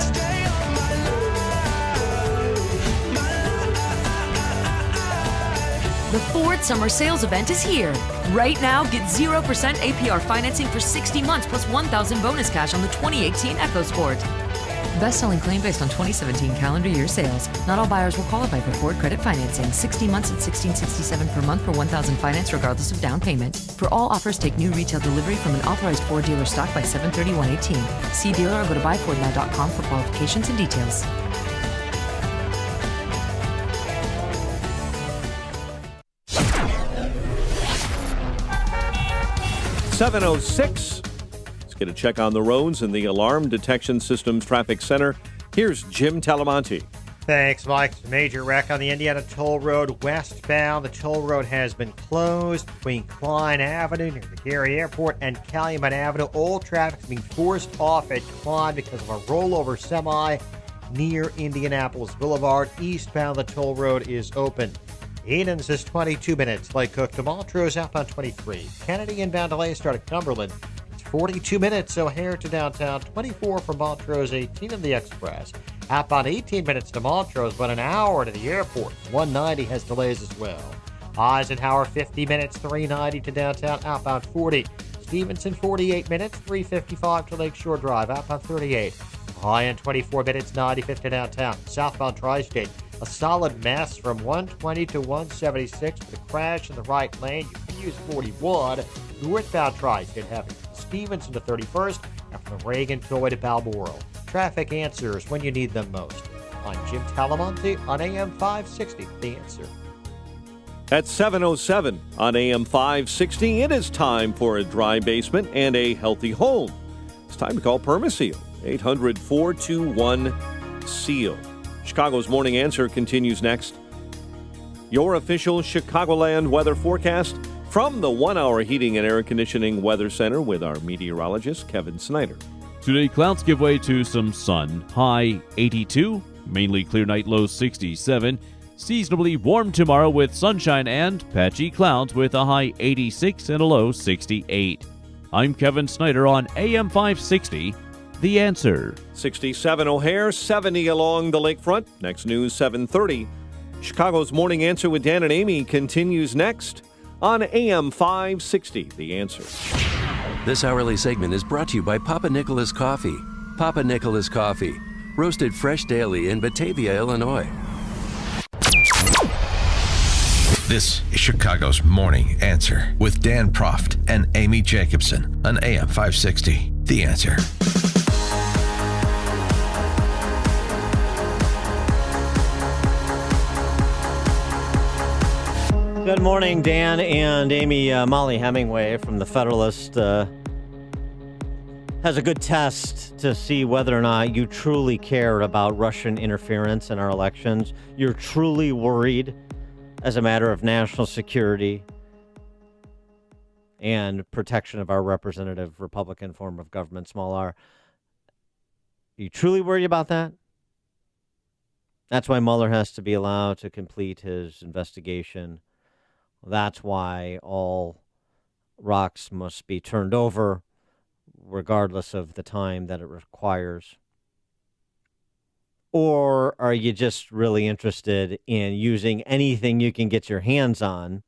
The Ford Summer Sales Event is here. Right now, get 0% APR financing for 60 months plus $1,000 bonus cash on the 2018 EcoSport. Best-selling claim based on 2017 calendar year sales. Not all buyers will qualify for Ford credit financing. 60 months at $1,667 per month for $1,000 finance regardless of down payment. For all offers, take new retail delivery from an authorized Ford dealer stock by 7/31/18. See dealer or go to buyfordnow.com for qualifications and details. 7:06. Let's get a check on the roads in the Alarm Detection Systems Traffic Center. Here's Jim Talamonte. Thanks, Mike. Major wreck on the Indiana Toll Road westbound. The toll road has been closed between Klein Avenue near the Gary Airport and Calumet Avenue. All traffic is being forced off at Klein because of a rollover semi near Indianapolis Boulevard. Eastbound, the toll road is open. Eden's is 22 minutes. Lake Cook to Montrose outbound 23. Kennedy inbound delay start at Cumberland. It's 42 minutes. O'Hare to downtown. 24 from Montrose. 18 of the Express. Outbound 18 minutes to Montrose, but an hour to the airport. 190 has delays as well. Eisenhower 50 minutes. 390 to downtown. Outbound 40. Stevenson 48 minutes. 355 to Lakeshore Drive. Outbound 38. High 24 minutes. 95 to downtown. Southbound Tri-State. A solid mess from 120 to 176 with a crash in the right lane. You can use 41. Northbound Tri-State having Stevenson to 31st and from the Reagan Tollway to Balmoral. Traffic answers when you need them most. I'm Jim Talamonte on AM 560. The Answer. At 7:07 on AM 560, it is time for a dry basement and a healthy home. It's time to call Permaseal. 800-421-SEAL. Chicago's Morning Answer continues next. Your official Chicagoland weather forecast from the 1 Hour Heating and Air Conditioning Weather Center with our meteorologist, Kevin Snyder. Today, clouds give way to some sun. High 82, mainly clear night, low 67. Seasonably warm tomorrow with sunshine and patchy clouds with a high 86 and a low 68. I'm Kevin Snyder on AM 560. The Answer. 67 O'Hare, 70 along the lakefront. Next news, 7:30. Chicago's Morning Answer with Dan and Amy continues next on AM 560. The Answer. This hourly segment is brought to you by Papa Nicholas Coffee. Papa Nicholas Coffee, roasted fresh daily in Batavia, Illinois. This is Chicago's Morning Answer with Dan Proft and Amy Jacobson on AM 560. The Answer. Good morning, Dan and Amy. Molly Hemingway from The Federalist has a good test to see whether or not you truly care about Russian interference in our elections. You're truly worried as a matter of national security and protection of our representative Republican form of government, small r. Are you truly worried about that? That's why Mueller has to be allowed to complete his investigation. That's why all rocks must be turned over, regardless of the time that it requires. Or are you just really interested in using anything you can get your hands on,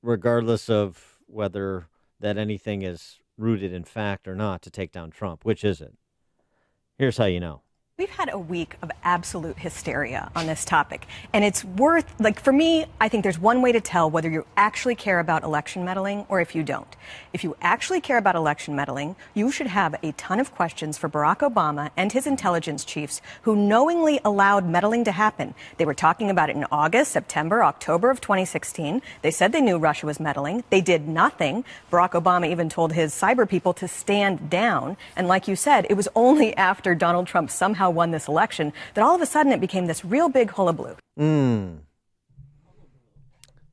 regardless of whether that anything is rooted in fact or not, to take down Trump? Which is it? Here's how you know. We've had a week of absolute hysteria on this topic, and it's worth, for me, I think there's one way to tell whether you actually care about election meddling or if you don't. If you actually care about election meddling, you should have a ton of questions for Barack Obama and his intelligence chiefs who knowingly allowed meddling to happen. They were talking about it in August, September, October of 2016. They said they knew Russia was meddling. They did nothing. Barack Obama even told his cyber people to stand down. And like you said, it was only after Donald Trump somehow won this election that all of a sudden it became this real big hullabaloo.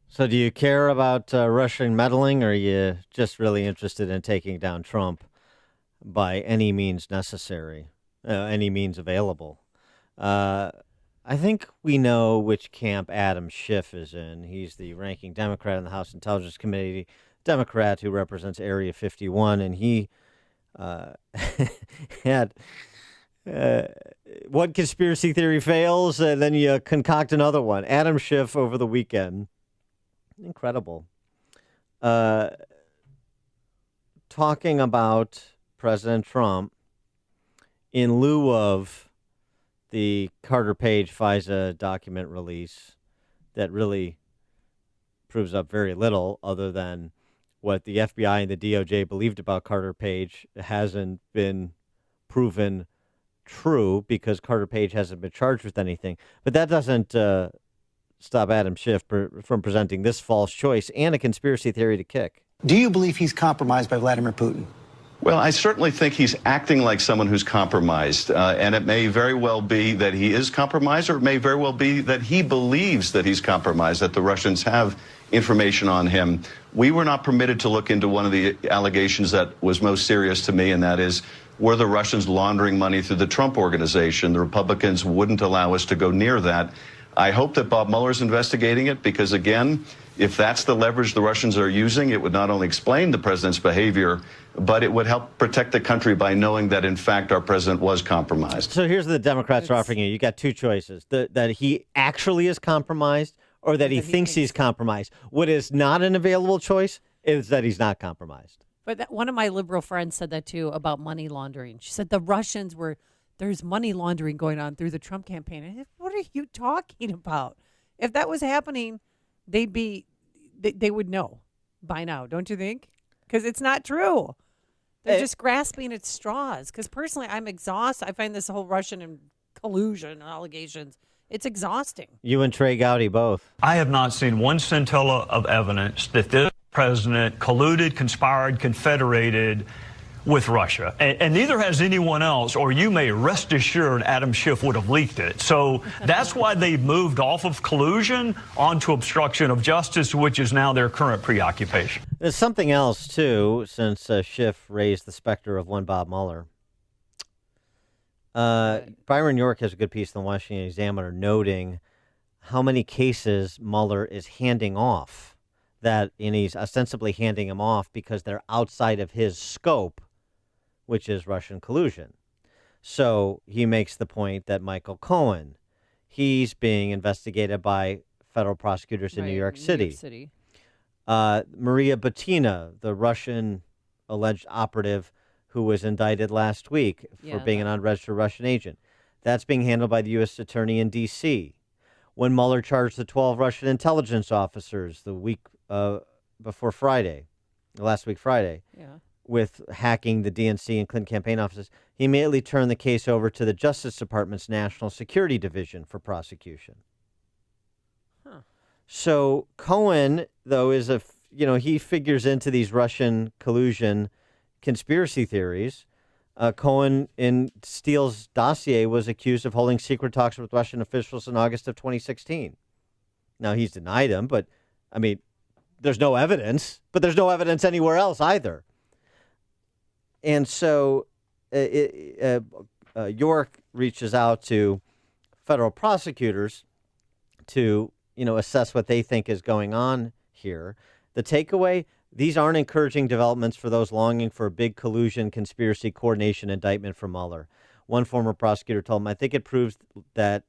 So do you care about Russian meddling, or are you just really interested in taking down Trump by any means necessary, any means available? I think we know which camp Adam Schiff is in. He's the ranking Democrat in the House Intelligence Committee, Democrat who represents Area 51, and he had... one conspiracy theory fails, and then you concoct another one. Adam Schiff over the weekend. Incredible. Talking about President Trump in lieu of the Carter Page FISA document release that really proves up very little other than what the FBI and the DOJ believed about Carter Page hasn't been proven true because Carter Page hasn't been charged with anything. But that doesn't stop Adam Schiff from presenting this false choice and a conspiracy theory to kick. Do you believe he's compromised by Vladimir Putin? Well, I certainly think he's acting like someone who's compromised, and it may very well be that he is compromised, or it may very well be that he believes that he's compromised, that the Russians have information on him. We were not permitted to look into one of the allegations that was most serious to me, and that is, were the Russians laundering money through the Trump Organization? The Republicans wouldn't allow us to go near that. I hope that Bob Mueller's investigating it because, again, if that's the leverage the Russians are using, it would not only explain the president's behavior, but it would help protect the country by knowing that, in fact, our president was compromised. So here's what the Democrats are offering you. You got two choices, that he actually is compromised or that he thinks he's compromised. What is not an available choice is that he's not compromised. But one of my liberal friends said that, too, about money laundering. She said the Russians there's money laundering going on through the Trump campaign. And what are you talking about? If that was happening, they would know by now, don't you think? Because it's not true. They're just grasping at straws. Because personally, I'm exhausted. I find this whole Russian and collusion allegations, it's exhausting. You and Trey Gowdy both. I have not seen one scintilla of evidence that this president colluded, conspired, confederated with Russia. And neither has anyone else, or you may rest assured Adam Schiff would have leaked it. So that's why they moved off of collusion onto obstruction of justice, which is now their current preoccupation. There's something else, too, since Schiff raised the specter of one Bob Mueller. Byron York has a good piece in the Washington Examiner noting how many cases Mueller is handing off, and he's ostensibly handing them off because they're outside of his scope, which is Russian collusion. So he makes the point that Michael Cohen, he's being investigated by federal prosecutors in New York City. Maria Butina, the Russian alleged operative who was indicted last week for being an unregistered Russian agent, that's being handled by the U.S. Attorney in D.C. When Mueller charged the 12 Russian intelligence officers the week before Friday, last week Friday, with hacking the DNC and Clinton campaign offices, he immediately turned the case over to the Justice Department's National Security Division for prosecution. So Cohen, though, he figures into these Russian collusion conspiracy theories. Cohen, in Steele's dossier, was accused of holding secret talks with Russian officials in August of 2016. Now, he's denied them, but, there's no evidence. But there's no evidence anywhere else either. And so York reaches out to federal prosecutors to, assess what they think is going on here. The takeaway, these aren't encouraging developments for those longing for a big collusion, conspiracy, coordination indictment for Mueller. One former prosecutor told him, I think it proves that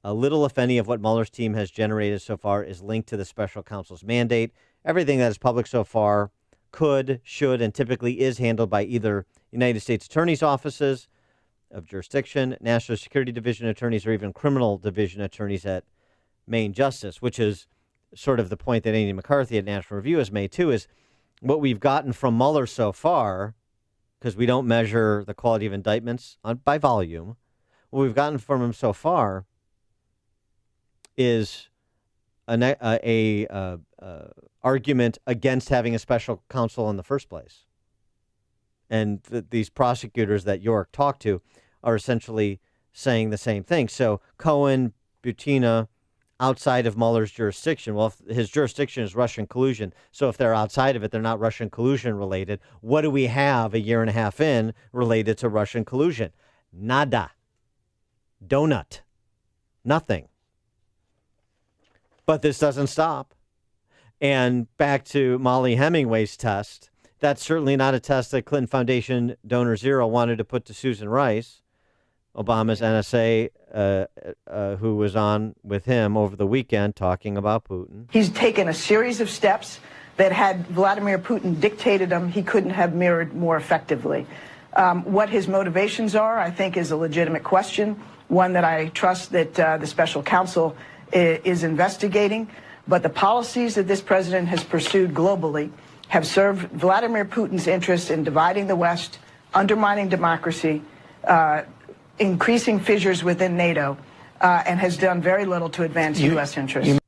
a little, if any, of what Mueller's team has generated so far is linked to the special counsel's mandate. Everything that is public so far could, should, and typically is handled by either United States attorney's offices of jurisdiction, national security division attorneys, or even criminal division attorneys at Maine Justice, which is sort of the point that Andy McCarthy at National Review has made, too, is what we've gotten from Mueller so far, because we don't measure the quality of indictments by volume, what we've gotten from him so far is an argument against having a special counsel in the first place. And these prosecutors that York talked to are essentially saying the same thing. So Cohen, Butina, outside of Mueller's jurisdiction. Well, if his jurisdiction is Russian collusion, so if they're outside of it, they're not Russian collusion related. What do we have a year and a half in related to Russian collusion? Nada. Donut. Nothing. But this doesn't stop. And back to Molly Hemingway's test, that's certainly not a test that Clinton Foundation Donor Zero wanted to put to Susan Rice, Obama's NSA, who was on with him over the weekend talking about Putin. He's taken a series of steps that had Vladimir Putin dictated them, he couldn't have mirrored more effectively. What his motivations are, I think, is a legitimate question, one that I trust that the special counsel is investigating. But the policies that this president has pursued globally have served Vladimir Putin's interests in dividing the West, undermining democracy, increasing fissures within NATO, and has done very little to advance U.S. interests.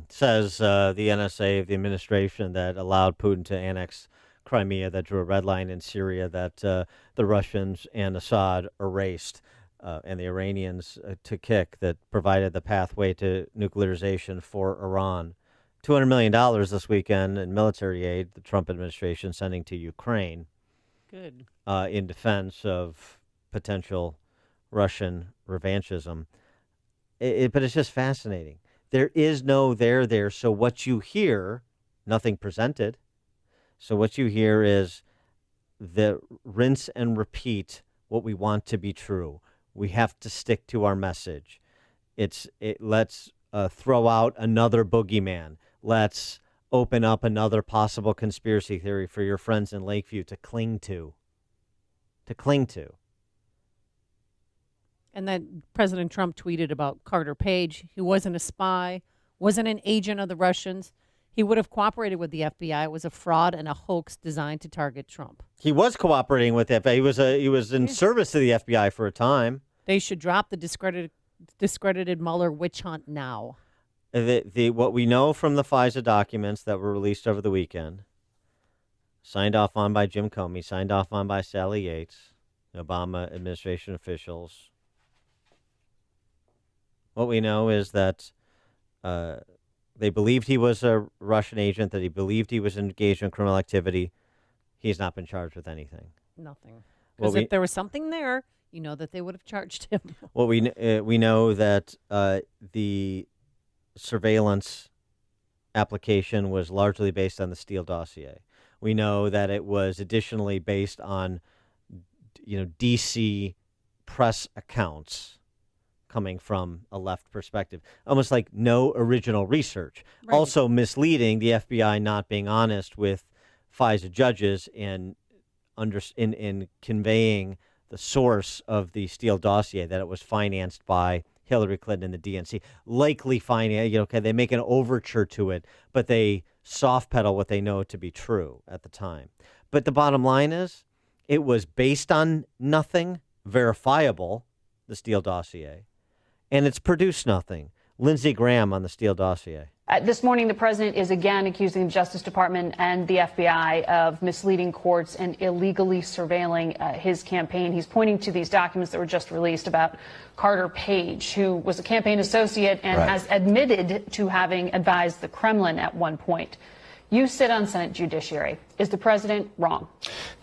Says the NSA of the administration that allowed Putin to annex Crimea, that drew a red line in Syria, that the Russians and Assad erased, and the Iranians to kick, that provided the pathway to nuclearization for Iran. $200 million this weekend in military aid, the Trump administration sending to Ukraine. Good. In defense of potential Russian revanchism. But it's just fascinating. There is no there. So what you hear, nothing presented. So what you hear is the rinse and repeat what we want to be true. We have to stick to our message. Let's throw out another boogeyman. Let's open up another possible conspiracy theory for your friends in Lakeview to cling to. And then President Trump tweeted about Carter Page. He wasn't a spy, wasn't an agent of the Russians. He would have cooperated with the FBI. It was a fraud and a hoax designed to target Trump. He was cooperating with the FBI. He was in service to the FBI for a time. They should drop the discredited Mueller witch hunt now. What we know from the FISA documents that were released over the weekend, signed off on by Jim Comey, signed off on by Sally Yates, Obama administration officials. What we know is that they believed he was a Russian agent, that he believed he was engaged in criminal activity. He's not been charged with anything. Nothing. Because if there was something there, you know that they would have charged him. Well, we know that the surveillance application was largely based on the Steele dossier. We know that it was additionally based on, D.C. press accounts coming from a left perspective, almost like no original research. Right. Also misleading, the FBI not being honest with FISA judges in conveying the source of the Steele dossier, that it was financed by Hillary Clinton and the DNC. Likely financed, they make an overture to it, but they soft pedal what they know to be true at the time. But the bottom line is, it was based on nothing verifiable, the Steele dossier, and it's produced nothing. Lindsey Graham on the Steele dossier. This morning, the president is again accusing the Justice Department and the FBI of misleading courts and illegally surveilling his campaign. He's pointing to these documents that were just released about Carter Page, who was a campaign associate and has admitted to having advised the Kremlin at one point. You sit on Senate Judiciary. Is the president wrong?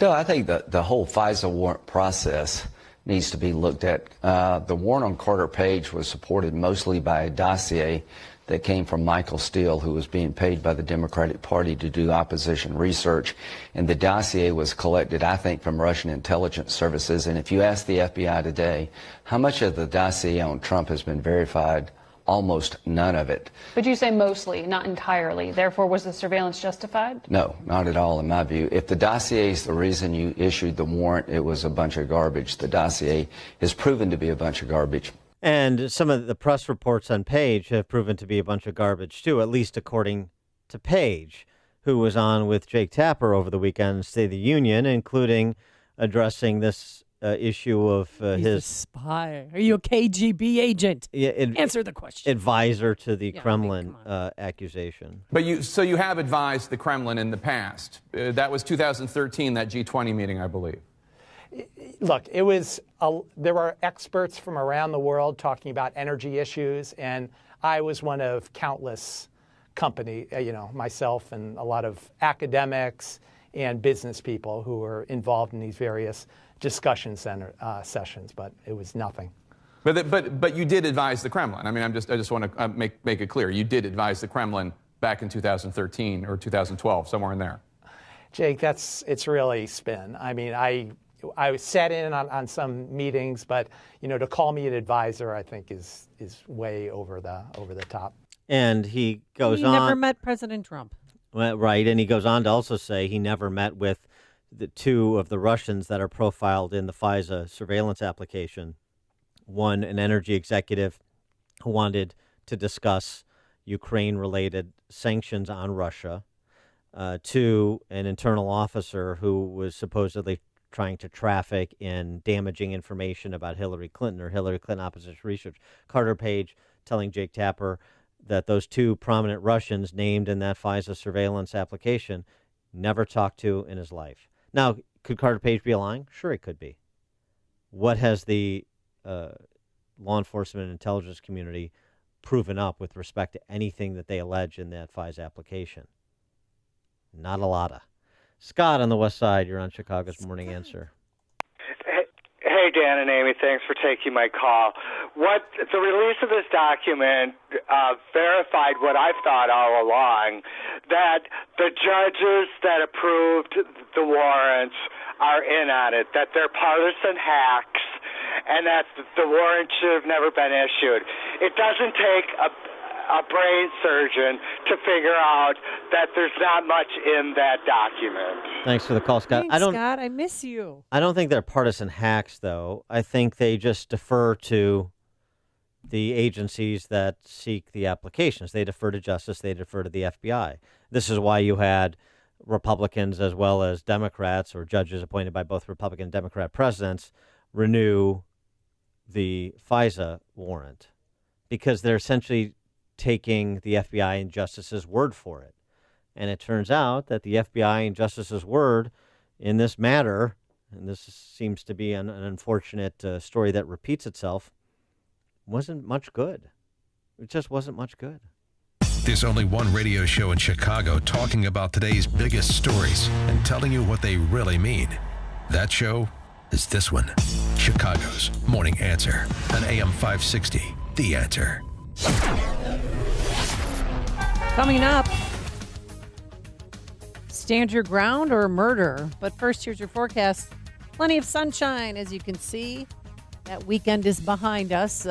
No, I think the whole FISA warrant process needs to be looked at. The warrant on Carter Page was supported mostly by a dossier that came from Michael Steele, who was being paid by the Democratic Party to do opposition research. And the dossier was collected, I think, from Russian intelligence services. And if you ask the FBI today, how much of the dossier on Trump has been verified almost none of it. But you say mostly, not entirely. Therefore, was the surveillance justified? No, not at all in my view. If the dossier is the reason you issued the warrant, it was a bunch of garbage. The dossier has proven to be a bunch of garbage. And some of the press reports on Page have proven to be a bunch of garbage, too, at least according to Page, who was on with Jake Tapper over the weekend in State of the Union, including addressing this issue of He's his a spy. Are you a KGB agent? Answer the question. Advisor to the Kremlin accusation. But you have advised the Kremlin in the past. That was 2013, that G20 meeting, I believe. Look, there were experts from around the world talking about energy issues, and I was one of countless myself and a lot of academics and business people who were involved in these various discussion sessions, but it was nothing. But you did advise the Kremlin. I mean, I just want to make it clear. You did advise the Kremlin back in 2013 or 2012, somewhere in there. Jake, it's really spin. I mean, I sat in on some meetings, but to call me an advisor, I think is way over the top. And he goes He on. never met President Trump. Well, right, and he goes on to also say he never met with the two of the Russians that are profiled in the FISA surveillance application. One, an energy executive who wanted to discuss Ukraine-related sanctions on Russia. Two, an internal officer who was supposedly trying to traffic in damaging information about Hillary Clinton or Hillary Clinton opposition research. Carter Page telling Jake Tapper that those two prominent Russians named in that FISA surveillance application never talked to in his life. Now, could Carter Page be lying? Sure, he could be. What has the law enforcement and intelligence community proven up with respect to anything that they allege in that FISA application? Not a lot of. Scott on the West Side, you're on Chicago's Morning Answer. Hey, Dan and Amy, thanks for taking my call. The release of this document verified what I've thought all along, that the judges that approved the warrants are in on it, that they're partisan hacks, and that the warrant should have never been issued. It doesn't take a brain surgeon to figure out that there's not much in that document. Thanks for the call, Scott. Thanks, Scott. I miss you. I don't think they're partisan hacks, though. I think they just defer to the agencies that seek the applications. They defer to justice. They defer to the FBI. This is why you had Republicans as well as Democrats or judges appointed by both Republican and Democrat presidents renew the FISA warrant, because they're essentially taking the FBI and justice's word for it. And it turns out that the FBI and justice's word in this matter, and this seems to be an unfortunate story that repeats itself, wasn't much good. It just wasn't much good. There's only one radio show in Chicago talking about today's biggest stories and telling you what they really mean. That show is this one, Chicago's Morning Answer on AM 560, The Answer. Coming up, stand your ground or murder. But first, here's your forecast. Plenty of sunshine, as you can see. That weekend is behind us.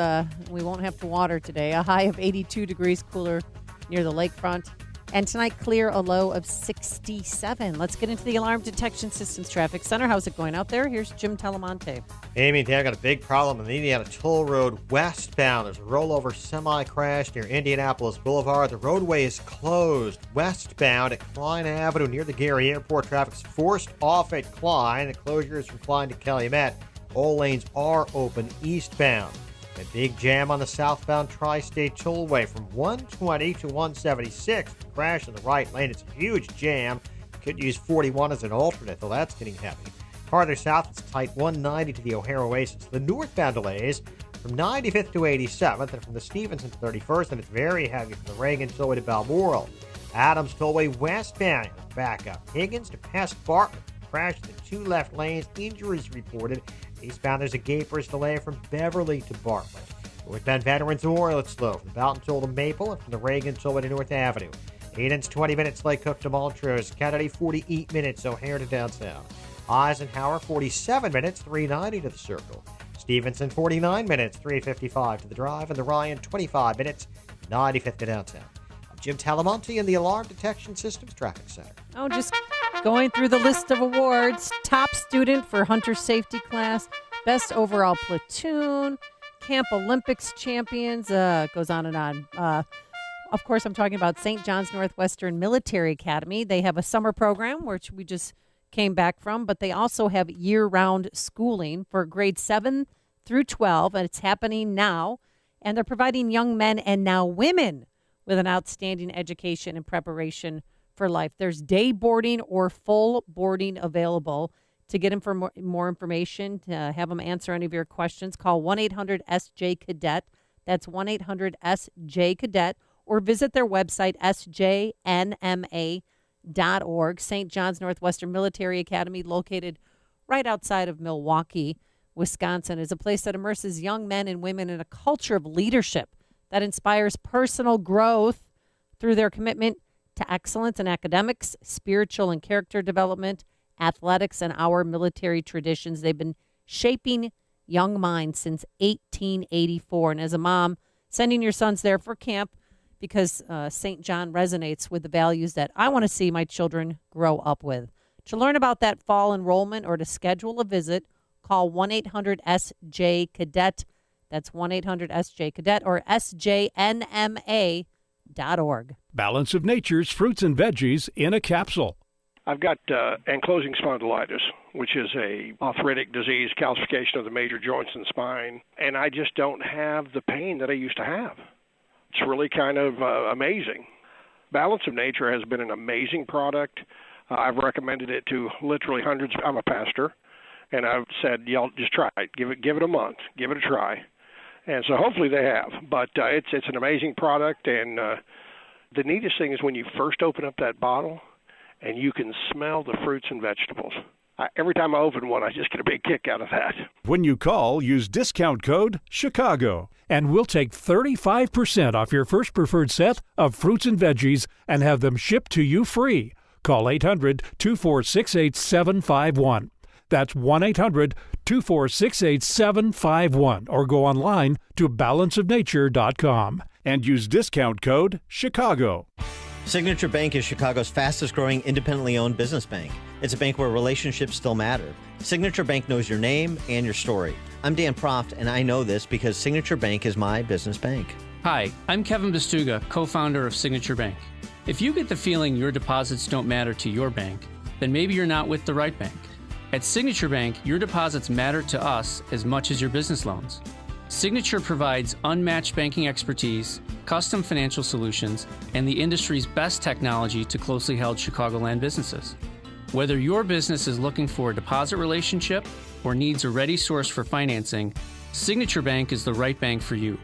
We won't have to water today. A high of 82 degrees, cooler near the lakefront. And tonight, clear, a low of 67. Let's get into the Alarm Detection Systems Traffic Center. How's it going out there? Here's Jim Telemonte. Amy and Dan, I got a big problem on the Indiana Toll Road westbound. There's a rollover semi-crash near Indianapolis Boulevard. The roadway is closed westbound at Klein Avenue near the Gary Airport. Traffic's forced off at Klein. The closure is from Klein to Calumet. All lanes are open eastbound. A big jam on the southbound Tri-State Tollway from 120 to 176. Crash in the right lane. It's a huge jam. Could use 41 as an alternate, though that's getting heavy. Farther south, it's tight 190 to the O'Hare Oasis. The northbound delays from 95th to 87th, and from the Stevenson to 31st, and it's very heavy from the Reagan Tollway to Balmoral. Adams Tollway westbound, back up. Higgins to past Bartlett. Crash in the two left lanes. Injuries reported. Eastbound, there's a Gapers delay from Beverly to Bartlett. Northbound Veterans Memorial, it's slow from Boughton Toll to Maple and from the Reagan Tollway to North Avenue. Eden's 20 minutes, Lake Cook to Montrose. Kennedy 48 minutes, O'Hare to downtown. Eisenhower 47 minutes, 390 to the Circle. Stevenson, 49 minutes, 3:55 to the drive, and the Ryan, 25 minutes, 95th to downtown. I'm Jim Talamonte in the Alarm Detection Systems Traffic Center. Oh, just going through the list of awards. Top student for Hunter Safety Class, Best Overall Platoon, Camp Olympics Champions, goes on and on. Of course, I'm talking about St. John's Northwestern Military Academy. They have a summer program, which we just came back from, but they also have year-round schooling for grades 7 through 12, and it's happening now. And they're providing young men and now women with an outstanding education and preparation for life. There's day boarding or full boarding available. To get more information, to have them answer any of your questions, call 1-800-SJ-CADET. That's 1-800-SJ-CADET. Or visit their website, sjnma.org. St. John's Northwestern Military Academy, located right outside of Milwaukee, Wisconsin, is a place that immerses young men and women in a culture of leadership that inspires personal growth through their commitment to excellence in academics, spiritual and character development, athletics, and our military traditions. They've been shaping young minds since 1884. And as a mom, sending your sons there for camp because St. John resonates with the values that I want to see my children grow up with. To learn about that fall enrollment or to schedule a visit, call 1-800-SJ-CADET. That's 1-800-SJ-CADET or sjnma.org. Balance of Nature's fruits and veggies in a capsule. I've got ankylosing spondylitis, which is a arthritic disease, calcification of the major joints and spine, and I just don't have the pain that I used to have. It's really kind of amazing. Balance of Nature has been an amazing product. I've recommended it to literally hundreds. I'm a pastor, and I've said, y'all just try it. Give it a month. Give it a try. And so hopefully they have. But it's an amazing product, and the neatest thing is when you first open up that bottle and you can smell the fruits and vegetables. Every time I open one, I just get a big kick out of that. When you call, use discount code CHICAGO, and we'll take 35% off your first preferred set of fruits and veggies and have them shipped to you free. Call 800-246-8751. That's 1-800-246-8751, or go online to balanceofnature.com and use discount code CHICAGO. Signature Bank is Chicago's fastest growing independently owned business bank. It's a bank where relationships still matter. Signature Bank knows your name and your story. I'm Dan Proft, and I know this because Signature Bank is my business bank. Hi, I'm Kevin Bastuga, co-founder of Signature Bank. If you get the feeling your deposits don't matter to your bank, then maybe you're not with the right bank. At Signature Bank, your deposits matter to us as much as your business loans. Signature provides unmatched banking expertise, custom financial solutions, and the industry's best technology to closely held Chicagoland businesses. Whether your business is looking for a deposit relationship or needs a ready source for financing, Signature Bank is the right bank for you.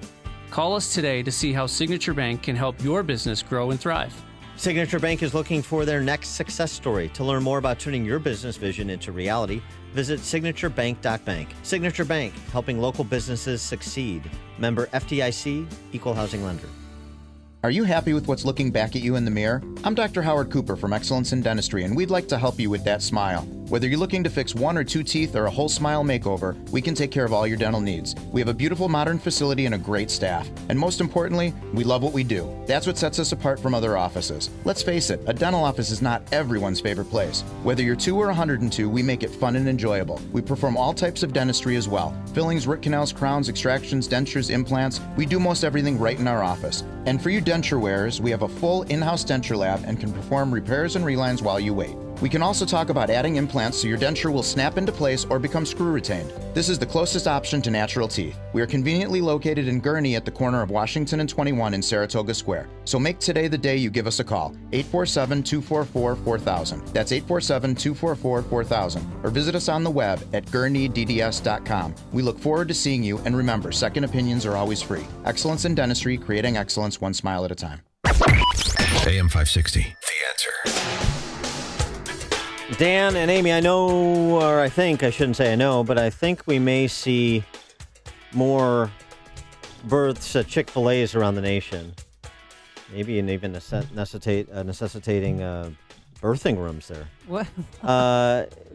Call us today to see how Signature Bank can help your business grow and thrive. Signature Bank is looking for their next success story. To learn more about turning your business vision into reality, visit signaturebank.bank. Signature Bank, helping local businesses succeed. Member FDIC, Equal Housing Lender. Are you happy with what's looking back at you in the mirror? I'm Dr. Howard Cooper from Excellence in Dentistry, and we'd like to help you with that smile. Whether you're looking to fix 1 or 2 teeth or a whole smile makeover, we can take care of all your dental needs. We have a beautiful modern facility and a great staff. And most importantly, we love what we do. That's what sets us apart from other offices. Let's face it, a dental office is not everyone's favorite place. Whether you're 2 or 102, we make it fun and enjoyable. We perform all types of dentistry as well. Fillings, root canals, crowns, extractions, dentures, implants. We do most everything right in our office. And for you denture wearers, we have a full in-house denture lab and can perform repairs and relines while you wait. We can also talk about adding implants so your denture will snap into place or become screw retained. This is the closest option to natural teeth. We are conveniently located in Gurnee at the corner of Washington and 21 in Saratoga Square. So make today the day you give us a call. 847-244-4000. That's 847-244-4000. Or visit us on the web at gurneedds.com. We look forward to seeing you, and remember, second opinions are always free. Excellence in dentistry, creating excellence one smile at a time. AM 560, The Answer. Dan and Amy, I know, or I think, I shouldn't say I know, but I think we may see more births at Chick-fil-A's around the nation. Maybe even necessitating birthing rooms there. What?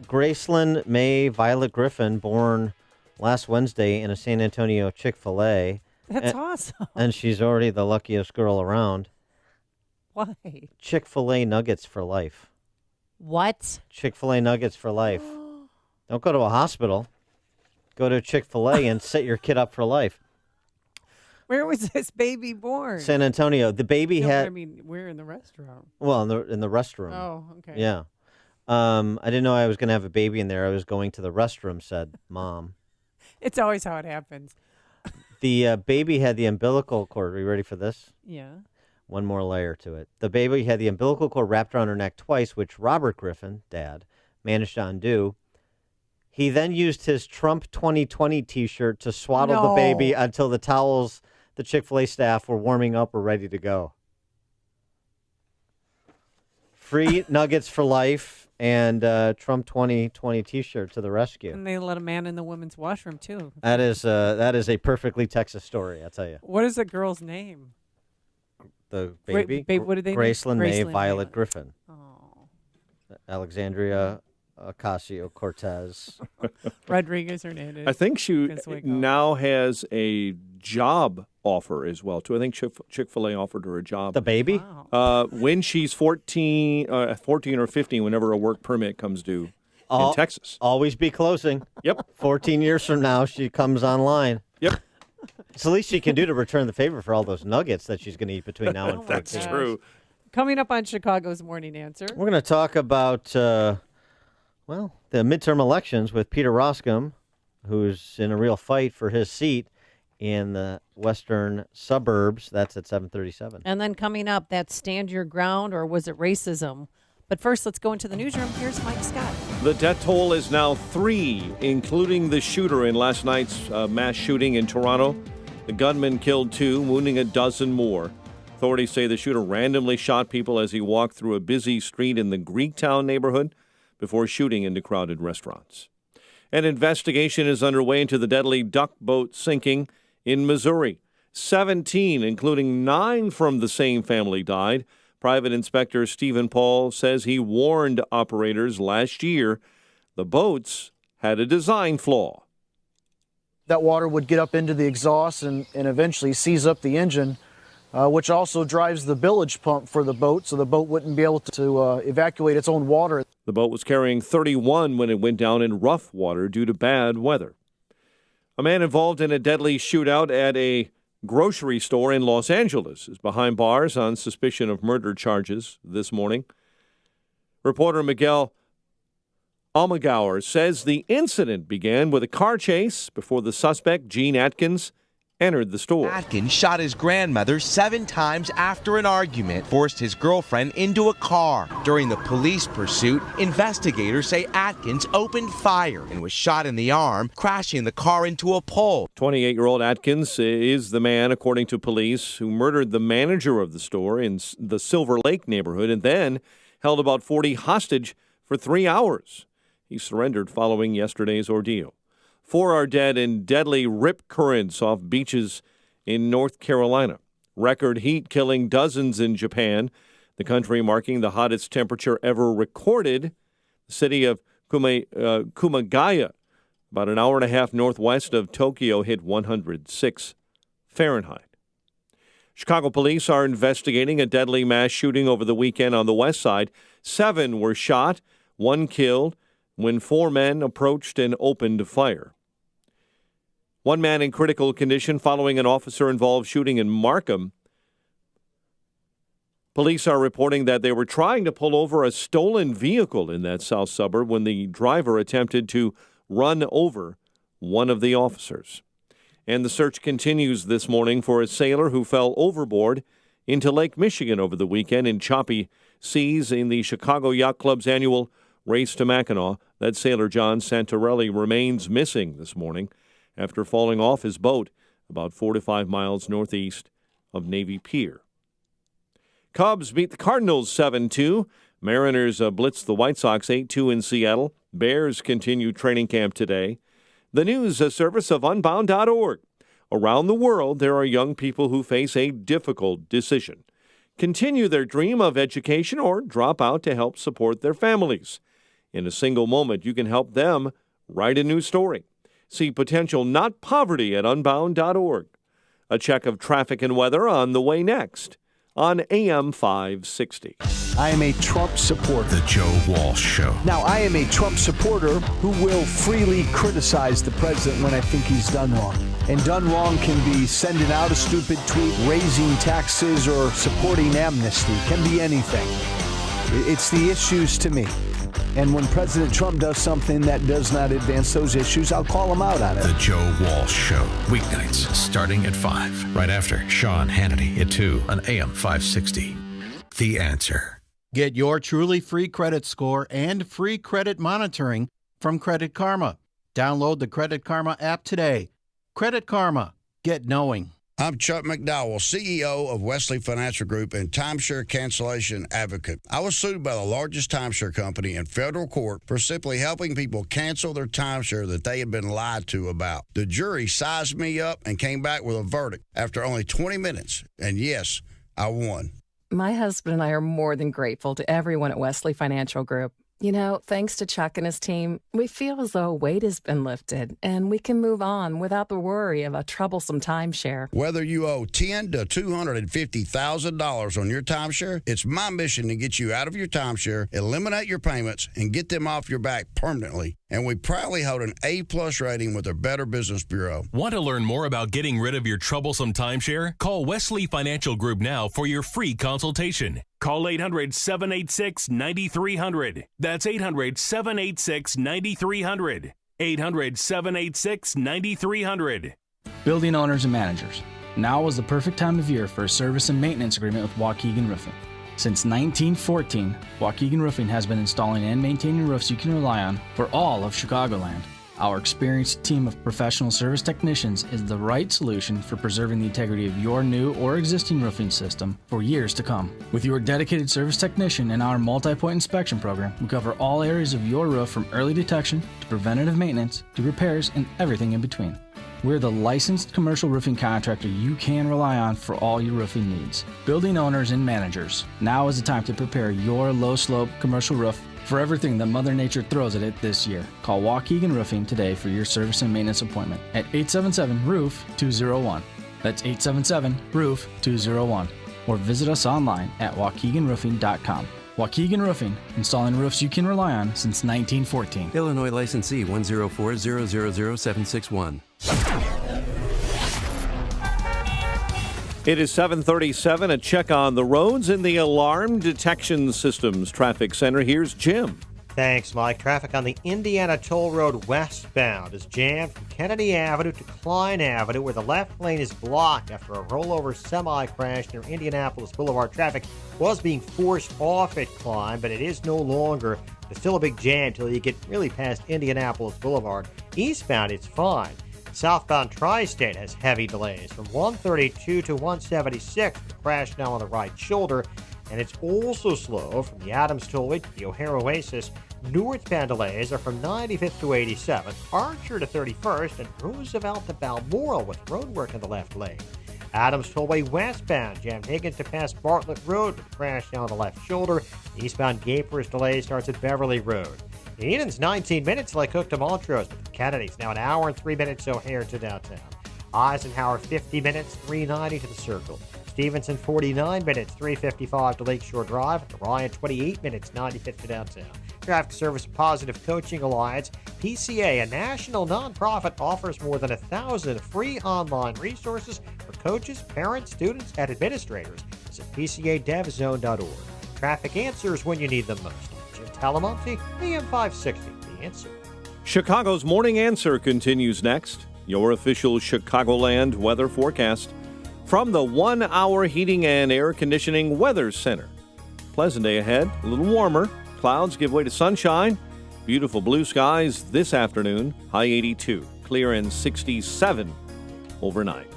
Gracelyn May Violet Griffin, born last Wednesday in a San Antonio Chick-fil-A. That's awesome. And she's already the luckiest girl around. Why? Chick-fil-A nuggets for life. What? Chick-fil-A nuggets for life. Don't go to a hospital. Go to Chick-fil-A and set your kid up for life. Where was this baby born? San Antonio. The baby No, had. I mean, where in the restaurant? Well, in the restroom. Oh, okay. Yeah. I didn't know I was going to have a baby in there. I was going to the restroom, said Mom. It's always how it happens. The baby had the umbilical cord. Are you ready for this? Yeah. One more layer to it. The baby had the umbilical cord wrapped around her neck twice, which Robert Griffin, Dad, managed to undo. He then used his Trump 2020 T-shirt to swaddle the baby until the towels the Chick-fil-A staff were warming up were ready to go. Free nuggets for life and Trump 2020 T-shirt to the rescue. And they let a man in the women's washroom, too. That is a perfectly Texas story, I'll tell you. What is the girl's name? The baby? What did they name? Graceland May Graceland Violet May. Griffin. Oh. Alexandria Ocasio-Cortez. Rodriguez Hernandez. I think she Consueco. now has a job offer as well, too. I think Chick-fil-A offered her a job. The baby? Wow. When she's 14 or 15, whenever a work permit comes due in Texas. Always be closing. Yep. 14 years from now, she comes online. Yep. It's the least she can do to return the favor for all those nuggets that she's going to eat between now and 14. That's true. Coming up on Chicago's Morning Answer. We're going to talk about, the midterm elections with Peter Roskam, who's in a real fight for his seat in the western suburbs. That's at 7:37. And then coming up, that Stand Your Ground, or was it racism? But first, let's go into the newsroom. Here's Mike Scott. The death toll is now 3, including the shooter in last night's mass shooting in Toronto. The gunman killed 2, wounding a dozen more. Authorities say the shooter randomly shot people as he walked through a busy street in the Greektown neighborhood before shooting into crowded restaurants. An investigation is underway into the deadly duck boat sinking in Missouri. 17, including 9 from the same family, died. Private Inspector Stephen Paul says he warned operators last year the boats had a design flaw. That water would get up into the exhaust and eventually seize up the engine, which also drives the bilge pump for the boat, so the boat wouldn't be able to evacuate its own water. The boat was carrying 31 when it went down in rough water due to bad weather. A man involved in a deadly shootout at a grocery store in Los Angeles is behind bars on suspicion of murder charges this morning. Reporter Miguel Almaguer says the incident began with a car chase before the suspect, Gene Atkins, entered the store. Atkins shot his grandmother 7 times after an argument forced his girlfriend into a car. During the police pursuit, investigators say Atkins opened fire and was shot in the arm, crashing the car into a pole. 28-year-old Atkins is the man, according to police, who murdered the manager of the store in the Silver Lake neighborhood and then held about 40 hostage for 3 hours. He surrendered following yesterday's ordeal. 4 are dead in deadly rip currents off beaches in North Carolina. Record heat killing dozens in Japan, the country marking the hottest temperature ever recorded. The city of Kumagaya, about an hour and a half northwest of Tokyo, hit 106 Fahrenheit. Chicago police are investigating a deadly mass shooting over the weekend on the west side. 7 were shot, 1 killed, when 4 men approached and opened fire. 1 man in critical condition following an officer-involved shooting in Markham. Police are reporting that they were trying to pull over a stolen vehicle in that south suburb when the driver attempted to run over one of the officers. And the search continues this morning for a sailor who fell overboard into Lake Michigan over the weekend in choppy seas in the Chicago Yacht Club's annual Race to Mackinac. That sailor, John Santarelli, remains missing this morning after falling off his boat about 4 to 5 miles northeast of Navy Pier. Cubs beat the Cardinals 7-2. Mariners blitzed the White Sox 8-2 in Seattle. Bears continue training camp today. The news service of Unbound.org. Around the world, there are young people who face a difficult decision. Continue their dream of education or drop out to help support their families. In a single moment, you can help them write a new story. See potential not poverty at unbound.org. A check of traffic and weather on the way next on AM 560. I am a Trump supporter. The Joe Walsh Show. Now, I am a Trump supporter who will freely criticize the president when I think he's done wrong. And done wrong can be sending out a stupid tweet, raising taxes, or supporting amnesty. Can be anything. It's the issues to me. And when President Trump does something that does not advance those issues, I'll call him out on it. The Joe Walsh Show. Weeknights starting at 5. Right after Sean Hannity at 2 on AM 560. The Answer. Get your truly free credit score and free credit monitoring from Credit Karma. Download the Credit Karma app today. Credit Karma. Get knowing. I'm Chuck McDowell, CEO of Wesley Financial Group and timeshare cancellation advocate. I was sued by the largest timeshare company in federal court for simply helping people cancel their timeshare that they had been lied to about. The jury sized me up and came back with a verdict after only 20 minutes. And yes, I won. My husband and I are more than grateful to everyone at Wesley Financial Group. You know, thanks to Chuck and his team, we feel as though a weight has been lifted and we can move on without the worry of a troublesome timeshare. Whether you owe $10,000 to $250,000 on your timeshare, it's my mission to get you out of your timeshare, eliminate your payments, and get them off your back permanently. And we proudly hold an A+ rating with the Better Business Bureau. Want to learn more about getting rid of your troublesome timeshare? Call Wesley Financial Group now for your free consultation. Call 800-786-9300. That's 800-786-9300. 800-786-9300. Building owners and managers. Now is the perfect time of year for a service and maintenance agreement with Waukegan Roofing. Since 1914, Waukegan Roofing has been installing and maintaining roofs you can rely on for all of Chicagoland. Our experienced team of professional service technicians is the right solution for preserving the integrity of your new or existing roofing system for years to come. With your dedicated service technician and our multi-point inspection program, we cover all areas of your roof from early detection to preventative maintenance to repairs and everything in between. We're the licensed commercial roofing contractor you can rely on for all your roofing needs. Building owners and managers, now is the time to prepare your low-slope commercial roof for everything that Mother Nature throws at it this year. Call Waukegan Roofing today for your service and maintenance appointment at 877-ROOF-201. That's 877-ROOF-201. Or visit us online at waukeganroofing.com. Waukegan Roofing, installing roofs you can rely on since 1914. Illinois licensee 104000761. It is 7:37. A check on the roads in the Alarm Detection Systems Traffic Center. Here's Jim. Thanks, Mike. Traffic on the Indiana Toll Road westbound is jammed from Kennedy Avenue to Klein Avenue, where the left lane is blocked after a rollover semi crash near Indianapolis Boulevard. Traffic was being forced off at Klein, but it is no longer. There's still a big jam until you get really past Indianapolis Boulevard. Eastbound, it's fine. Southbound Tri-State has heavy delays from 132 to 176. The crash now on the right shoulder. And it's also slow from the Adams Tollway to the O'Hare Oasis. Northbound delays are from 95th to 87th, Archer to 31st, and Roosevelt to Balmoral with roadwork in the left lane. Adams Tollway westbound, jammed Higgins to past Bartlett Road with a crash now on the left shoulder. The eastbound Gapers delay starts at Beverly Road. Eden's 19 minutes like Cook to Montrose, but the Kennedy's now an hour and 3 minutes O'Hare to downtown. Eisenhower 50 minutes, 390 to the Circle. Stevenson 49 minutes, 355 to Lakeshore Drive. Ryan 28 minutes, 95th to downtown. Traffic Service Positive Coaching Alliance, PCA, a national nonprofit, offers more than 1,000 free online resources for coaches, parents, students, and administrators. Visit PCADevZone.org. Traffic answers when you need them most. Jim Talamonte, AM 560, The Answer. Chicago's Morning Answer continues next. Your official Chicagoland weather forecast from the 1 Hour Heating and Air Conditioning Weather Center. Pleasant day ahead, a little warmer. Clouds give way to sunshine. Beautiful blue skies this afternoon. High 82, clear and 67 overnight.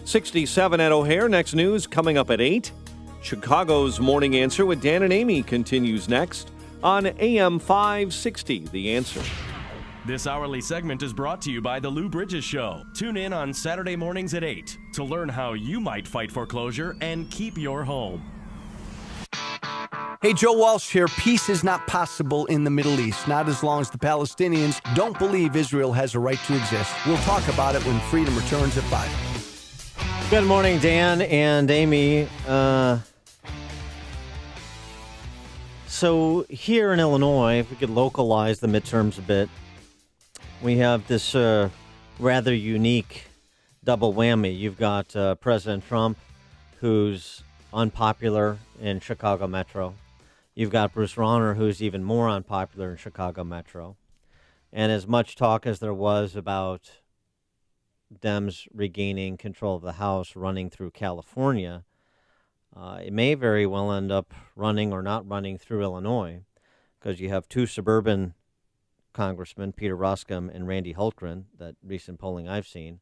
67 at O'Hare. Next news coming up at 8. Chicago's Morning Answer with Dan and Amy continues next on AM 560, The Answer. This hourly segment is brought to you by The Lou Bridges Show. Tune in on Saturday mornings at 8 to learn how you might fight foreclosure and keep your home. Hey, Joe Walsh here. Peace is not possible in the Middle East, not as long as the Palestinians don't believe Israel has a right to exist. We'll talk about it when Freedom returns at 5. Good morning, Dan and Amy. So here in Illinois, if we could localize the midterms a bit, we have this rather unique double whammy. You've got President Trump, who's unpopular in Chicago Metro. You've got Bruce Rauner, who's even more unpopular in Chicago Metro. And as much talk as there was about Dems regaining control of the House running through California, it may very well end up running or not running through Illinois, because you have two suburban congressmen, Peter Roskam and Randy Hultgren, that recent polling I've seen,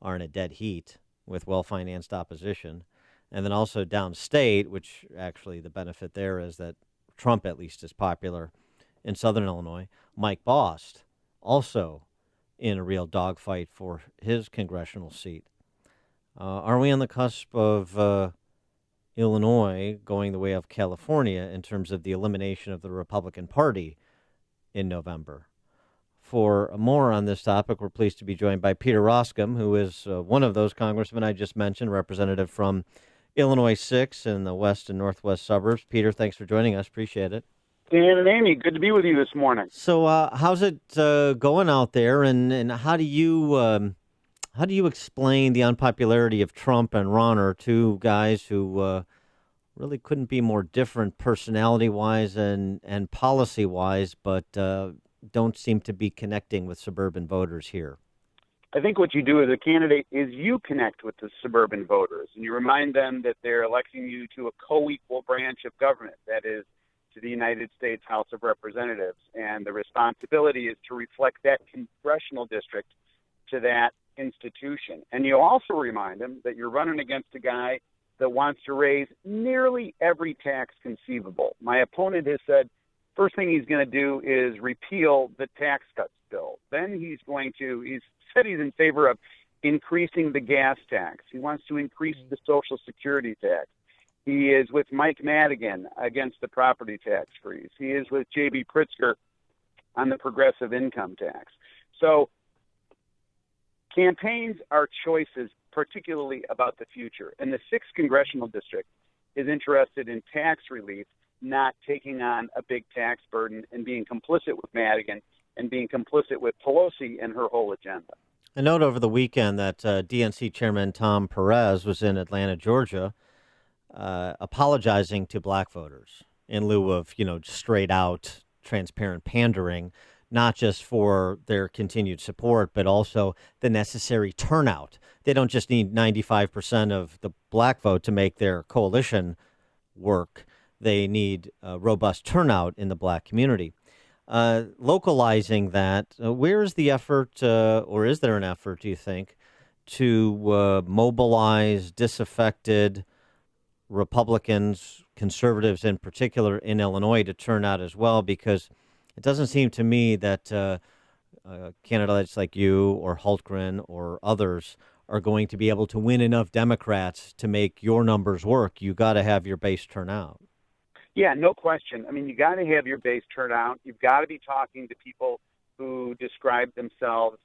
are in a dead heat with well-financed opposition. And then also downstate, which actually the benefit there is that Trump at least is popular in southern Illinois. Mike Bost also in a real dogfight for his congressional seat. Are we on the cusp of Illinois going the way of California in terms of the elimination of the Republican Party in November? For more on this topic, we're pleased to be joined by Peter Roskam, who is one of those congressmen I just mentioned, representative from Illinois 6 in the west and northwest suburbs. Peter, thanks for joining us. Appreciate it. Dan and Amy, good to be with you this morning. So how's it going out there, and how do you explain the unpopularity of Trump and Rauner, two guys who really couldn't be more different personality-wise and policy-wise, but don't seem to be connecting with suburban voters here? I think what you do as a candidate is you connect with the suburban voters, and you remind them that they're electing you to a co-equal branch of government, that is, to the United States House of Representatives. And the responsibility is to reflect that congressional district to that institution. And you also remind them that you're running against a guy that wants to raise nearly every tax conceivable. My opponent has said first thing he's going to do is repeal the tax cuts bill. Then he's said he's in favor of increasing the gas tax. He wants to increase the Social Security tax. He is with Mike Madigan against the property tax freeze. He is with J.B. Pritzker on the progressive income tax. So campaigns are choices, particularly about the future. And the 6th Congressional District is interested in tax relief, not taking on a big tax burden and being complicit with Madigan and being complicit with Pelosi and her whole agenda. I note over the weekend that DNC Chairman Tom Perez was in Atlanta, Georgia, apologizing to black voters in lieu of, straight out transparent pandering, not just for their continued support, but also the necessary turnout. They don't just need 95% of the black vote to make their coalition work. They need a robust turnout in the black community. Localizing that, where is the effort, or is there an effort, do you think, to mobilize disaffected Republicans, conservatives in particular in Illinois, to turn out as well? Because it doesn't seem to me that candidates like you or Hultgren or others are going to be able to win enough Democrats to make your numbers work. You got to have your base turn out. Yeah, no question. I mean, you got to have your base turn out. You've got to be talking to people who describe themselves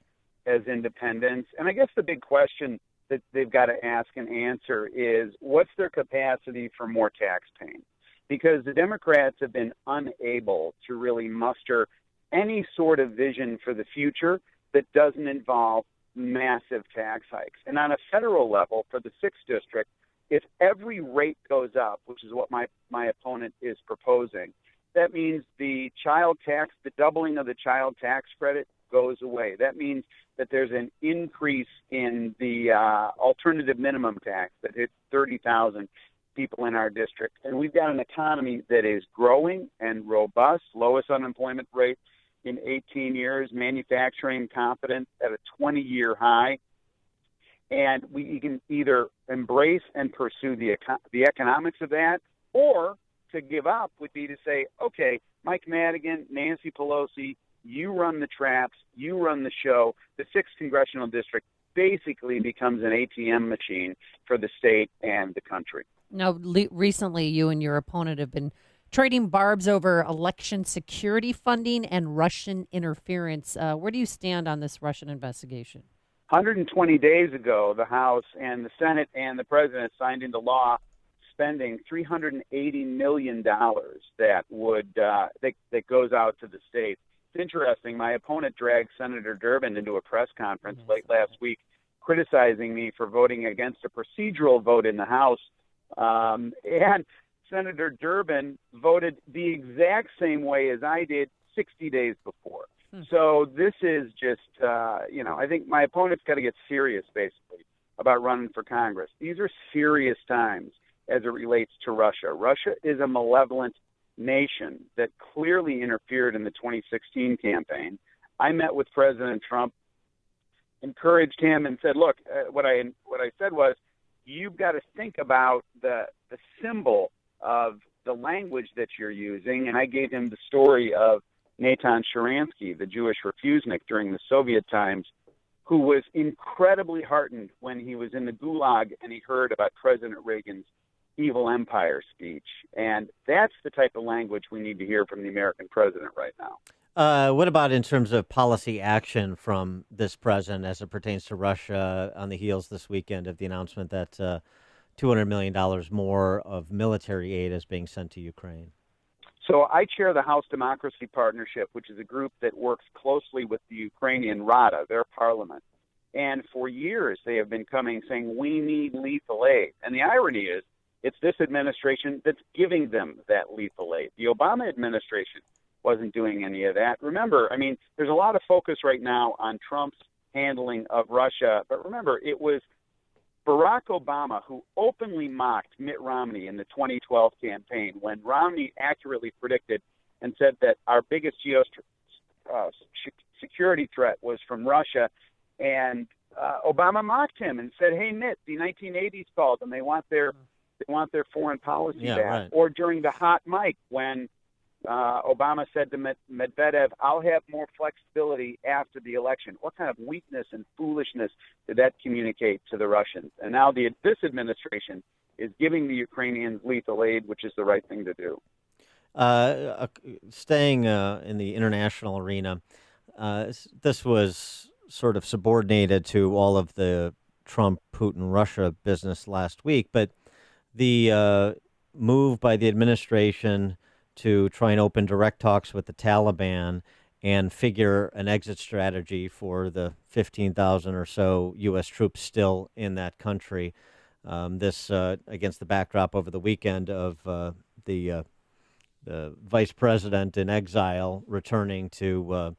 as independents. And I guess the big question that they've got to ask and answer is, what's their capacity for more tax paying? Because the Democrats have been unable to really muster any sort of vision for the future that doesn't involve massive tax hikes. And on a federal level, for the 6th District, if every rate goes up, which is what my opponent is proposing, that means the doubling of the child tax credit goes away. That means that there's an increase in the alternative minimum tax that hits 30,000 people in our district. And we've got an economy that is growing and robust, lowest unemployment rate in 18 years, manufacturing confidence at a 20-year high. And we can either embrace and pursue the economics of that, or to give up would be to say, okay, Mike Madigan, Nancy Pelosi, you run the traps, you run the show. The 6th Congressional District basically becomes an ATM machine for the state and the country. Now, recently you and your opponent have been trading barbs over election security funding and Russian interference. Where do you stand on this Russian investigation? 120 days ago, the House and the Senate and the President signed into law spending $380 million that goes out to the states. It's interesting. My opponent dragged Senator Durbin into a press conference late last week, criticizing me for voting against a procedural vote in the House. And Senator Durbin voted the exact same way as I did 60 days before. So this is just, I think my opponent's got to get serious, basically, about running for Congress. These are serious times as it relates to Russia. Russia is a malevolent nation that clearly interfered in the 2016 campaign. I met with President Trump, encouraged him, and said, look, what I said was, you've got to think about the symbol of the language that you're using. And I gave him the story of Natan Sharansky, the Jewish refusenik during the Soviet times, who was incredibly heartened when he was in the Gulag and he heard about President Reagan's evil empire speech. And that's the type of language we need to hear from the American president right now. What about in terms of policy action from this president as it pertains to Russia on the heels this weekend of the announcement that $200 million more of military aid is being sent to Ukraine? So I chair the House Democracy Partnership, which is a group that works closely with the Ukrainian Rada, their parliament. And for years they have been coming saying, we need lethal aid. And the irony is, it's this administration that's giving them that lethal aid. The Obama administration wasn't doing any of that. Remember, I mean, there's a lot of focus right now on Trump's handling of Russia. But remember, it was Barack Obama who openly mocked Mitt Romney in the 2012 campaign when Romney accurately predicted and said that our biggest security threat was from Russia. And Obama mocked him and said, hey, Mitt, the 1980s called and they want their foreign policy back. Right. Or during the hot mic when Obama said to Medvedev, I'll have more flexibility after the election. What kind of weakness and foolishness did that communicate to the Russians? And now this administration is giving the Ukrainians lethal aid, which is the right thing to do. Staying in the international arena, this was sort of subordinated to all of the Trump-Putin-Russia business last week, but the move by the administration to try and open direct talks with the Taliban and figure an exit strategy for the 15,000 or so U.S. troops still in that country. This against the backdrop over the weekend of the vice president in exile returning to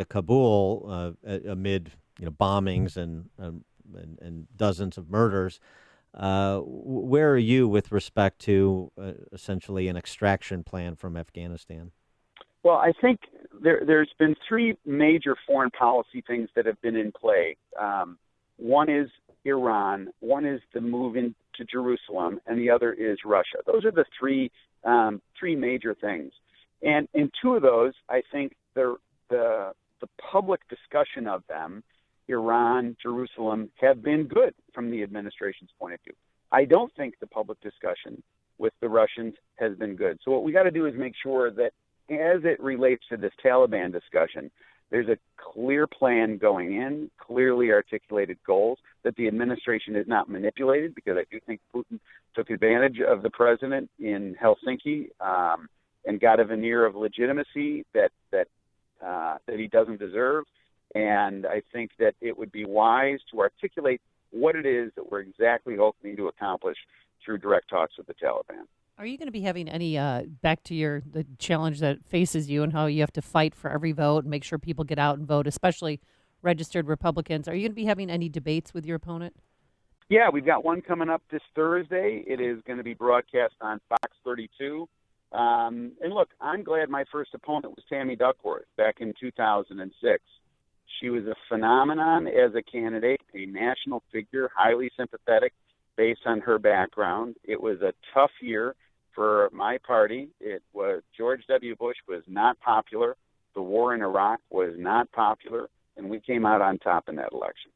Kabul amid bombings and dozens of murders. Where are you with respect to essentially an extraction plan from Afghanistan? Well, I think there's been three major foreign policy things that have been in play. One is Iran, one is the move into Jerusalem, and the other is Russia. Those are the three major things. And in two of those, I think the public discussion of them, Iran, Jerusalem, have been good from the administration's point of view. I don't think the public discussion with the Russians has been good. So what we got to do is make sure that as it relates to this Taliban discussion, there's a clear plan going in, clearly articulated goals, that the administration is not manipulated, because I do think Putin took advantage of the president in Helsinki and got a veneer of legitimacy that he doesn't deserve. And I think that it would be wise to articulate what it is that we're exactly hoping to accomplish through direct talks with the Taliban. Are you going to be having any, back to the challenge that faces you and how you have to fight for every vote and make sure people get out and vote, especially registered Republicans? Are you going to be having any debates with your opponent? Yeah, we've got one coming up this Thursday. It is going to be broadcast on Fox 32. And look, I'm glad my first opponent was Tammy Duckworth back in 2006. She was a phenomenon as a candidate, a national figure, highly sympathetic based on her background. It was a tough year for my party. George W. Bush was not popular. The war in Iraq was not popular, and we came out on top in that election.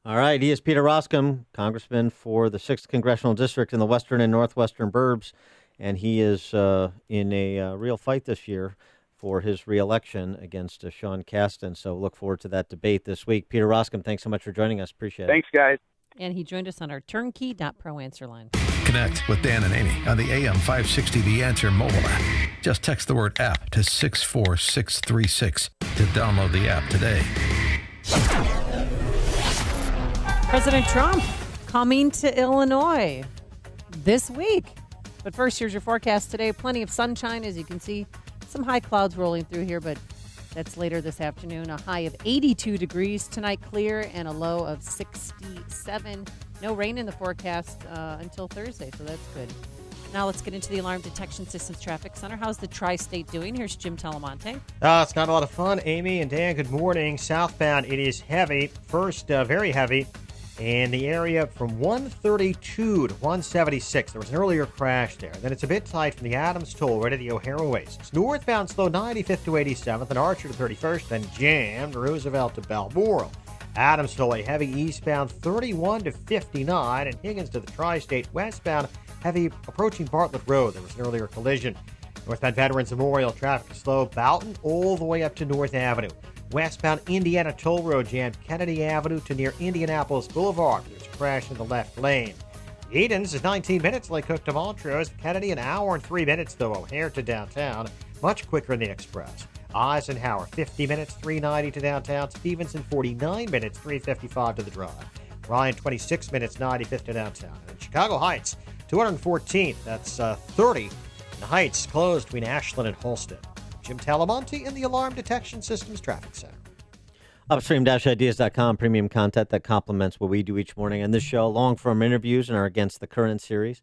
All right. He is Peter Roskam, congressman for the 6th Congressional District in the western and northwestern burbs. and he is in a real fight this year for his reelection against Sean Casten. So look forward to that debate this week. Peter Roskam, thanks so much for joining us. Appreciate it. Thanks, guys. And he joined us on our turnkey.pro answer line. Connect with Dan and Amy on the AM 560 The Answer mobile app. Just text the word app to 64636 to download the app today. President Trump coming to Illinois this week. But first, here's your forecast today. Plenty of sunshine, as you can see. Some high clouds rolling through here, but that's later this afternoon. A high of 82 degrees tonight, clear, and a low of 67. No rain in the forecast until Thursday, so that's good. Now let's get into the Alarm Detection Systems Traffic Center. How's the Tri-State doing? Here's Jim Talamonte. It's not a lot of fun, Amy and Dan. Good morning. Southbound, it is heavy. First, very heavy in the area from 132 to 176. There was an earlier crash there. Then it's a bit tight from the Adams Toll right to the O'Hare Oasis. Northbound slow 95th to 87th and Archer to 31st, then jammed Roosevelt to Balmoral. Adams Toll a heavy eastbound 31 to 59 and Higgins to the Tri-State westbound heavy approaching Bartlett Road. There was an earlier collision. Northbound Veterans Memorial traffic is slow Boughton all the way up to North Avenue. Westbound Indiana Toll Road jammed Kennedy Avenue to near Indianapolis Boulevard. There's a crash in the left lane. Edens is 19 minutes, Lake Cook to Montrose. Kennedy an hour and 3 minutes, though. O'Hare to downtown, much quicker in the express. Eisenhower 50 minutes, 390 to downtown. Stevenson 49 minutes, 355 to the drive. Ryan 26 minutes, 95th to downtown. And Chicago Heights 214, that's 30. And the Heights closed between Ashland and Halsted. Jim Talamonte in the Alarm Detection Systems Traffic Center. Upstream-ideas.com, premium content that complements what we do each morning on this show. Long-form interviews in our Against the Current series.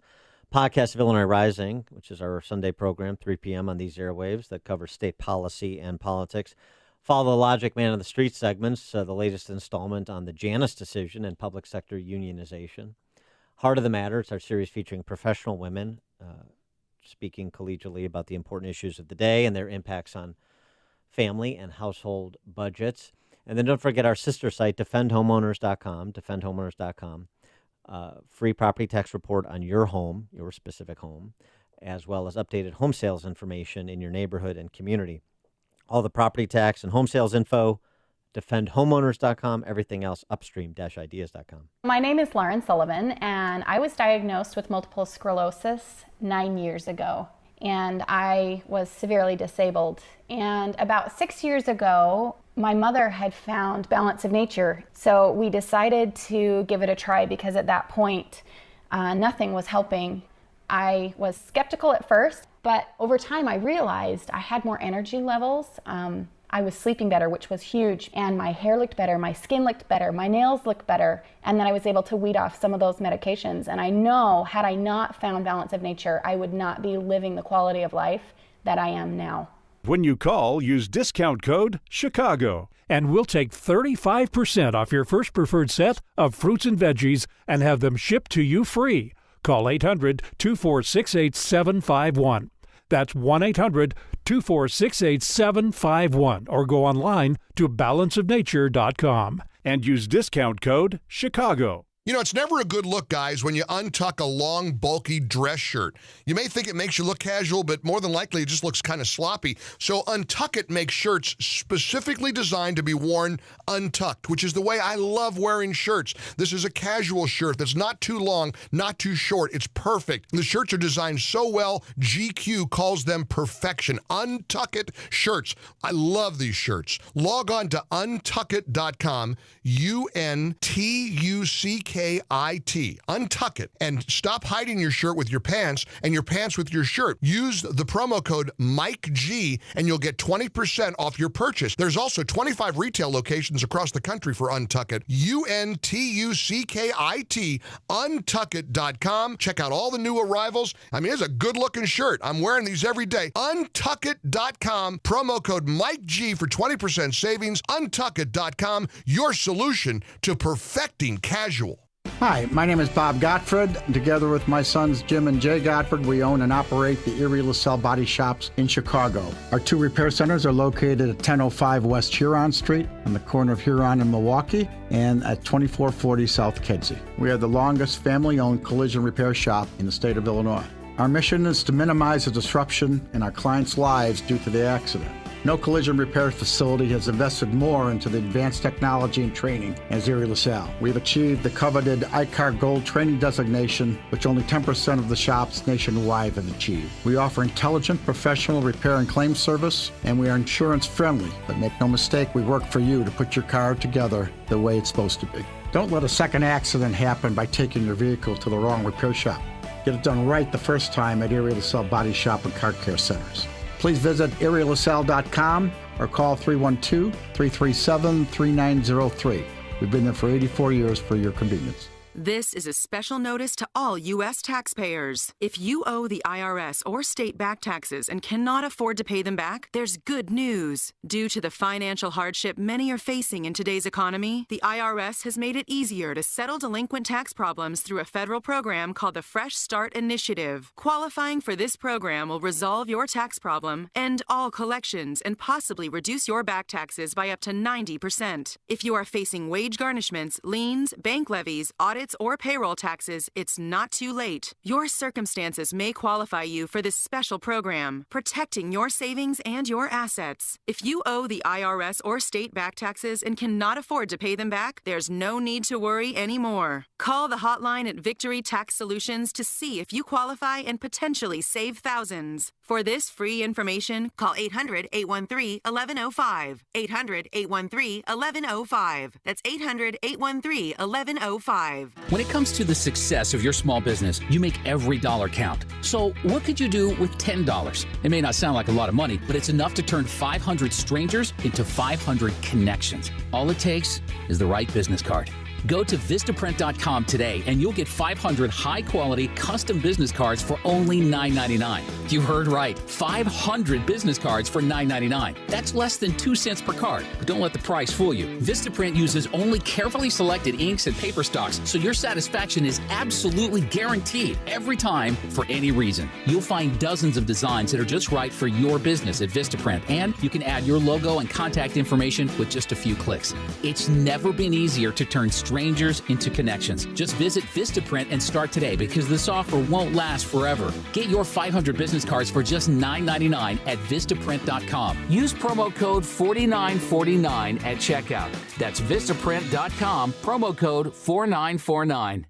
Podcast of Illinois Rising, which is our Sunday program, 3 p.m. on these airwaves that covers state policy and politics. Follow the Logic Man on the Street segments, the latest installment on the Janus decision and public sector unionization. Heart of the Matter, it's our series featuring professional women speaking collegially about the important issues of the day and their impacts on family and household budgets. And then don't forget our sister site, defendhomeowners.com, defendhomeowners.com. Free property tax report on your home, your specific home, as well as updated home sales information in your neighborhood and community. All the property tax and home sales info, defendhomeowners.com, everything else, upstream-ideas.com. My name is Lauren Sullivan, and I was diagnosed with multiple sclerosis 9 years ago, and I was severely disabled. And about 6 years ago, my mother had found Balance of Nature, so we decided to give it a try because at that point, nothing was helping. I was skeptical at first, but over time I realized I had more energy levels. I was sleeping better, which was huge, and my hair looked better, my skin looked better, my nails looked better, and then I was able to weed off some of those medications. And I know, had I not found Balance of Nature, I would not be living the quality of life that I am now. When you call, use discount code CHICAGO, and we'll take 35% off your first preferred set of fruits and veggies and have them shipped to you free. Call 800-246-8751. That's 1-800-246-8751 or go online to balanceofnature.com and use discount code CHICAGO. You know, it's never a good look, guys, when you untuck a long, bulky dress shirt. You may think it makes you look casual, but more than likely it just looks kind of sloppy. So Untuck It makes shirts specifically designed to be worn untucked, which is the way I love wearing shirts. This is a casual shirt that's not too long, not too short. It's perfect. The shirts are designed so well, GQ calls them perfection. Untuck It shirts. I love these shirts. Log on to untuckit.com, UNTUCKIT. Untuck it and stop hiding your shirt with your pants and your pants with your shirt. Use the promo code MikeG and you'll get 20% off your purchase. There's also 25 retail locations across the country for Untuck It. UNTUCKIT, untuckit.com. Check out all the new arrivals. I mean, it's a good looking shirt. I'm wearing these every day. Untuckit.com, promo code MikeG for 20% savings. Untuckit.com, your solution to perfecting casual. Hi, my name is Bob Gottfried. Together with my sons Jim and Jay Gottfried, we own and operate the Erie LaSalle Body Shops in Chicago. Our two repair centers are located at 1005 West Huron Street on the corner of Huron and Milwaukee and at 2440 South Kedzie. We are the longest family-owned collision repair shop in the state of Illinois. Our mission is to minimize the disruption in our clients' lives due to the accident. No collision repair facility has invested more into the advanced technology and training as Erie LaSalle. We've achieved the coveted ICAR Gold training designation, which only 10% of the shops nationwide have achieved. We offer intelligent, professional repair and claim service, and we are insurance friendly. But make no mistake, we work for you to put your car together the way it's supposed to be. Don't let a second accident happen by taking your vehicle to the wrong repair shop. Get it done right the first time at Erie LaSalle Body Shop and Car Care Centers. Please visit ErieLaSalle.com or call 312-337-3903. We've been there for 84 years for your convenience. This is a special notice to all U.S. taxpayers. If you owe the IRS or state back taxes and cannot afford to pay them back, there's good news. Due to the financial hardship many are facing in today's economy, the IRS has made it easier to settle delinquent tax problems through a federal program called the Fresh Start Initiative. Qualifying for this program will resolve your tax problem, end all collections, and possibly reduce your back taxes by up to 90%. If you are facing wage garnishments, liens, bank levies, audits, or payroll taxes, it's not too late. Your circumstances may qualify you for this special program, protecting your savings and your assets. If you owe the IRS or state back taxes and cannot afford to pay them back, there's no need to worry anymore. Call the hotline at Victory Tax Solutions to see if you qualify and potentially save thousands. For this free information, call 800-813-1105. 800-813-1105. That's 800-813-1105. When it comes to the success of your small business, you make every dollar count. So what could you do with $10? It may not sound like a lot of money, but it's enough to turn 500 strangers into 500 connections. All it takes is the right business card. Go to Vistaprint.com today and you'll get 500 high-quality custom business cards for only $9.99. You heard right, 500 business cards for $9.99. That's less than 2 cents per card. But don't let the price fool you. Vistaprint uses only carefully selected inks and paper stocks, so your satisfaction is absolutely guaranteed every time for any reason. You'll find dozens of designs that are just right for your business at Vistaprint, and you can add your logo and contact information with just a few clicks. It's never been easier to turn strangers into connections. Just visit Vistaprint and start today because this offer won't last forever. Get your 500 business cards for just $9.99 at Vistaprint.com. Use promo code 4949 at checkout. That's Vistaprint.com, promo code 4949.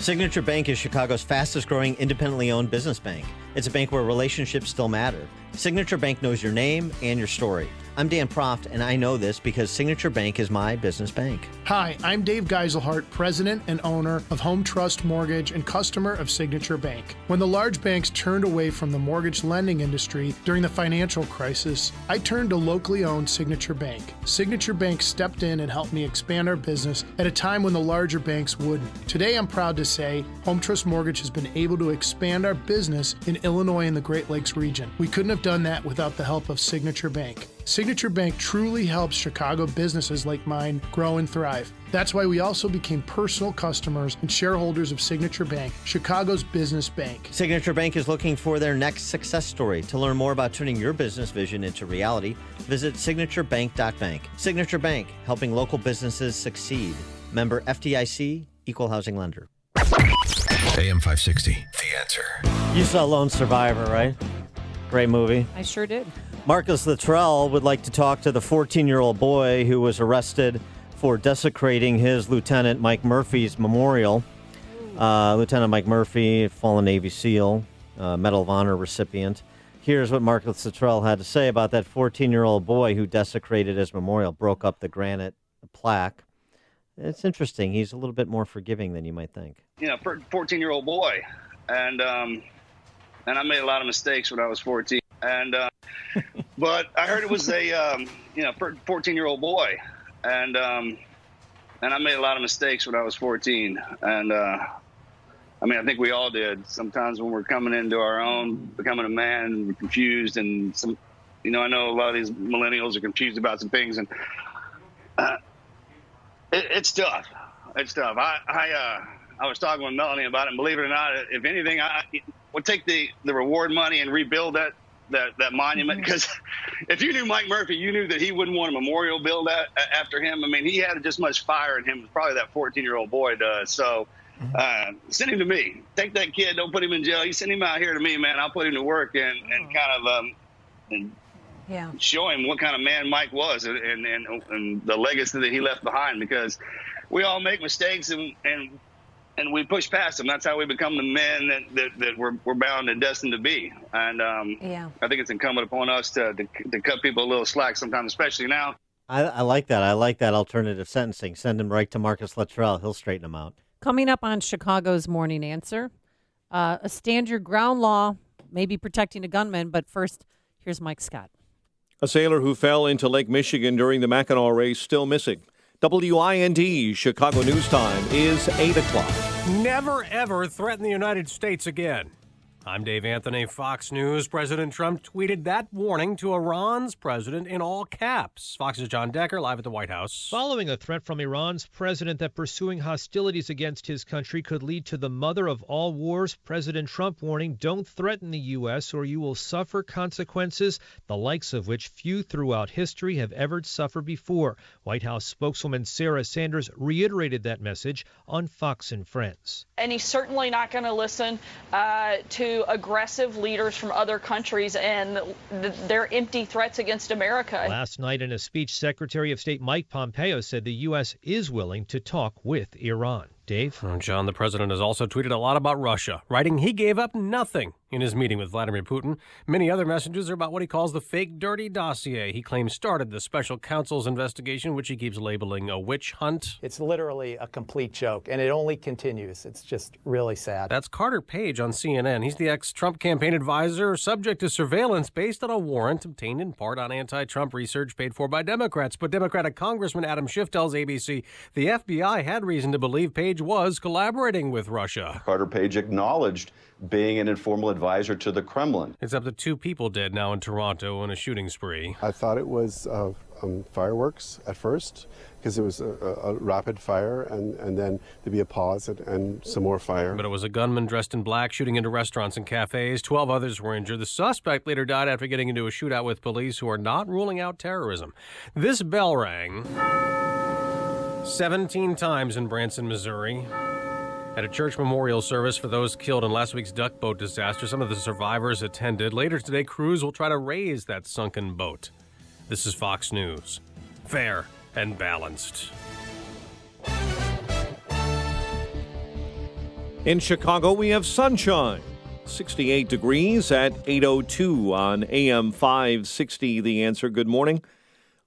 Signature Bank is Chicago's fastest growing independently owned business bank. It's a bank where relationships still matter. Signature Bank knows your name and your story. I'm Dan Proft, and I know this because Signature Bank is my business bank. Hi, I'm Dave Geiselhart, president and owner of Home Trust Mortgage and customer of Signature Bank. When the large banks turned away from the mortgage lending industry during the financial crisis, I turned to locally owned Signature Bank. Signature Bank stepped in and helped me expand our business at a time when the larger banks wouldn't. Today, I'm proud to say Home Trust Mortgage has been able to expand our business in Illinois and the Great Lakes region. We couldn't have done that without the help of Signature Bank. Signature Bank truly helps Chicago businesses like mine grow and thrive. That's why we also became personal customers and shareholders of Signature Bank, Chicago's business bank. Signature Bank is looking for their next success story. To learn more about turning your business vision into reality, visit signaturebank.bank. Signature Bank, helping local businesses succeed. Member FDIC, Equal Housing Lender. AM 560, The Answer. You saw Lone Survivor, right? Great movie. I sure did. Marcus Luttrell would like to talk to the 14-year-old boy who was arrested for desecrating his Lieutenant Mike Murphy's memorial. Lieutenant Mike Murphy, fallen Navy SEAL, Medal of Honor recipient. Here's what Marcus Luttrell had to say about that 14-year-old boy who desecrated his memorial, broke up the granite plaque. It's interesting. He's a little bit more forgiving than you might think. 14-year-old boy, and I made a lot of mistakes when I was 14. But I heard it was a 14-year-old boy, and I made a lot of mistakes when I was 14. And I think we all did. Sometimes when we're coming into our own, becoming a man, we're confused, and I know a lot of these millennials are confused about some things, and it's tough. It's tough. I was talking with Melanie about it, and believe it or not, if anything, I would take the reward money and rebuild that that monument, because if you knew Mike Murphy, you knew that he wouldn't want a memorial built after him. I mean, he had just much fire in him as probably that 14-year-old boy does. So send him to me. Take that kid. Don't put him in jail. You send him out here to me, man. I'll put him to work and kind of show him what kind of man Mike was and the legacy that he left behind, because we all make mistakes and we push past them. That's how we become the men that we're bound and destined to be. And I think it's incumbent upon us to cut people a little slack sometimes, especially now. I like that. I like that alternative sentencing. Send him right to Marcus Luttrell. He'll straighten him out. Coming up on Chicago's Morning Answer, a stand your ground law, maybe protecting a gunman. But first, here's Mike Scott. A sailor who fell into Lake Michigan during the Mackinac race still missing. WIND Chicago News Time is 8 o'clock. Never, ever threaten the United States again. I'm Dave Anthony, Fox News. President Trump tweeted that warning to Iran's president in all caps. Fox's John Decker live at the White House. Following a threat from Iran's president that pursuing hostilities against his country could lead to the mother of all wars, President Trump warning, don't threaten the U.S. or you will suffer consequences, the likes of which few throughout history have ever suffered before. White House spokeswoman Sarah Sanders reiterated that message on Fox and Friends. And he's certainly not going to listen to aggressive leaders from other countries and their empty threats against America. Last night in a speech, Secretary of State Mike Pompeo said the U.S. is willing to talk with Iran. Dave? John, the president has also tweeted a lot about Russia, writing he gave up nothing in his meeting with Vladimir Putin. Many other messages are about what he calls the fake dirty dossier he claims started the special counsel's investigation, which he keeps labeling a witch hunt. It's literally a complete joke, and it only continues. It's just really sad. That's Carter Page on CNN. He's the ex-Trump campaign advisor, subject to surveillance based on a warrant obtained in part on anti-Trump research paid for by Democrats. But Democratic Congressman Adam Schiff tells ABC the FBI had reason to believe Page was collaborating with Russia. Carter Page acknowledged being an informal advisor to the Kremlin. It's up to 2 people dead now in Toronto in a shooting spree. I thought it was fireworks at first because it was a rapid fire and then there'd be a pause and some more fire. But it was a gunman dressed in black shooting into restaurants and cafes. 12 others were injured. The suspect later died after getting into a shootout with police who are not ruling out terrorism. This bell rang 17 times in Branson, Missouri. At a church memorial service for those killed in last week's duck boat disaster, some of the survivors attended. Later today, crews will try to raise that sunken boat. This is Fox News. Fair and balanced. In Chicago, we have sunshine. 68 degrees at 8:02 on AM 560. The Answer. Good morning.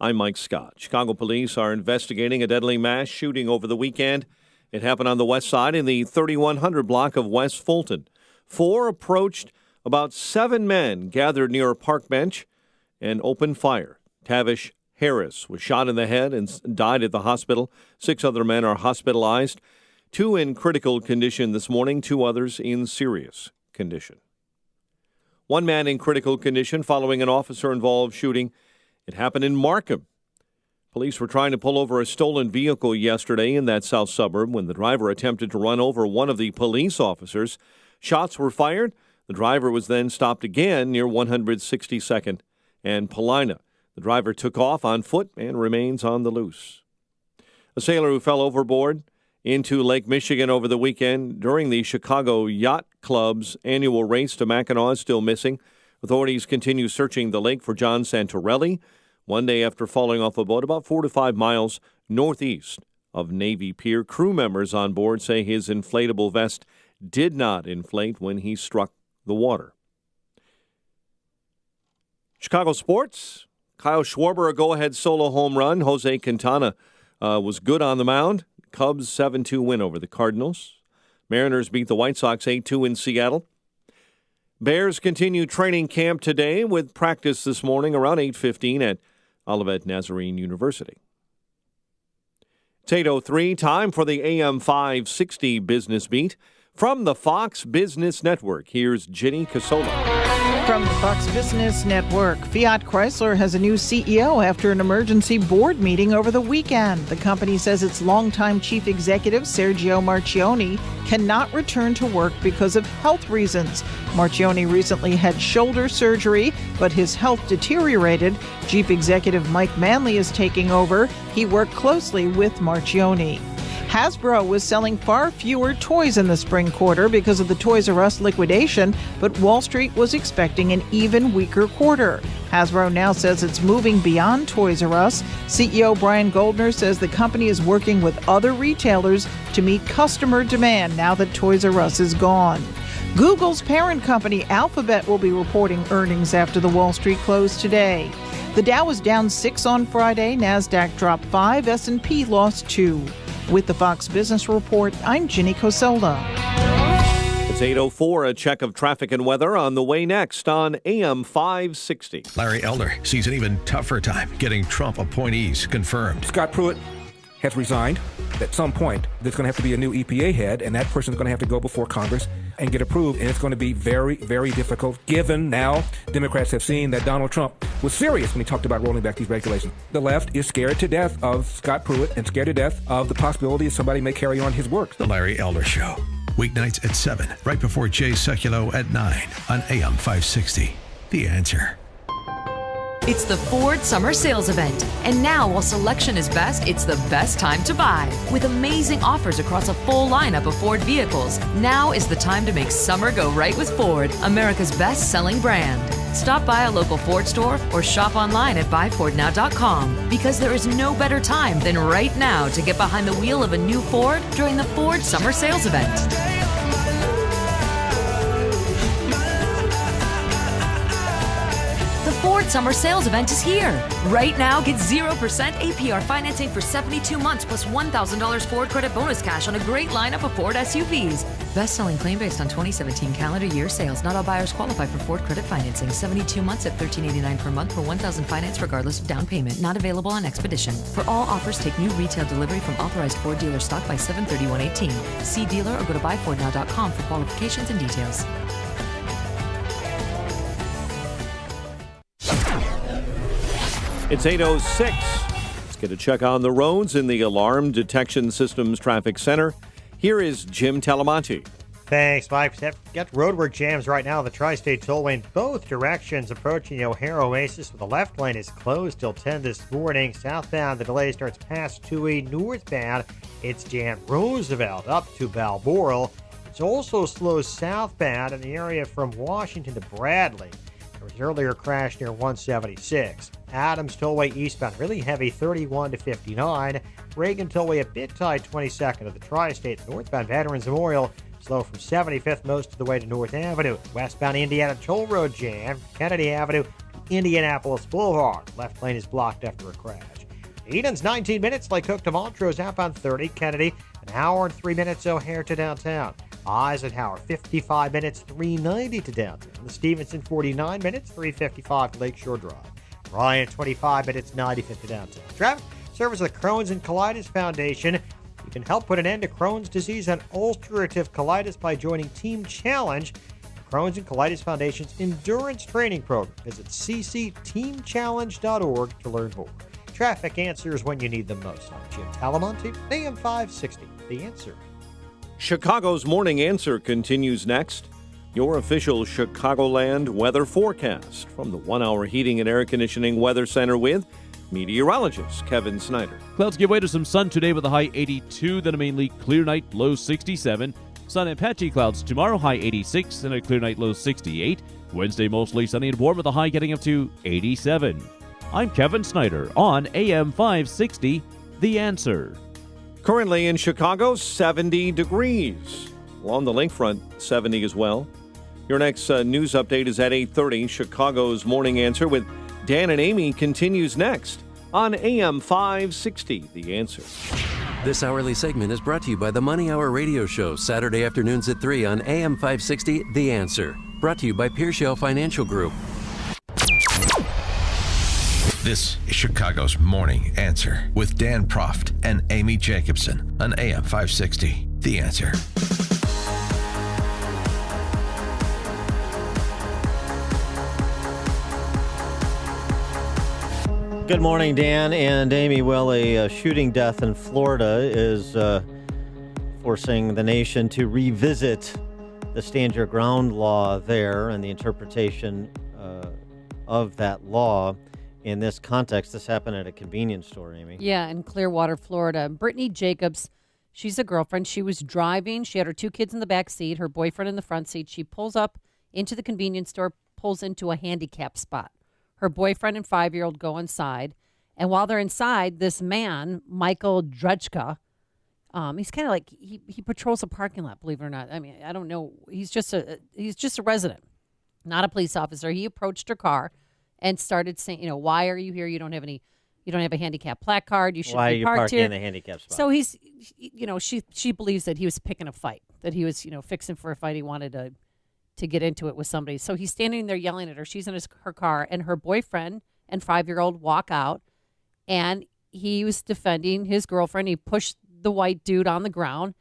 I'm Mike Scott. Chicago police are investigating a deadly mass shooting over the weekend. It happened on the west side in the 3100 block of West Fulton. 4 approached about 7 men gathered near a park bench and opened fire. Tavish Harris was shot in the head and died at the hospital. 6 other men are hospitalized. 2 in critical condition this morning, 2 others in serious condition. 1 man in critical condition following an officer-involved shooting. It happened in Markham. Police were trying to pull over a stolen vehicle yesterday in that south suburb when the driver attempted to run over one of the police officers. Shots were fired. The driver was then stopped again near 162nd and Paulina. The driver took off on foot and remains on the loose. A sailor who fell overboard into Lake Michigan over the weekend during the Chicago Yacht Club's annual race to Mackinac is still missing. Authorities continue searching the lake for John Santorelli, one day after falling off a boat about 4 to 5 miles northeast of Navy Pier. Crew members on board say his inflatable vest did not inflate when he struck the water. Chicago sports. Kyle Schwarber, a go-ahead solo home run. Jose Quintana was good on the mound. Cubs 7-2 win over the Cardinals. Mariners beat the White Sox 8-2 in Seattle. Bears continue training camp today with practice this morning around 8:15 at Olivet Nazarene University. It's 8:03, time for the AM 560 Business Beat. From the Fox Business Network, here's Ginny Casola. From from the Fox Business Network. Fiat Chrysler has a new CEO after an emergency board meeting over the weekend. The company says its longtime chief executive, Sergio Marchionne, cannot return to work because of health reasons. Marchionne recently had shoulder surgery, but his health deteriorated. Chief executive Mike Manley is taking over. He worked closely with Marchionne. Hasbro was selling far fewer toys in the spring quarter because of the Toys R Us liquidation, but Wall Street was expecting an even weaker quarter. Hasbro now says it's moving beyond Toys R Us. CEO Brian Goldner says the company is working with other retailers to meet customer demand now that Toys R Us is gone. Google's parent company Alphabet will be reporting earnings after the Wall Street close today. The Dow was down 6 on Friday, NASDAQ dropped 5, S&P lost 2. With the Fox Business Report, I'm Ginny Coselda. It's 8:04, a check of traffic and weather on the way next on AM 560. Larry Elder sees an even tougher time getting Trump appointees confirmed. Scott Pruitt has resigned. At some point, there's going to have to be a new EPA head, and that person's going to have to go before Congress and get approved, and it's going to be very, very difficult, given now Democrats have seen that Donald Trump was serious when he talked about rolling back these regulations. The left is scared to death of Scott Pruitt and scared to death of the possibility that somebody may carry on his work. The Larry Elder Show, weeknights at 7, right before Jay Sekulow at 9 on AM 560. The Answer. It's the Ford Summer Sales Event. And now, while selection is best, it's the best time to buy. With amazing offers across a full lineup of Ford vehicles, now is the time to make summer go right with Ford, America's best-selling brand. Stop by a local Ford store or shop online at buyfordnow.com, because there is no better time than right now to get behind the wheel of a new Ford during the Ford Summer Sales Event. The Ford Summer Sales Event is here. Right now, get 0% APR financing for 72 months plus $1,000 Ford credit bonus cash on a great lineup of Ford SUVs. Best-selling claim based on 2017 calendar year sales. Not all buyers qualify for Ford credit financing. 72 months at $1,389 per month for $1,000 finance regardless of down payment. Not available on Expedition. For all offers, take new retail delivery from authorized Ford dealer stock by 7/31/18. See dealer or go to buyfordnow.com for qualifications and details. It's 8:06. Let's get a check on the roads in the Alarm Detection Systems Traffic Center. Here is Jim Talamonte. Thanks, Mike. Got roadwork jams right now. The Tri-State Tollway in both directions approaching the O'Hare Oasis. The left lane is closed till 10 this morning. Southbound, the delay starts past 2E. Northbound, it's jammed Roosevelt up to Balmoral. It's also slow southbound in the area from Washington to Bradley. There was an earlier crash near 176. Adams Tollway eastbound, really heavy, 31 to 59. Reagan Tollway a bit tight, 22nd of the Tri-State. Northbound Veterans Memorial, slow from 75th most of the way to North Avenue. Westbound Indiana Toll Road jam, Kennedy Avenue to Indianapolis Boulevard. Left lane is blocked after a crash. Eden's 19 minutes, Lake Cook to Montrose, outbound 30. Kennedy, an hour and 3 minutes, O'Hare to downtown. Eisenhower, 55 minutes, 390 to downtown. The Stevenson, 49 minutes, 355 to Lakeshore Drive. Ryan, 25 minutes, 95 to downtown. Traffic service of the Crohn's and Colitis Foundation. You can help put an end to Crohn's disease and ulcerative colitis by joining Team Challenge, the Crohn's and Colitis Foundation's endurance training program. Visit ccteamchallenge.org to learn more. Traffic answers when you need them most. I'm Jim Talamonte, AM 560, The Answer. Chicago's Morning Answer continues next. Your official Chicagoland weather forecast from the 1 Hour Heating and Air Conditioning Weather Center with meteorologist Kevin Snyder. Clouds give way to some sun today with a high 82, then a mainly clear night, low 67. Sun and patchy clouds tomorrow, high 86, and a clear night, low 68. Wednesday, mostly sunny and warm with a high getting up to 87. I'm Kevin Snyder on AM 560, The Answer. Currently in Chicago, 70 degrees. Along the lakefront, 70 as well. Your next news update is at 8:30. Chicago's Morning Answer with Dan and Amy continues next on AM 560, The Answer. This hourly segment is brought to you by the Money Hour Radio Show, Saturday afternoons at 3 on AM 560, The Answer. Brought to you by Pearshell Financial Group. This is Chicago's Morning Answer with Dan Proft and Amy Jacobson on AM 560, The Answer. Good morning, Dan and Amy. Well, a shooting death in Florida is forcing the nation to revisit the Stand Your Ground law there and the interpretation of that law. In this context, this happened at a convenience store, Amy. Yeah, in Clearwater, Florida. Brittany Jacobs, she's a girlfriend. She was driving. She had her 2 kids in the back seat, her boyfriend in the front seat. She pulls up into the convenience store, pulls into a handicap spot. Her boyfriend and 5-year-old go inside. And while they're inside, this man, Michael Drejka, he's kind of like, he patrols a parking lot, believe it or not. I mean, I don't know. He's just a resident, not a police officer. He approached her car and started saying, why are you here? You don't have a handicap placard. You should Why are be you parked parking here. in the handicap spot? So he's, she believes that he was picking a fight, that he was, fixing for a fight. He wanted to get into it with somebody. So he's standing there yelling at her. She's in her car, and her boyfriend and 5-year-old walk out, and he was defending his girlfriend. He pushed the white dude on the ground,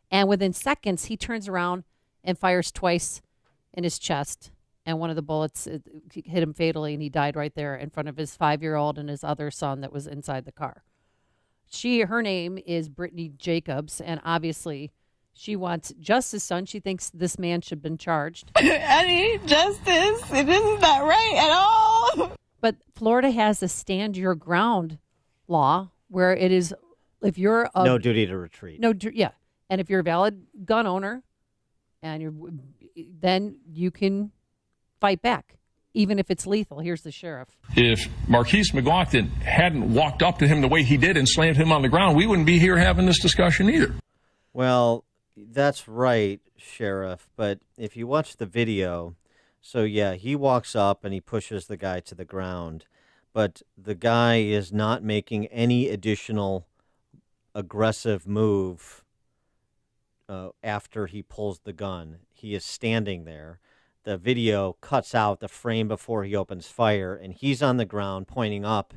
and within seconds, he turns around and fires twice in his chest, and one of the bullets hit him fatally, and he died right there in front of his 5-year-old and his other son that was inside the car. Her name is Brittany Jacobs, and obviously she wants justice, son. She thinks this man should have been charged. I need justice. It isn't that right at all. But Florida has a stand your ground law where it is, if you're no duty to retreat. And if you're a valid gun owner, and then you can fight back, even if it's lethal. Here's the sheriff. If Marquise McLaughlin hadn't walked up to him the way he did and slammed him on the ground, we wouldn't be here having this discussion either. Well, that's right, Sheriff. But if you watch the video, so yeah, he walks up and he pushes the guy to the ground. But the guy is not making any additional aggressive move after he pulls the gun. He is standing there. The video cuts out the frame before he opens fire, and he's on the ground pointing up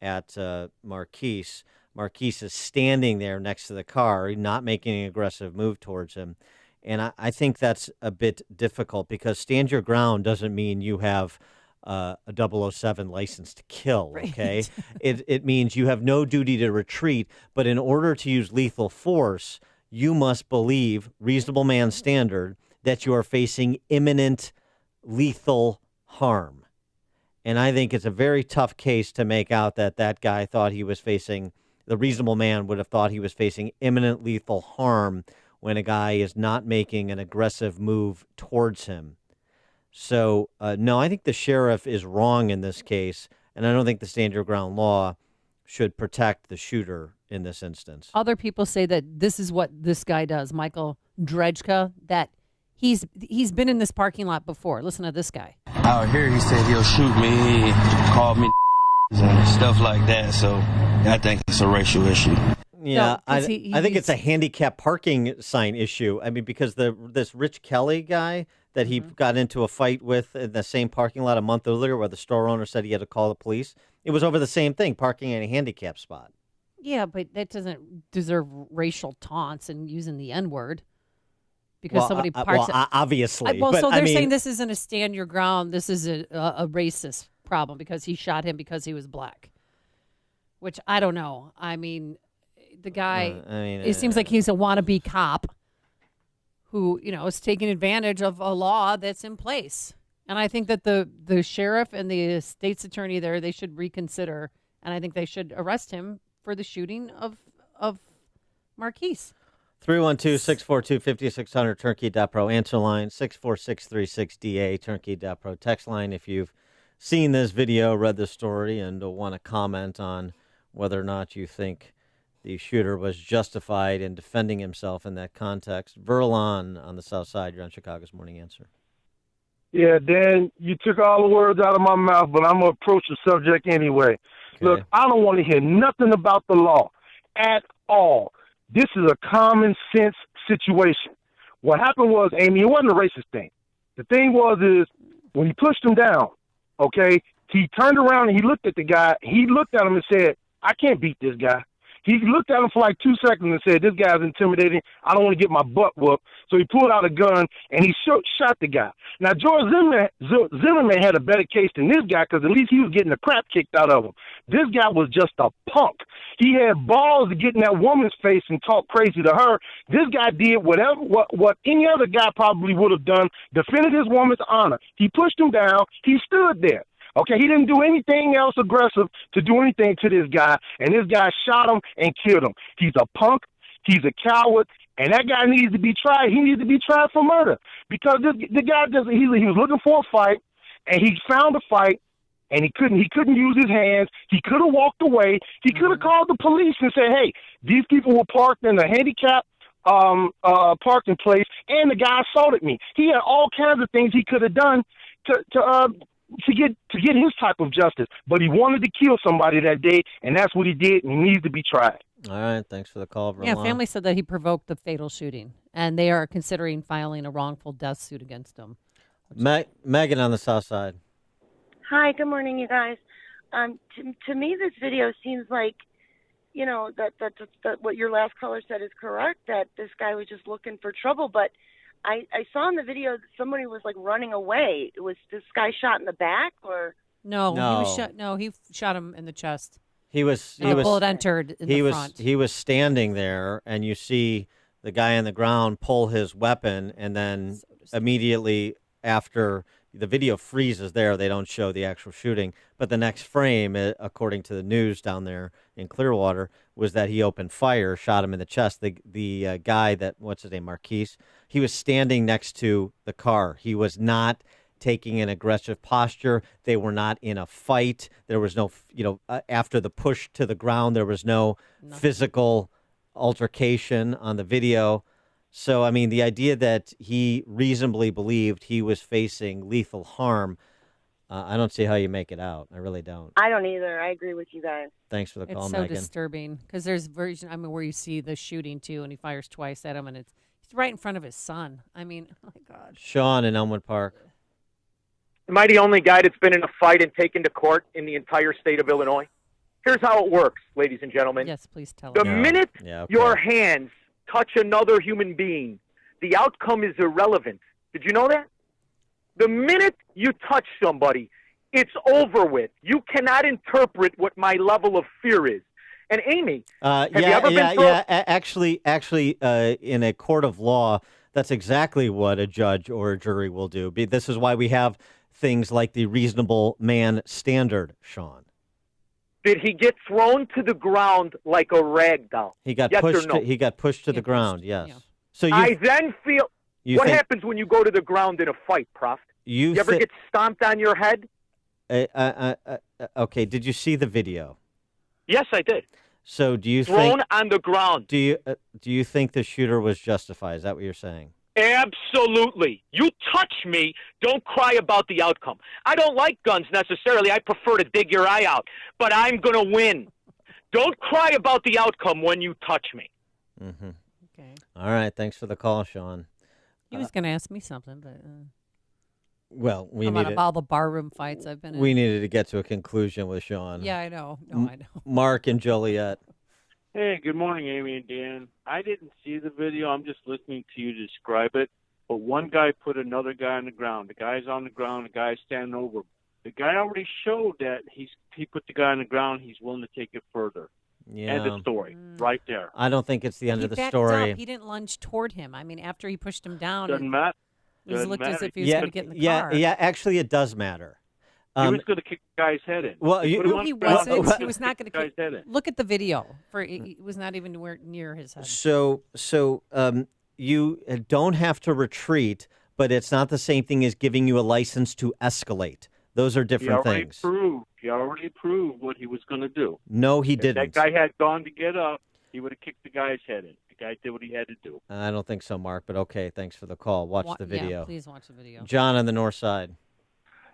at Marquise. Marquise is standing there next to the car, not making an aggressive move towards him. And I think that's a bit difficult because stand your ground doesn't mean you have a 007 license to kill, okay? Right. It means you have no duty to retreat, but in order to use lethal force, you must believe, reasonable man standard, that you are facing imminent lethal harm. And I think it's a very tough case to make out that guy thought he was facing, the reasonable man would have thought he was facing imminent lethal harm when a guy is not making an aggressive move towards him. So, no, I think the sheriff is wrong in this case, and I don't think the stand your ground law should protect the shooter in this instance. Other people say that this is what this guy does, Michael Drejka, that he's been in this parking lot before. Listen to this guy. Out here, he said he'll shoot me, call me and stuff like that, so I think it's a racial issue. Yeah, no, I think it's a handicap parking sign issue. I mean, because this Rich Kelly guy that he got into a fight with in the same parking lot a month earlier where the store owner said he had to call the police, it was over the same thing, parking in a handicap spot. Yeah, but that doesn't deserve racial taunts and using the N-word because somebody parks. Obviously. So they're saying this isn't a stand your ground. This is a racist problem because he shot him because he was black, which I don't know. I mean, the guy, it seems like he's a wannabe cop who, is taking advantage of a law that's in place. And I think that the sheriff and the state's attorney there, they should reconsider, and I think they should arrest him for the shooting of Marquise. 312-642-5600, turnkey.pro. Answer line, 64636DA, turnkey.pro. Text line if you've seen this video, read the story, and want to comment on whether or not you think the shooter was justified in defending himself in that context. Verlon on the south side, you're on Chicago's Morning Answer. Yeah, Dan, you took all the words out of my mouth, but I'm going to approach the subject anyway. Okay. Look, I don't want to hear nothing about the law at all. This is a common sense situation. What happened was, Amy, it wasn't a racist thing. The thing is when he pushed him down, okay, he turned around and he looked at the guy. He looked at him and said, I can't beat this guy. He looked at him for like 2 seconds and said, "This guy's intimidating. I don't want to get my butt whooped." So he pulled out a gun and he shot the guy. Now, George Zimmerman had a better case than this guy because at least he was getting the crap kicked out of him. This guy was just a punk. He had balls to get in that woman's face and talk crazy to her. This guy did what any other guy probably would have done, defended his woman's honor. He pushed him down. He stood there. Okay, he didn't do anything else aggressive to do anything to this guy, and this guy shot him and killed him. He's a punk. He's a coward, and that guy needs to be tried. He needs to be tried for murder because the guy he was looking for a fight, and he found a fight, and he couldn't use his hands. He could have walked away. He could have called the police and said, "Hey, these people were parked in a handicapped parking place, and the guy assaulted me." He had all kinds of things he could have done to get his type of justice, but he wanted to kill somebody that day, and that's what he did, and he needs to be tried. All right, thanks for the call, Verlon. Yeah, family said that he provoked the fatal shooting, and they are considering filing a wrongful death suit against him. Megan on the south side. Hi, good morning, you guys. To me, this video seems like, that what your last caller said is correct, that this guy was just looking for trouble, but I saw in the video that somebody was like running away. Was this guy shot in the back or? No. He was shot. No, he shot him in the chest. The bullet entered in the front. He was standing there, and you see the guy on the ground pull his weapon, and then immediately after the video freezes there, they don't show the actual shooting. But the next frame, according to the news down there in Clearwater, was that he opened fire, shot him in the chest. The guy what's his name, Marquise, he was standing next to the car. He was not taking an aggressive posture. They were not in a fight. There was no, after the push to the ground, there was no physical altercation on the video. So, I mean, the idea that he reasonably believed he was facing lethal harm, I don't see how you make it out. I really don't. I don't either. I agree with you guys. Thanks for the call, Megan. Megan. It's so disturbing because there's version, where you see the shooting too, and he fires twice at him, and he's right in front of his son. I mean, oh my God. Sean in Elmwood Park. Am I the only guy that's been in a fight and taken to court in the entire state of Illinois? Here's how it works, ladies and gentlemen. Yes, please tell us. The minute your hands touch another human being, the outcome is irrelevant. Did you know that? The minute you touch somebody, it's over with. You cannot interpret what my level of fear is. And Amy, have you ever been thrown? Actually, in a court of law, that's exactly what a judge or a jury will do. This is why we have things like the reasonable man standard, Sean. Did he get thrown to the ground like a rag doll? He got yes pushed. Or no? He got pushed to the ground. Yes. Yeah. So I then feel. What happens when you go to the ground in a fight, Prof? You ever get stomped on your head? Okay. Did you see the video? Yes, I did. So do you thrown on the ground? Do you think the shooter was justified? Is that what you're saying? Absolutely. You touch me, don't cry about the outcome. I don't like guns necessarily. I prefer to dig your eye out. But I'm going to win. Don't cry about the outcome when you touch me. Mm-hmm. Okay. All right. Thanks for the call, Sean. He was going to ask me something, but... Well, about all the barroom fights I've been in. We needed to get to a conclusion with Sean. Yeah, I know. No, I know. Mark and Joliet. Hey, good morning, Amy and Dan. I didn't see the video. I'm just listening to you describe it. But one guy put another guy on the ground. The guy's on the ground. The guy's standing over. The guy already showed that he put the guy on the ground. He's willing to take it further. Yeah. End of story. Right there. I don't think it's the end of the backed story. Up. He didn't lunge toward him. I mean, after he pushed him down. Doesn't matter. It looked as if he was going to get in the car. Yeah, actually, it does matter. He was going to kick the guy's head in. Well, he wasn't. He was not going to kick. Look at the video. It was not even near his head. So you don't have to retreat, but it's not the same thing as giving you a license to escalate. Those are different things. He already proved what he was going to do. No, he didn't. If that guy had gone to get up, he would have kicked the guy's head in. The guy did what he had to do. I don't think so, Mark, but okay, thanks for the call. Watch the video. Yeah, please watch the video. John on the north side.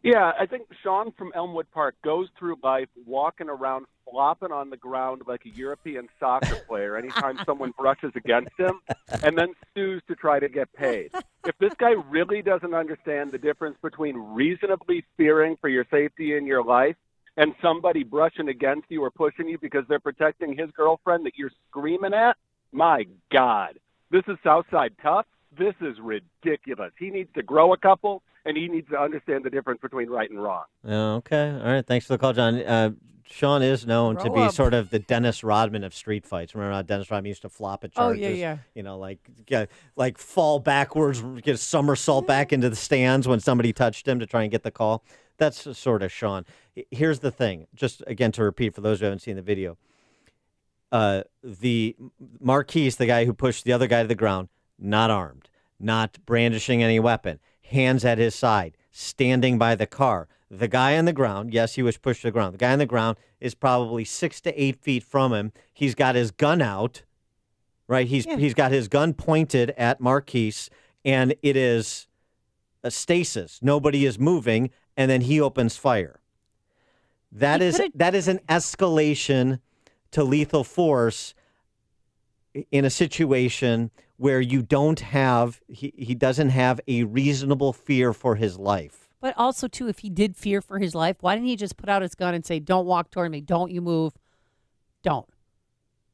Yeah, I think Sean from Elmwood Park goes through life walking around flopping on the ground like a European soccer player anytime someone brushes against him, and then sues to try to get paid. If this guy really doesn't understand the difference between reasonably fearing for your safety in your life and somebody brushing against you or pushing you because they're protecting his girlfriend that you're screaming at, my God, this is Southside tough. This is ridiculous. He needs to grow a couple, and he needs to understand the difference between right and wrong. Okay. All right. Thanks for the call, John. Sean is known to be sort of the Dennis Rodman of street fights. Remember how Dennis Rodman used to flop at charges? Oh, yeah. You know, like fall backwards, get a somersault back into the stands when somebody touched him to try and get the call. That's sort of Sean. Here's the thing. Just, again, to repeat for those who haven't seen the video. The Marquise, the guy who pushed the other guy to the ground, not armed, not brandishing any weapon, hands at his side, standing by the car. The guy on the ground, yes, he was pushed to the ground. The guy on the ground is probably 6 to 8 feet from him. He's got his gun out, right? He's got his gun pointed at Marquise, and it is a stasis. Nobody is moving, and then he opens fire. That is an escalation to lethal force in a situation where you don't have he doesn't have a reasonable fear for his life. But also, too, if he did fear for his life, why didn't he just put out his gun and say, don't walk toward me, don't you move, don't.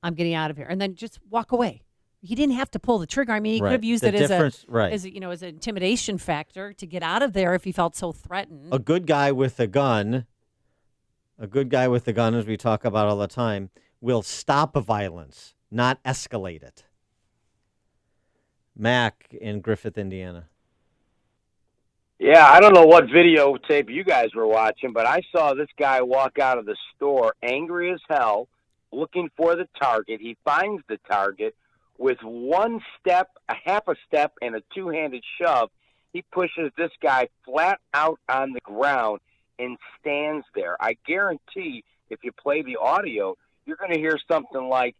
I'm getting out of here. And then just walk away. He didn't have to pull the trigger. I mean, he could have used it as an intimidation factor to get out of there if he felt so threatened. A good guy with a gun, as we talk about all the time, will stop a violence, not escalate it. Mac in Griffith, Indiana. Yeah, I don't know what videotape you guys were watching, but I saw this guy walk out of the store angry as hell, looking for the target. He finds the target with one step, a half a step, and a two-handed shove. He pushes this guy flat out on the ground and stands there. I guarantee if you play the audio, you're going to hear something like,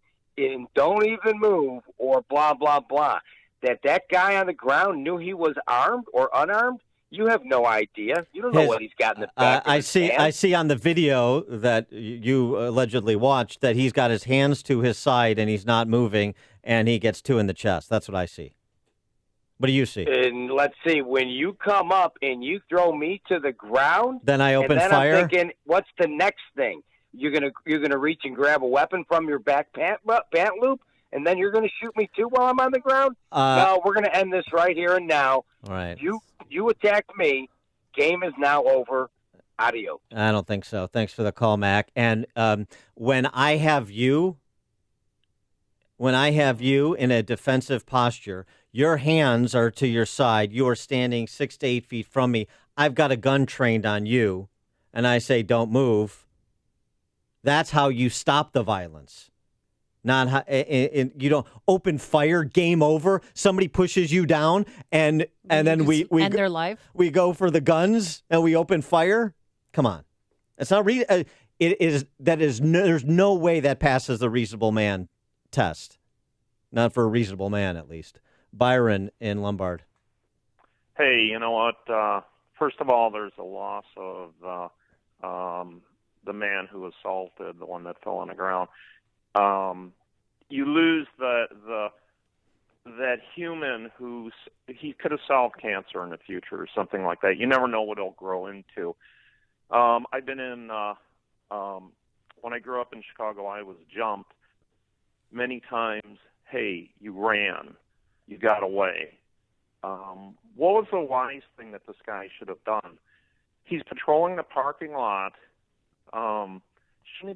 don't even move, or blah, blah, blah. That guy on the ground knew he was armed or unarmed? You have no idea. You don't know what he's got in the back of his hand. I see on the video that you allegedly watched that he's got his hands to his side and he's not moving, and he gets 2 in the chest. That's what I see. What do you see? And let's see, when you come up and you throw me to the ground, then I open then fire. I'm thinking, what's the next thing? You're gonna reach and grab a weapon from your back pant loop, and then you're gonna shoot me too while I'm on the ground? No, we're gonna end this right here and now. All right. You attacked me. Game is now over. Adios. I don't think so. Thanks for the call, Mac. And when I have you in a defensive posture, your hands are to your side. You are standing 6 to 8 feet from me. I've got a gun trained on you, and I say, don't move. That's how you stop the violence. Not how, you don't open fire, game over. Somebody pushes you down, and then we end their life. We go for the guns and we open fire. Come on, it's not it is that is no, there's no way that passes the reasonable man test. Not for a reasonable man, at least. Byron in Lombard. Hey, you know what? First of all, there's a loss of the man who assaulted the one that fell on the ground. You lose that human he could have solved cancer in the future or something like that. You never know what it'll grow into. I've been in when I grew up in Chicago, I was jumped many times. Hey, you ran, you got away. What was the wise thing that this guy should have done? He's patrolling the parking lot. Shouldn't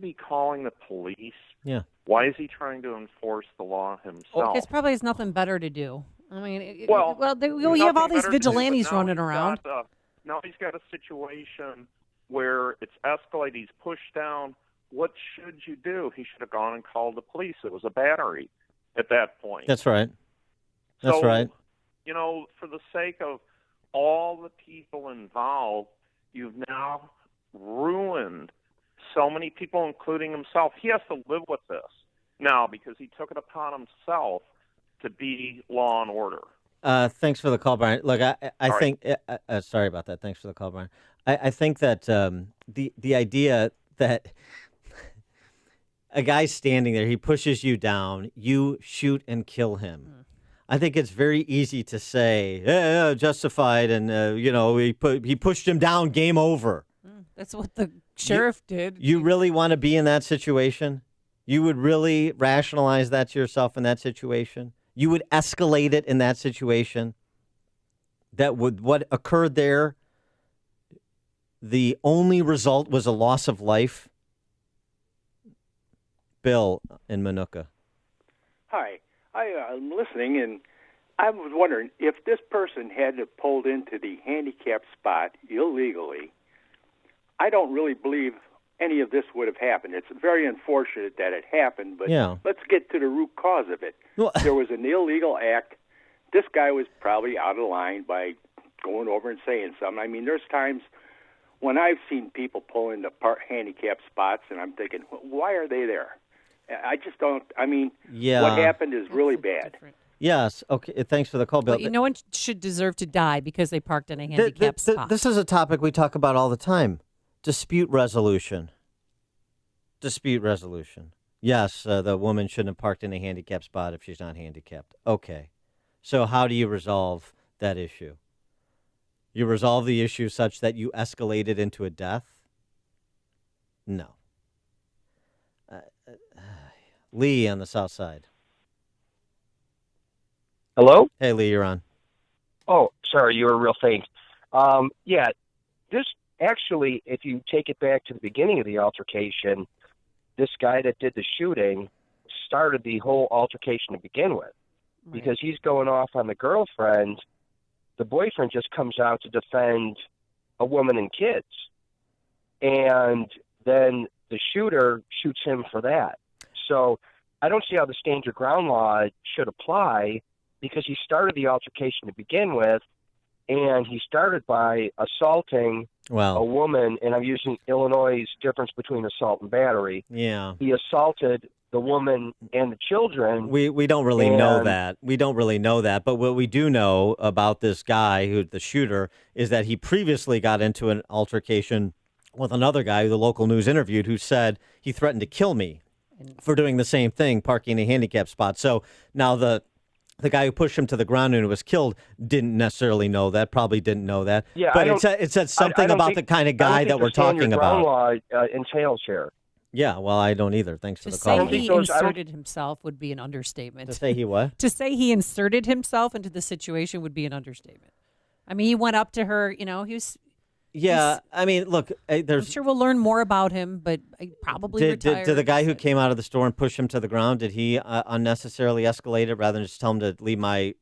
he be calling the police? Yeah. Why is he trying to enforce the law himself? Because probably has nothing better to do. I mean, you have all these vigilantes running around. Now he's got a situation where it's escalated. He's pushed down. What should you do? He should have gone and called the police. It was a battery at that point. That's right. That's right. You know, for the sake of all the people involved, you've now ruined so many people, including himself. He has to live with this now because he took it upon himself to be law and order. Thanks for the call, Brian. Look, I think sorry about that. Thanks for the call, Brian. I think that the idea that a guy's standing there, he pushes you down, you shoot and kill him. I think it's very easy to say, justified, and he pushed him down, game over. That's what the sheriff did. You really want to be in that situation? You would really rationalize that to yourself in that situation? You would escalate it in that situation? That would, what occurred there, the only result was a loss of life? Bill in Minooka. Hi. I'm listening, and I was wondering if this person had pulled into the handicapped spot illegally, I don't really believe any of this would have happened. It's very unfortunate that it happened, but let's get to the root cause of it. Well, there was an illegal act. This guy was probably out of line by going over and saying something. I mean, there's times when I've seen people pull into handicapped spots, and I'm thinking, why are they there? I just don't. I mean, what happened is really bad. Yes. Okay. Thanks for the call, Bill. But no one should deserve to die because they parked in a handicapped spot. This is a topic we talk about all the time. Dispute resolution. Dispute resolution. Yes, the woman shouldn't have parked in a handicapped spot if she's not handicapped. Okay. So how do you resolve that issue? You resolve the issue such that you escalate it into a death? No. Lee on the south side. Hello? Hey, Lee, you're on. Oh, sorry, you were real faint. This actually, if you take it back to the beginning of the altercation, this guy that did the shooting started the whole altercation to begin with. Right. Because he's going off on the girlfriend. The boyfriend just comes out to defend a woman and kids. And then the shooter shoots him for that. So I don't see how the stand your ground law should apply because he started the altercation to begin with, and he started by assaulting a woman, and I'm using Illinois' difference between assault and battery. Yeah. He assaulted the woman and the children. We don't really know that. We don't really know that. But what we do know about this guy, who the shooter, is that he previously got into an altercation with another guy who the local news interviewed who said he threatened to kill me for doing the same thing, parking in a handicapped spot. So now the guy who pushed him to the ground and was killed didn't necessarily know that, probably didn't know that. Yeah, but it said something about the kind of guy that we're talking about. Law entails here. Yeah, well, I don't either. Thanks for the call. call. To say he inserted himself would be an understatement. To say he what? To say he inserted himself into the situation would be an understatement. I mean, he went up to her, he was... Yeah, I mean, look, I'm sure we'll learn more about him, but probably retired. Did the guy who came out of the store and push him to the ground, did he unnecessarily escalate it rather than just tell him to leave my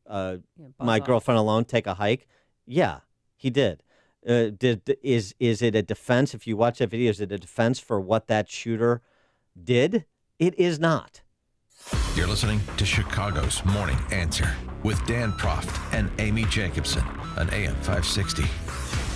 girlfriend alone, take a hike? Yeah, he did. Is it a defense? If you watch that video, is it a defense for what that shooter did? It is not. You're listening to Chicago's Morning Answer with Dan Proft and Amy Jacobson on AM 560.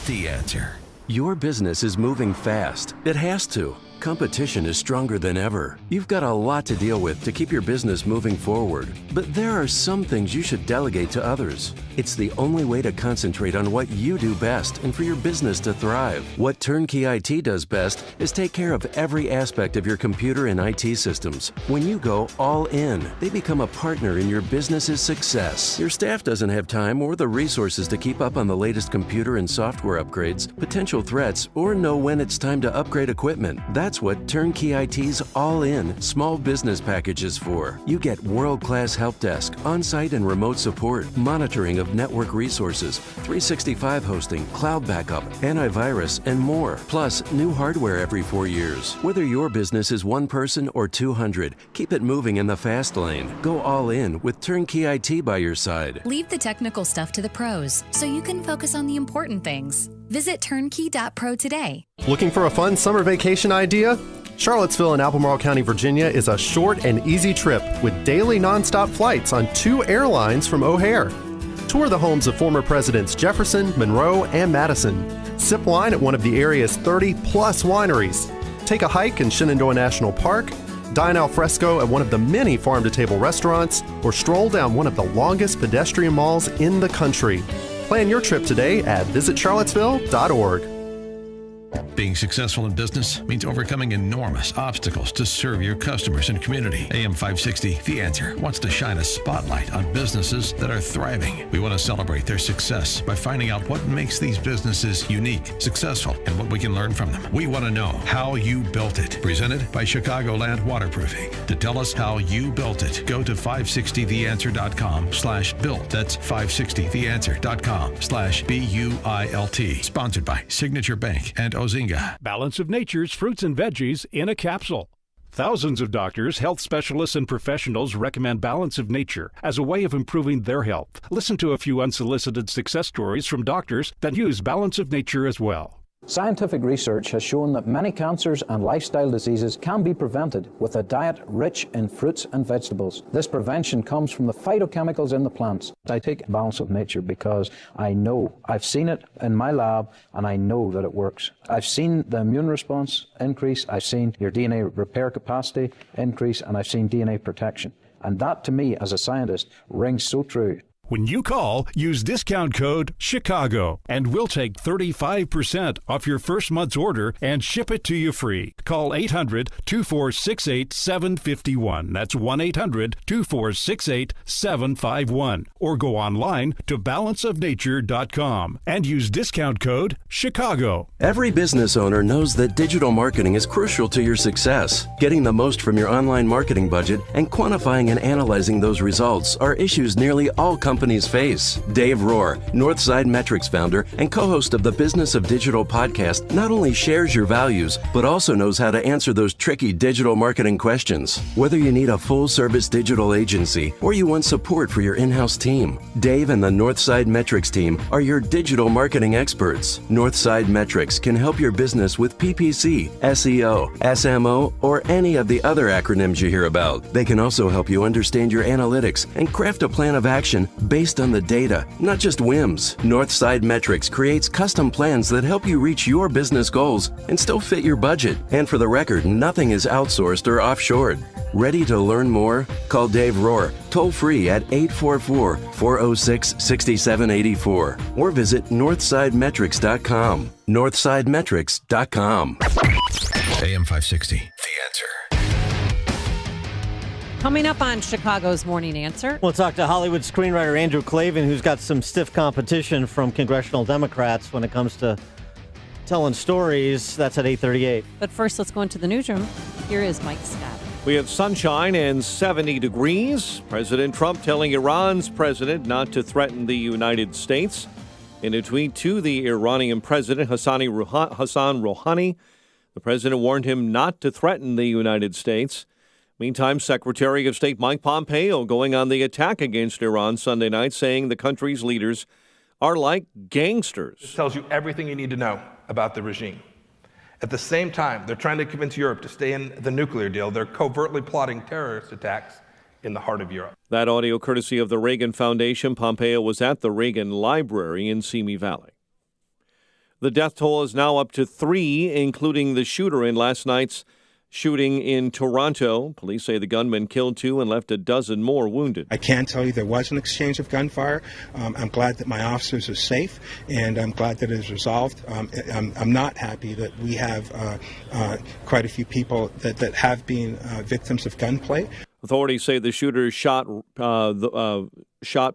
The Answer. Your business is moving fast. It has to. Competition is stronger than ever. You've got a lot to deal with to keep your business moving forward. But there are some things you should delegate to others. It's the only way to concentrate on what you do best and for your business to thrive. What Turnkey IT does best is take care of every aspect of your computer and IT systems. When you go all in, they become a partner in your business's success. Your staff doesn't have time or the resources to keep up on the latest computer and software upgrades, potential threats, or know when it's time to upgrade equipment. That's what Turnkey IT's all-in small business package is for. You get world-class help desk, on-site and remote support, monitoring of network resources, 365 hosting, cloud backup, antivirus, and more. Plus, new hardware every 4 years. Whether your business is 1 person or 200, keep it moving in the fast lane. Go all in with Turnkey IT by your side. Leave the technical stuff to the pros so you can focus on the important things. Visit turnkey.pro today. Looking for a fun summer vacation idea? Charlottesville in Albemarle County, Virginia is a short and easy trip with daily nonstop flights on 2 airlines from O'Hare. Tour the homes of former presidents Jefferson, Monroe, and Madison. Sip wine at one of the area's 30-plus wineries. Take a hike in Shenandoah National Park. Dine al fresco at one of the many farm-to-table restaurants. Or stroll down one of the longest pedestrian malls in the country. Plan your trip today at visitcharlottesville.org. Being successful in business means overcoming enormous obstacles to serve your customers and community. AM 560, The Answer, wants to shine a spotlight on businesses that are thriving. We want to celebrate their success by finding out what makes these businesses unique, successful, and what we can learn from them. We want to know how you built it. Presented by Chicagoland Waterproofing. To tell us how you built it, go to 560theanswer.com/built. That's 560theanswer.com/BUILT. Sponsored by Signature Bank and Ozinga. Balance of Nature's fruits and veggies in a capsule. Thousands of doctors, health specialists, and professionals recommend Balance of Nature as a way of improving their health. Listen to a few unsolicited success stories from doctors that use Balance of Nature as well. Scientific research has shown that many cancers and lifestyle diseases can be prevented with a diet rich in fruits and vegetables. This prevention comes from the phytochemicals in the plants. I take Balance of Nature because I know, I've seen it in my lab, and I know that it works. I've seen the immune response increase, I've seen your DNA repair capacity increase, and I've seen DNA protection. And that, to me, as a scientist, rings so true. When you call, use discount code CHICAGO, and we'll take 35% off your first month's order and ship it to you free. Call 800-2468-751. That's 1-800-2468-751. Or go online to balanceofnature.com and use discount code CHICAGO. Every business owner knows that digital marketing is crucial to your success. Getting the most from your online marketing budget and quantifying and analyzing those results are issues nearly all companies face. Dave Rohr, Northside Metrics founder and co-host of the Business of Digital podcast, not only shares your values, but also knows how to answer those tricky digital marketing questions. Whether you need a full-service digital agency or you want support for your in-house team, Dave and the Northside Metrics team are your digital marketing experts. Northside Metrics can help your business with PPC, SEO, SMO, or any of the other acronyms you hear about. They can also help you understand your analytics and craft a plan of action based on the data, not just whims. Northside Metrics creates custom plans that help you reach your business goals and still fit your budget. And for the record, nothing is outsourced or offshored. Ready to learn more? Call Dave Rohr, toll free at 844-406-6784 or visit northsidemetrics.com. northsidemetrics.com. AM 560, The Answer. Coming up on Chicago's Morning Answer. We'll talk to Hollywood screenwriter Andrew Klavan, who's got some stiff competition from congressional Democrats when it comes to telling stories. That's at 8:38. But first, let's go into the newsroom. Here is Mike Scott. We have sunshine and 70 degrees. President Trump telling Iran's president not to threaten the United States. In a tweet to the Iranian president, Hassan Rouhani, the president warned him not to threaten the United States. Meantime, Secretary of State Mike Pompeo going on the attack against Iran Sunday night, saying the country's leaders are like gangsters. This tells you everything you need to know about the regime. At the same time, they're trying to convince Europe to stay in the nuclear deal. They're covertly plotting terrorist attacks in the heart of Europe. That audio courtesy of the Reagan Foundation. Pompeo was at the Reagan Library in Simi Valley. The death toll is now up to 3, including the shooter in last night's shooting in Toronto. Police say the gunman killed 2 and left a dozen more wounded. I can tell you there was an exchange of gunfire. I'm glad that my officers are safe, and I'm glad that it is resolved. I'm not happy that we have quite a few people that have been victims of gunplay. Authorities say the shooter shot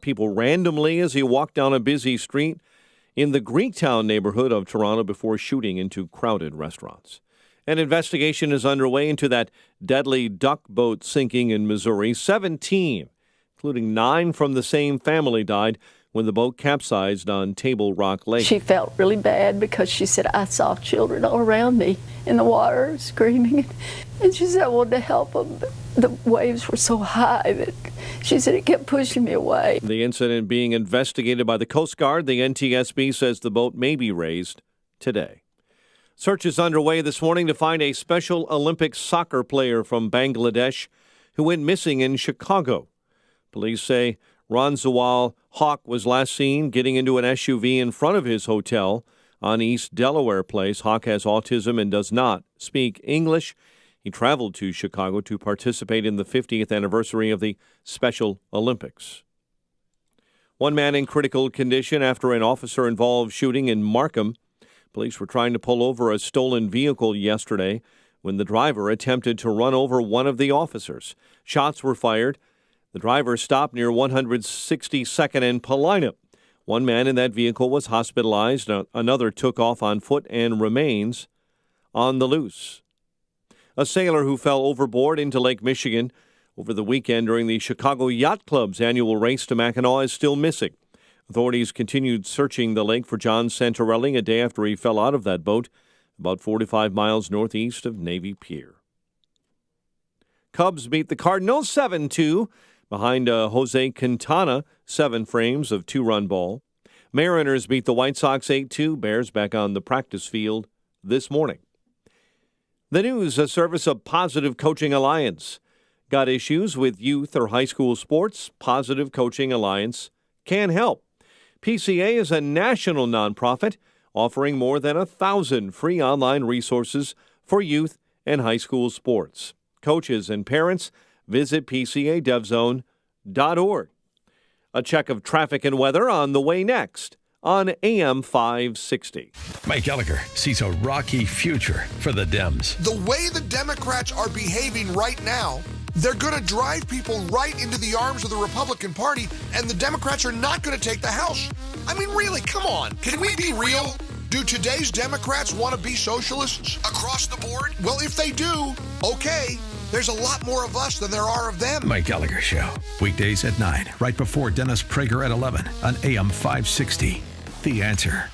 people randomly as he walked down a busy street in the Greektown neighborhood of Toronto before shooting into crowded restaurants. An investigation is underway into that deadly duck boat sinking in Missouri. 17, including 9 from the same family, died when the boat capsized on Table Rock Lake. She felt really bad because she said, I saw children all around me in the water screaming. And she said, I wanted to help them, but the waves were so high that she said it kept pushing me away. The incident being investigated by the Coast Guard. The NTSB says the boat may be raised today. Search is underway this morning to find a Special Olympics soccer player from Bangladesh who went missing in Chicago. Police say Ranzawal Hawk was last seen getting into an SUV in front of his hotel on East Delaware Place. Hawk has autism and does not speak English. He traveled to Chicago to participate in the 50th anniversary of the Special Olympics. One man in critical condition after an officer-involved shooting in Markham. Police were trying to pull over a stolen vehicle yesterday when the driver attempted to run over one of the officers. Shots were fired. The driver stopped near 162nd and Paulina. One man in that vehicle was hospitalized. Another took off on foot and remains on the loose. A sailor who fell overboard into Lake Michigan over the weekend during the Chicago Yacht Club's annual race to Mackinac is still missing. Authorities continued searching the lake for John Santorelli a day after he fell out of that boat about 45 miles northeast of Navy Pier. Cubs beat the Cardinals 7-2 behind Jose Quintana, 7 frames of 2-run ball. Mariners beat the White Sox 8-2. Bears back on the practice field this morning. The News, a service of Positive Coaching Alliance. Got issues with youth or high school sports? Positive Coaching Alliance can help. PCA is a national nonprofit offering more than 1,000 free online resources for youth and high school sports. Coaches and parents, visit PCADevZone.org. A check of traffic and weather on the way next on AM 560. Mike Gallagher sees a rocky future for the Dems. The way the Democrats are behaving right now, they're going to drive people right into the arms of the Republican Party, and the Democrats are not going to take the House. I mean, really, come on. Can we be real? Do today's Democrats want to be socialists across the board? Well, if they do, okay. There's a lot more of us than there are of them. Mike Gallagher Show. Weekdays at 9, right before Dennis Prager at 11 on AM 560. The Answer.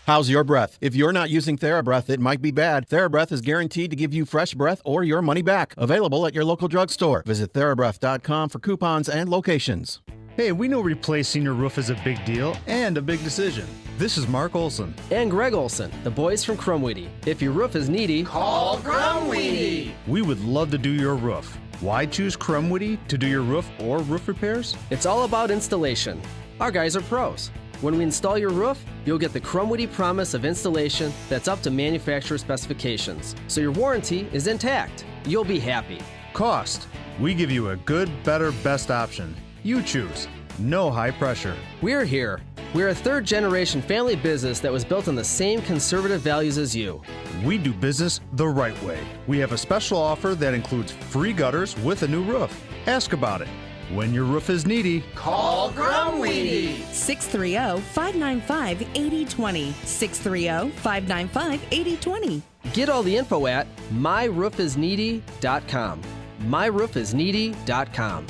How's your breath? If you're not using TheraBreath, it might be bad. TheraBreath is guaranteed to give you fresh breath or your money back. Available at your local drugstore. Visit TheraBreath.com for coupons and locations. Hey, we know replacing your roof is a big deal and a big decision. This is Mark Olson. And Greg Olson, the boys from Crumweedy. If your roof is needy, call Crumweedy. We would love to do your roof. Why choose Crumweedy to do your roof or roof repairs? It's all about installation. Our guys are pros. When we install your roof, you'll get the Crumweedy promise of installation that's up to manufacturer specifications. So your warranty is intact. You'll be happy. Cost. We give you a good, better, best option. You choose. No high pressure. We're here. We're a third-generation family business that was built on the same conservative values as you. We do business the right way. We have a special offer that includes free gutters with a new roof. Ask about it. When your roof is needy, call Crumweedy. 630-595-8020. 630-595-8020. Get all the info at myroofisneedy.com. myroofisneedy.com.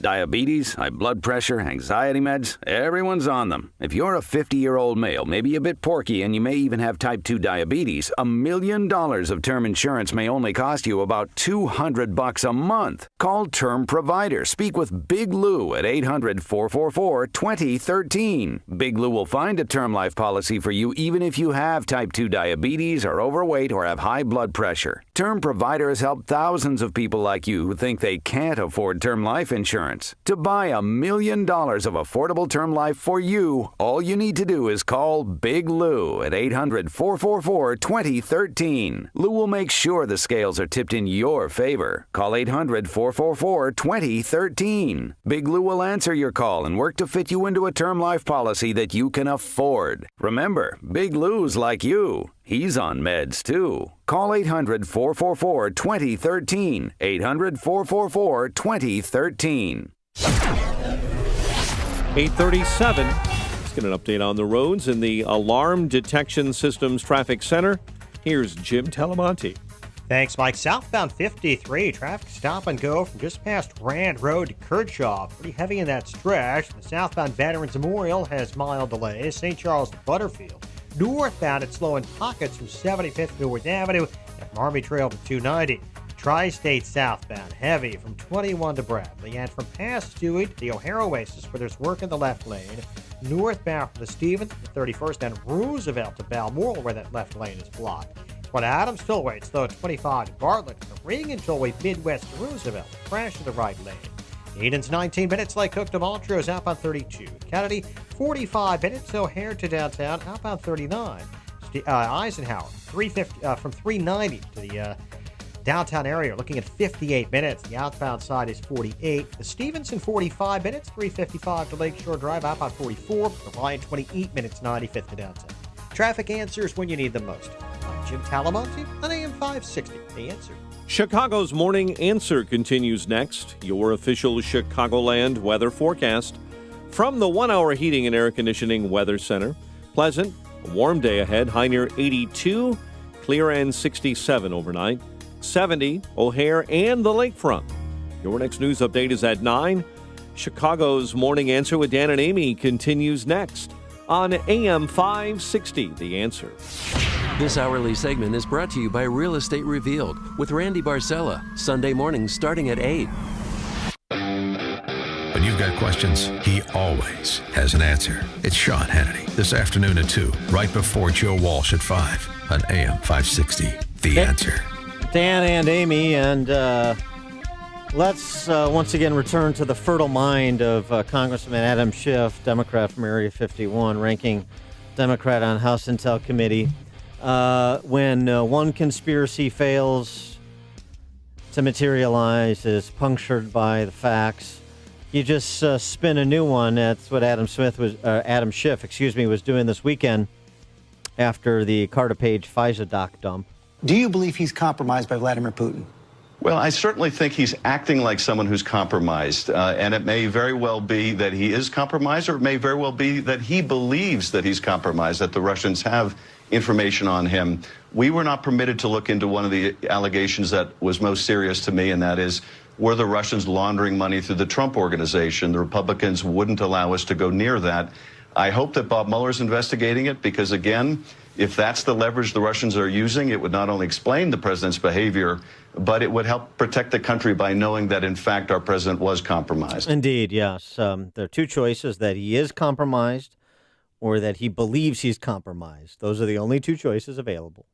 Diabetes, high blood pressure, anxiety meds, everyone's on them. If you're a 50-year-old male, maybe a bit porky, and you may even have type 2 diabetes, $1 million of term insurance may only cost you about $200 a month. Call Term Provider. Speak with Big Lou at 800-444-2013. Big Lou will find a term life policy for you even if you have type 2 diabetes, are overweight, or have high blood pressure. Term Provider has helped thousands of people like you who think they can't afford term life insurance. To buy $1 million of affordable term life for you, all you need to do is call Big Lou at 800-444-2013. Lou will make sure the scales are tipped in your favor. Call 800-444-2013. Big Lou will answer your call and work to fit you into a term life policy that you can afford. Remember, Big Lou's like you. He's on meds, too. Call 800-444-2013. 800-444-2013. 8:37. Let's get an update on the roads in the Alarm Detection Systems Traffic Center. Here's Jim Talamonte. Thanks, Mike. Southbound 53, traffic stop and go from just past Rand Road to Kershaw. Pretty heavy in that stretch. The southbound Veterans Memorial has mild delays. St. Charles to Butterfield. Northbound, it's slow in pockets from 75th North Avenue and from Army Trail to 290. Tri-State southbound, heavy from 21 to Bradley, and from past Dewey to the O'Hare Oasis, where there's work in the left lane. Northbound from the Stevens to 31st and Roosevelt to Balmoral, where that left lane is blocked. But Adams Tollway, it's slow at 25 to Bartlett, and the Ring and Tollway Midwest to Roosevelt, crash to the right lane. Eden's 19 minutes, Lake Cook to Montrose, outbound 32. Kennedy, 45 minutes, O'Hare to downtown, outbound 39. Eisenhower, 350 from 390 to the downtown area, looking at 58 minutes. The outbound side is 48. The Stevenson, 45 minutes, 355 to Lakeshore Drive, outbound 44. The Ryan, 28 minutes, 95th to downtown. Traffic answers when you need them most. I'm Jim Talamonte on AM 560. The Answer. Chicago's Morning Answer continues next. Your official Chicagoland weather forecast from the 1 Hour Heating and Air Conditioning Weather Center. Pleasant, a warm day ahead, high near 82, clear and 67 overnight, 70 O'Hare and the lakefront. Your next news update is at 9. Chicago's Morning Answer with Dan and Amy continues next on AM 560, The Answer. This hourly segment is brought to you by Real Estate Revealed with Randy Barcella, Sunday mornings starting at 8. When you've got questions, he always has an answer. It's Sean Hannity this afternoon at 2, right before Joe Walsh at 5 on AM 560, The Answer. Dan and Amy, and let's once again return to the fertile mind of Congressman Adam Schiff, Democrat from Area 51, ranking Democrat on House Intel Committee. When one conspiracy fails to materialize, is punctured by the facts, you just spin a new one. That's what Adam Schiff was doing this weekend after the Carter Page FISA doc dump. Do you believe he's compromised by Vladimir Putin? Well, I certainly think he's acting like someone who's compromised, and it may very well be that he is compromised, or it may very well be that he believes that he's compromised, that the Russians have information on him. We were not permitted to look into one of the allegations that was most serious to me, and that is, were the Russians laundering money through the Trump Organization? The Republicans wouldn't allow us to go near that. I hope that Bob Mueller's investigating it because, again, if that's the leverage the Russians are using, it would not only explain the president's behavior, but it would help protect the country by knowing that, in fact, our president was compromised. Indeed, yes. There are two choices, that he is compromised or that he believes he's compromised. Those are the only two choices available.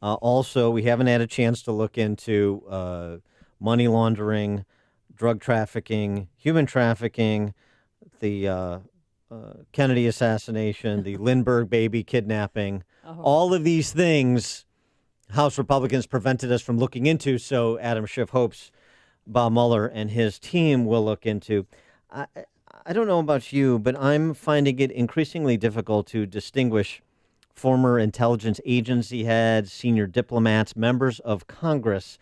Also, we haven't had a chance to look into money laundering, drug trafficking, human trafficking, the Kennedy assassination, the Lindbergh baby kidnapping. All of these things House Republicans prevented us from looking into, so Adam Schiff hopes Bob Mueller and his team will look into. I don't know about you, but I'm finding it increasingly difficult to distinguish former intelligence agency heads, senior diplomats, members of Congress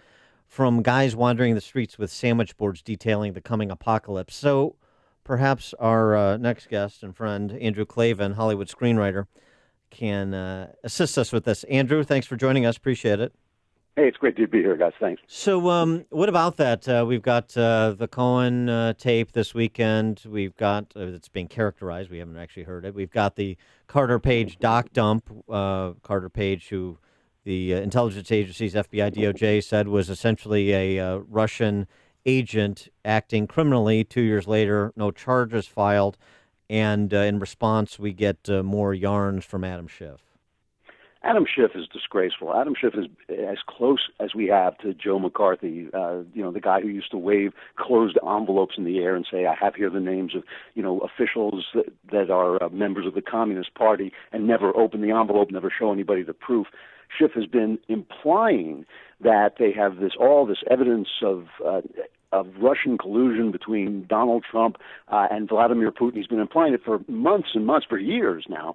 from guys wandering the streets with sandwich boards detailing the coming apocalypse. So perhaps our next guest and friend, Andrew Klavan, Hollywood screenwriter, can assist us with this. Andrew, thanks for joining us. Appreciate it. Hey, it's great to be here, guys. Thanks. So what about that? We've got the Cohen tape this weekend. We've got, it's being characterized. We haven't actually heard it. We've got the Carter Page doc dump. Carter Page, who the intelligence agencies, FBI, DOJ, said was essentially a Russian agent acting criminally. 2 years later, no charges filed. And in response, we get more yarns from Adam Schiff. Adam Schiff is disgraceful. Adam Schiff is as close as we have to Joe McCarthy, the guy who used to wave closed envelopes in the air and say, I have here the names of, officials that are members of the Communist Party, and never open the envelope, never show anybody the proof. Schiff has been implying that they have all this evidence of Russian collusion between Donald Trump and Vladimir Putin. He's been implying it for months and months, for years now.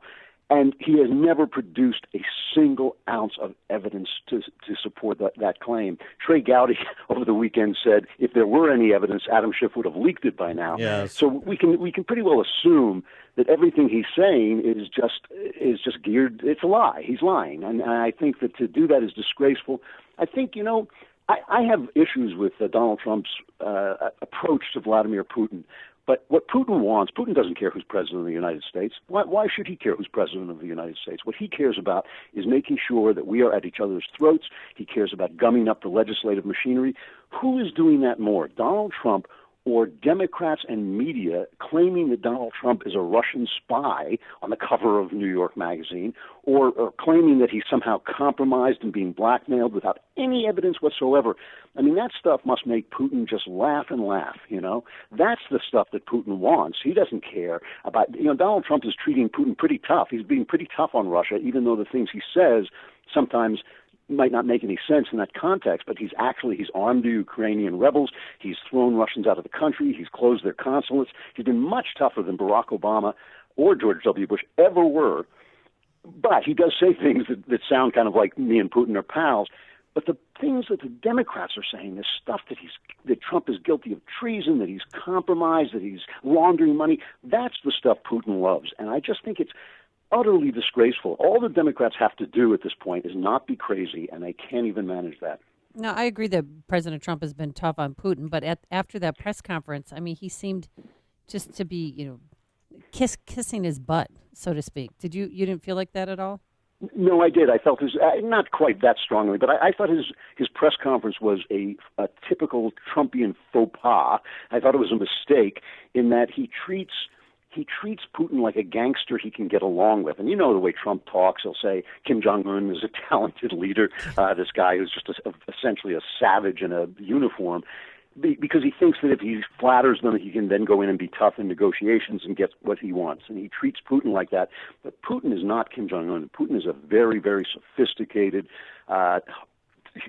And he has never produced a single ounce of evidence to support that claim. Trey Gowdy over the weekend said if there were any evidence, Adam Schiff would have leaked it by now. Yes. So we can pretty well assume that everything he's saying is just geared. It's a lie. He's lying, and I think that to do that is disgraceful. I think I have issues with Donald Trump's approach to Vladimir Putin. But what Putin wants, Putin doesn't care who's president of the United States. Why should he care who's president of the United States? What he cares about is making sure that we are at each other's throats. He cares about gumming up the legislative machinery. Who is doing that more, Donald Trump or Democrats and media claiming that Donald Trump is a Russian spy on the cover of New York Magazine, or claiming that he's somehow compromised and being blackmailed without any evidence whatsoever? I mean, that stuff must make Putin just laugh and laugh, That's the stuff that Putin wants. He doesn't care about, Donald Trump is treating Putin pretty tough. He's being pretty tough on Russia, even though the things he says sometimes might not make any sense in that context, but he's armed the Ukrainian rebels. He's thrown Russians out of the country. He's closed their consulates. He's been much tougher than Barack Obama or George W. Bush ever were But he does say things that sound kind of like me and Putin are pals. But the things that the Democrats are saying, this stuff that Trump is guilty of treason, that he's compromised, that he's laundering money, that's the stuff Putin loves. And I just think it's utterly disgraceful. All the Democrats have to do at this point is not be crazy, and they can't even manage that. No, I agree that President Trump has been tough on Putin, but after that press conference, I mean, he seemed just to be, kissing his butt, so to speak. You didn't feel like that at all? No, I did. I felt not quite that strongly, but I thought his press conference was a typical Trumpian faux pas. I thought it was a mistake in that he treats Putin like a gangster he can get along with. And you know the way Trump talks, he'll say Kim Jong-un is a talented leader, this guy who's just essentially a savage in a uniform, because he thinks that if he flatters them, he can then go in and be tough in negotiations and get what he wants. And he treats Putin like that. But Putin is not Kim Jong-un. Putin is a very, very sophisticated,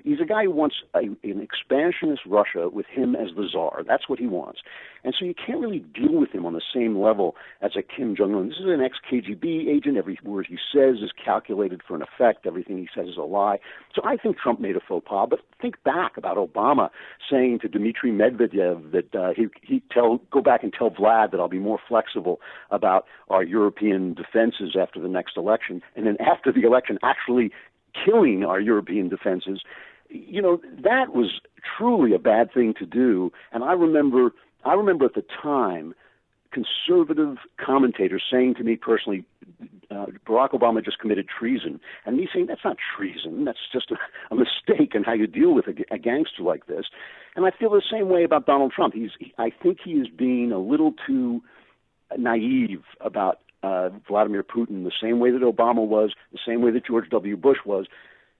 he's a guy who wants an expansionist Russia with him as the czar. That's what he wants. And so you can't really deal with him on the same level as a Kim Jong-un. This is an ex-KGB agent. Every word he says is calculated for an effect. Everything he says is a lie. So I think Trump made a faux pas. But think back about Obama saying to Dmitry Medvedev that he'd go back and tell Vlad that I'll be more flexible about our European defenses after the next election. And then after the election, actually killing our European defenses. That was truly a bad thing to do. And I remember at the time conservative commentators saying to me personally, Barack Obama just committed treason. And me saying, that's not treason. That's just a mistake in how you deal with a gangster like this. And I feel the same way about Donald Trump. I think he is being a little too naive about Vladimir Putin, the same way that Obama was, the same way that George W. Bush was.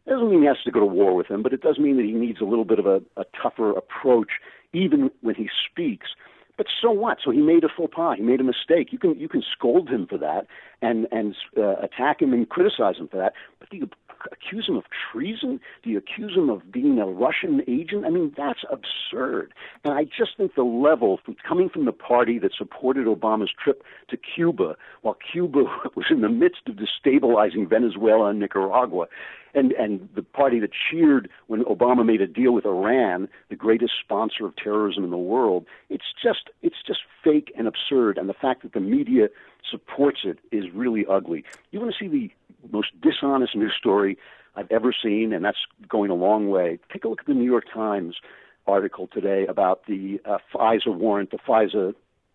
It doesn't mean he has to go to war with him, but it does mean that he needs a little bit of a tougher approach, even when he speaks. But so what? So he made a faux pas. He made a mistake. You can scold him for that and attack him and criticize him for that. But do you accuse him of treason? Do you accuse him of being a Russian agent? I mean, that's absurd. And I just think the level coming from the party that supported Obama's trip to Cuba while Cuba was in the midst of destabilizing Venezuela and Nicaragua, and the party that cheered when Obama made a deal with Iran, the greatest sponsor of terrorism in the world, it's just fake and absurd. And the fact that the media supports it is really ugly. You want to see the most dishonest news story I've ever seen, and that's going a long way. Take a look at the New York Times article today about the FISA warrant,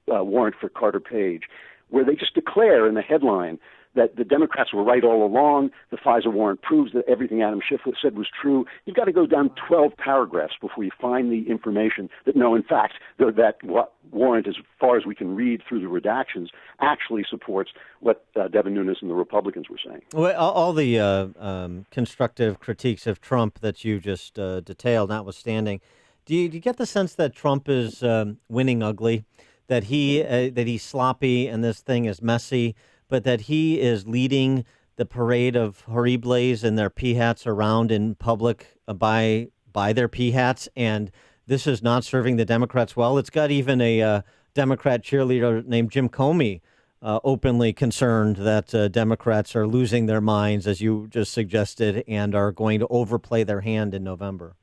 warrant for Carter Page, where they just declare in the headline that the Democrats were right all along. The FISA warrant proves that everything Adam Schiff said was true. You've got to go down 12 paragraphs before you find the information that, no, in fact, that warrant, as far as we can read through the redactions, actually supports what Devin Nunes and the Republicans were saying. Well, all the constructive critiques of Trump that you just detailed notwithstanding, do you get the sense that Trump is winning ugly, that he's sloppy and this thing is messy, but that he is leading the parade of horribles and their pea hats around in public by their pea hats, and this is not serving the Democrats well? It's got even a Democrat cheerleader named Jim Comey openly concerned that Democrats are losing their minds, as you just suggested, and are going to overplay their hand in November.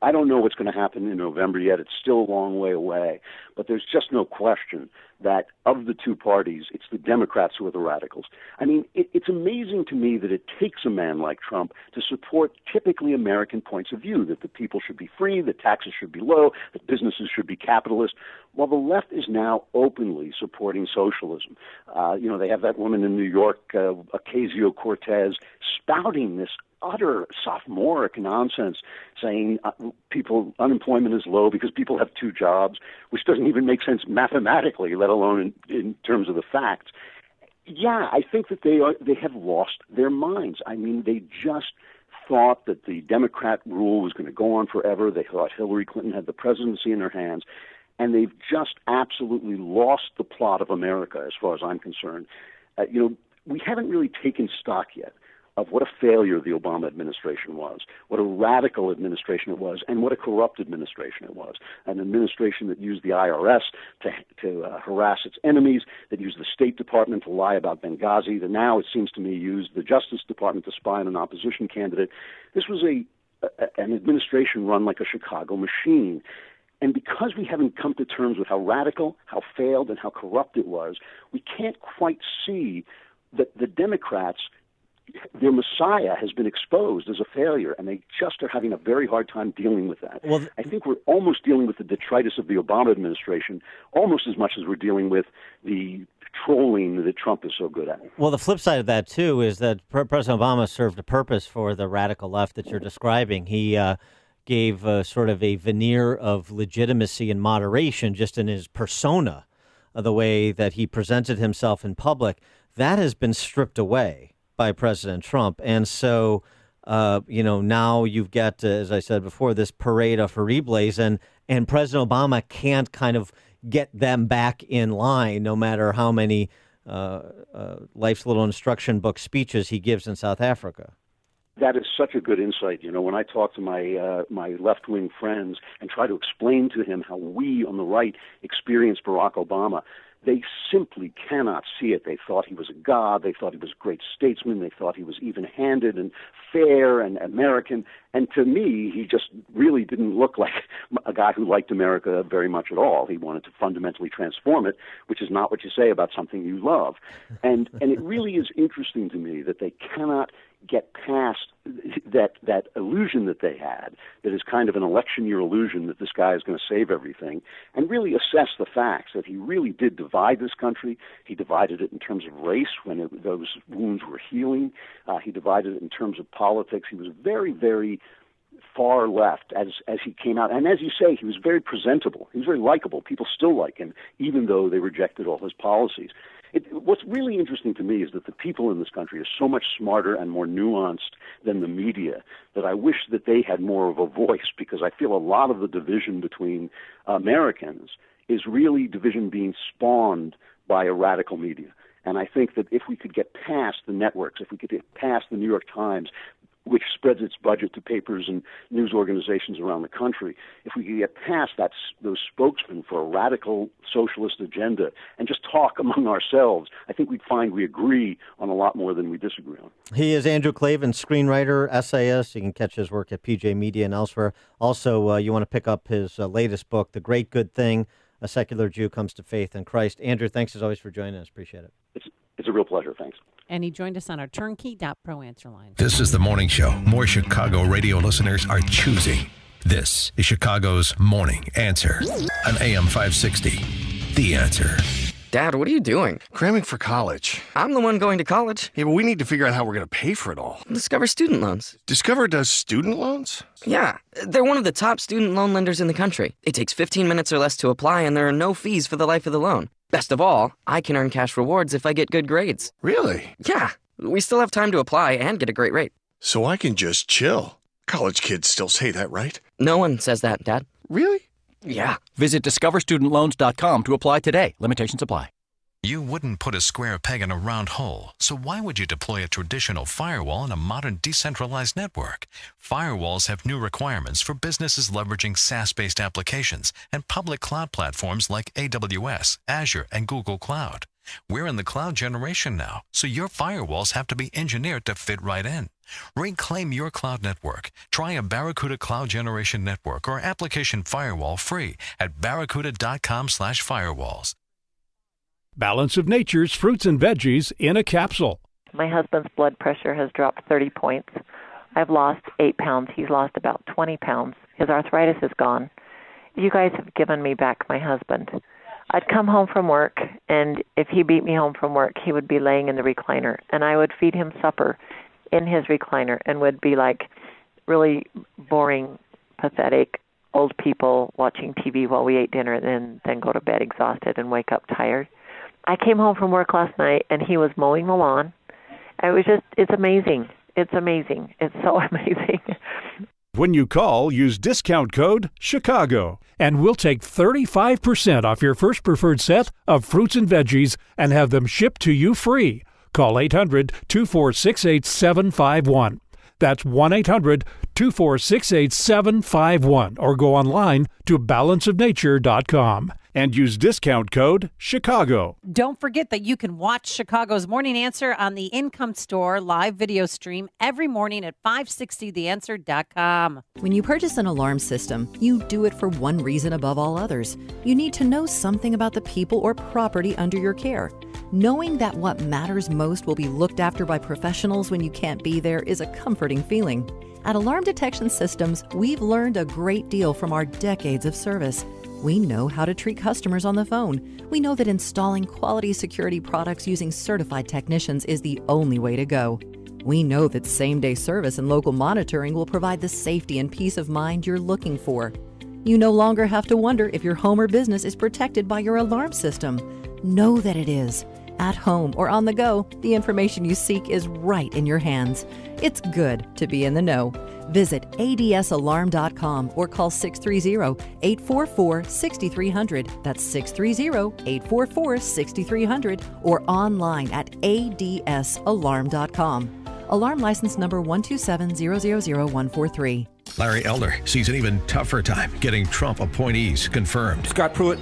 I don't know what's going to happen in November yet. It's still a long way away. But there's just no question that of the two parties, it's the Democrats who are the radicals. I mean, it's amazing to me that it takes a man like Trump to support typically American points of view, that the people should be free, that taxes should be low, that businesses should be capitalist, while the left is now openly supporting socialism. They have that woman in New York, Ocasio-Cortez, spouting this utter sophomoric nonsense, saying unemployment is low because people have two jobs, which doesn't even make sense mathematically, let alone in terms of the facts. Yeah, I think that they have lost their minds. I mean, they just thought that the Democrat rule was going to go on forever. They thought Hillary Clinton had the presidency in her hands, and they've just absolutely lost the plot of America, as far as I'm concerned. We haven't really taken stock yet. of what a failure the Obama administration was, what a radical administration it was, and what a corrupt administration it was. An administration that used the IRS to harass its enemies, that used the State Department to lie about Benghazi, that now, it seems to me, used the Justice Department to spy on an opposition candidate. This was an administration run like a Chicago machine. And because we haven't come to terms with how radical, how failed, and how corrupt it was, we can't quite see that the Democrats, their messiah has been exposed as a failure, and they just are having a very hard time dealing with that. Well, I think we're almost dealing with the detritus of the Obama administration almost as much as we're dealing with the trolling that Trump is so good at. Well, the flip side of that, too, is that President Obama served a purpose for the radical left that you're describing. He gave sort of a veneer of legitimacy and moderation just in his persona, the way that he presented himself in public. That has been stripped away by President Trump. And so, now you've got, as I said before, this parade of horribles, and President Obama can't kind of get them back in line, no matter how many Life's Little Instruction Book speeches he gives in South Africa. That is such a good insight. When I talk to my left-wing friends and try to explain to him how we on the right experience Barack Obama, they simply cannot see it. They thought he was a god. They thought he was a great statesman. They thought he was even-handed and fair and American. And to me, he just really didn't look like a guy who liked America very much at all. He wanted to fundamentally transform it, which is not what you say about something you love. And it really is interesting to me that they cannot get past that illusion that they had, that is kind of an election year illusion that this guy is going to save everything, and really assess the facts that he really did divide this country. He divided it in terms of race when those wounds were healing. He divided it in terms of politics. He was very, very far left as he came out. And as you say, he was very presentable. He was very likable. People still like him, even though they rejected all his policies. What's really interesting to me is that the people in this country are so much smarter and more nuanced than the media that I wish that they had more of a voice, because I feel a lot of the division between Americans is really division being spawned by a radical media. And I think that if we could get past the networks, if we could get past the New York Times, which spreads its budget to papers and news organizations around the country, if we could get past those spokesmen for a radical socialist agenda and just talk among ourselves, I think we'd find we agree on a lot more than we disagree on. He is Andrew Klavan, screenwriter, essayist. You can catch his work at PJ Media and elsewhere. Also, you want to pick up his latest book, The Great Good Thing, A Secular Jew Comes to Faith in Christ. Andrew, thanks as always for joining us. Appreciate it. It's a real pleasure. Thanks. And he joined us on our turnkey.pro answer line. This is the morning show more Chicago radio listeners are choosing. This is Chicago's Morning Answer on AM 560. The Answer. Dad, what are you doing? Cramming for college. I'm the one going to college. Yeah, but we need to figure out how we're going to pay for it all. Discover Student Loans. Discover does student loans? Yeah, they're one of the top student loan lenders in the country. It takes 15 minutes or less to apply, and there are no fees for the life of the loan. Best of all, I can earn cash rewards if I get good grades. Really? Yeah, we still have time to apply and get a great rate. So I can just chill. College kids still say that, right? No one says that, Dad. Really? Yeah. Visit discoverstudentloans.com to apply today. Limitations apply. You wouldn't put a square peg in a round hole, so why would you deploy a traditional firewall in a modern decentralized network? Firewalls have new requirements for businesses leveraging SaaS-based applications and public cloud platforms like AWS, Azure, and Google Cloud. We're in the cloud generation now, so your firewalls have to be engineered to fit right in. Reclaim your cloud network. Try a Barracuda Cloud Generation Network or application firewall free at barracuda.com/firewalls. Balance of Nature's fruits and veggies in a capsule. My husband's blood pressure has dropped 30 points. I've lost 8 pounds. He's lost about 20 pounds. His arthritis is gone. You guys have given me back my husband. I'd come home from work, and if he beat me home from work, he would be laying in the recliner, and I would feed him supper in his recliner and would be like really boring, pathetic old people watching TV while we ate dinner and then go to bed exhausted and wake up tired. I came home from work last night, and he was mowing the lawn. It's amazing. It's amazing. It's so amazing. When you call, use discount code CHICAGO, and we'll take 35% off your first preferred set of fruits and veggies and have them shipped to you free. Call 800-246-8751. That's 1-800-246-8751 or go online to balanceofnature.com and use discount code CHICAGO. Don't forget that you can watch Chicago's Morning Answer on the Income Store live video stream every morning at 560theanswer.com. When you purchase an alarm system, you do it for one reason above all others. You need to know something about the people or property under your care. Knowing that what matters most will be looked after by professionals when you can't be there is a comforting feeling. At Alarm Detection Systems, we've learned a great deal from our decades of service. We know how to treat customers on the phone. We know that installing quality security products using certified technicians is the only way to go. We know that same-day service and local monitoring will provide the safety and peace of mind you're looking for. You no longer have to wonder if your home or business is protected by your alarm system. Know that it is. At home or on the go, the information you seek is right in your hands. It's good to be in the know. Visit adsalarm.com or call 630-844-6300. That's 630-844-6300 or online at adsalarm.com. Alarm license number 127000143. Larry Elder sees an even tougher time getting Trump appointees confirmed. Scott Pruitt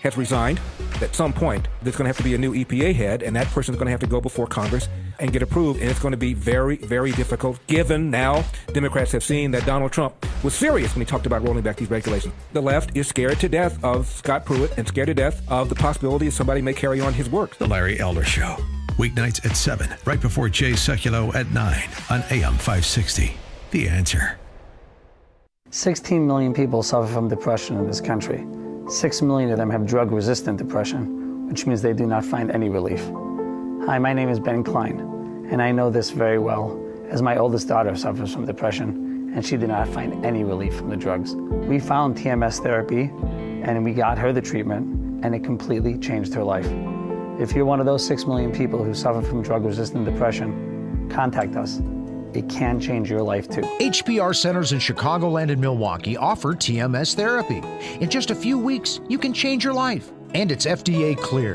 has resigned. At some point, there's going to have to be a new EPA head, and that person is going to have to go before Congress and get approved, and it's going to be very, very difficult, given now Democrats have seen that Donald Trump was serious when he talked about rolling back these regulations. The left is scared to death of Scott Pruitt and scared to death of the possibility that somebody may carry on his work. The Larry Elder Show, weeknights at 7, right before Jay Sekulow at 9 on AM 560. The Answer. 16 million people suffer from depression in this country. 6 million of them have drug-resistant depression, which means they do not find any relief. Hi, my name is Ben Klein, and I know this very well, as my oldest daughter suffers from depression, and she did not find any relief from the drugs. We found TMS therapy, and we got her the treatment, and it completely changed her life. If you're one of those 6 million people who suffer from drug-resistant depression, contact us. It can change your life too. HPR centers in Chicagoland and Milwaukee offer TMS therapy. In just a few weeks, you can change your life, and it's FDA cleared.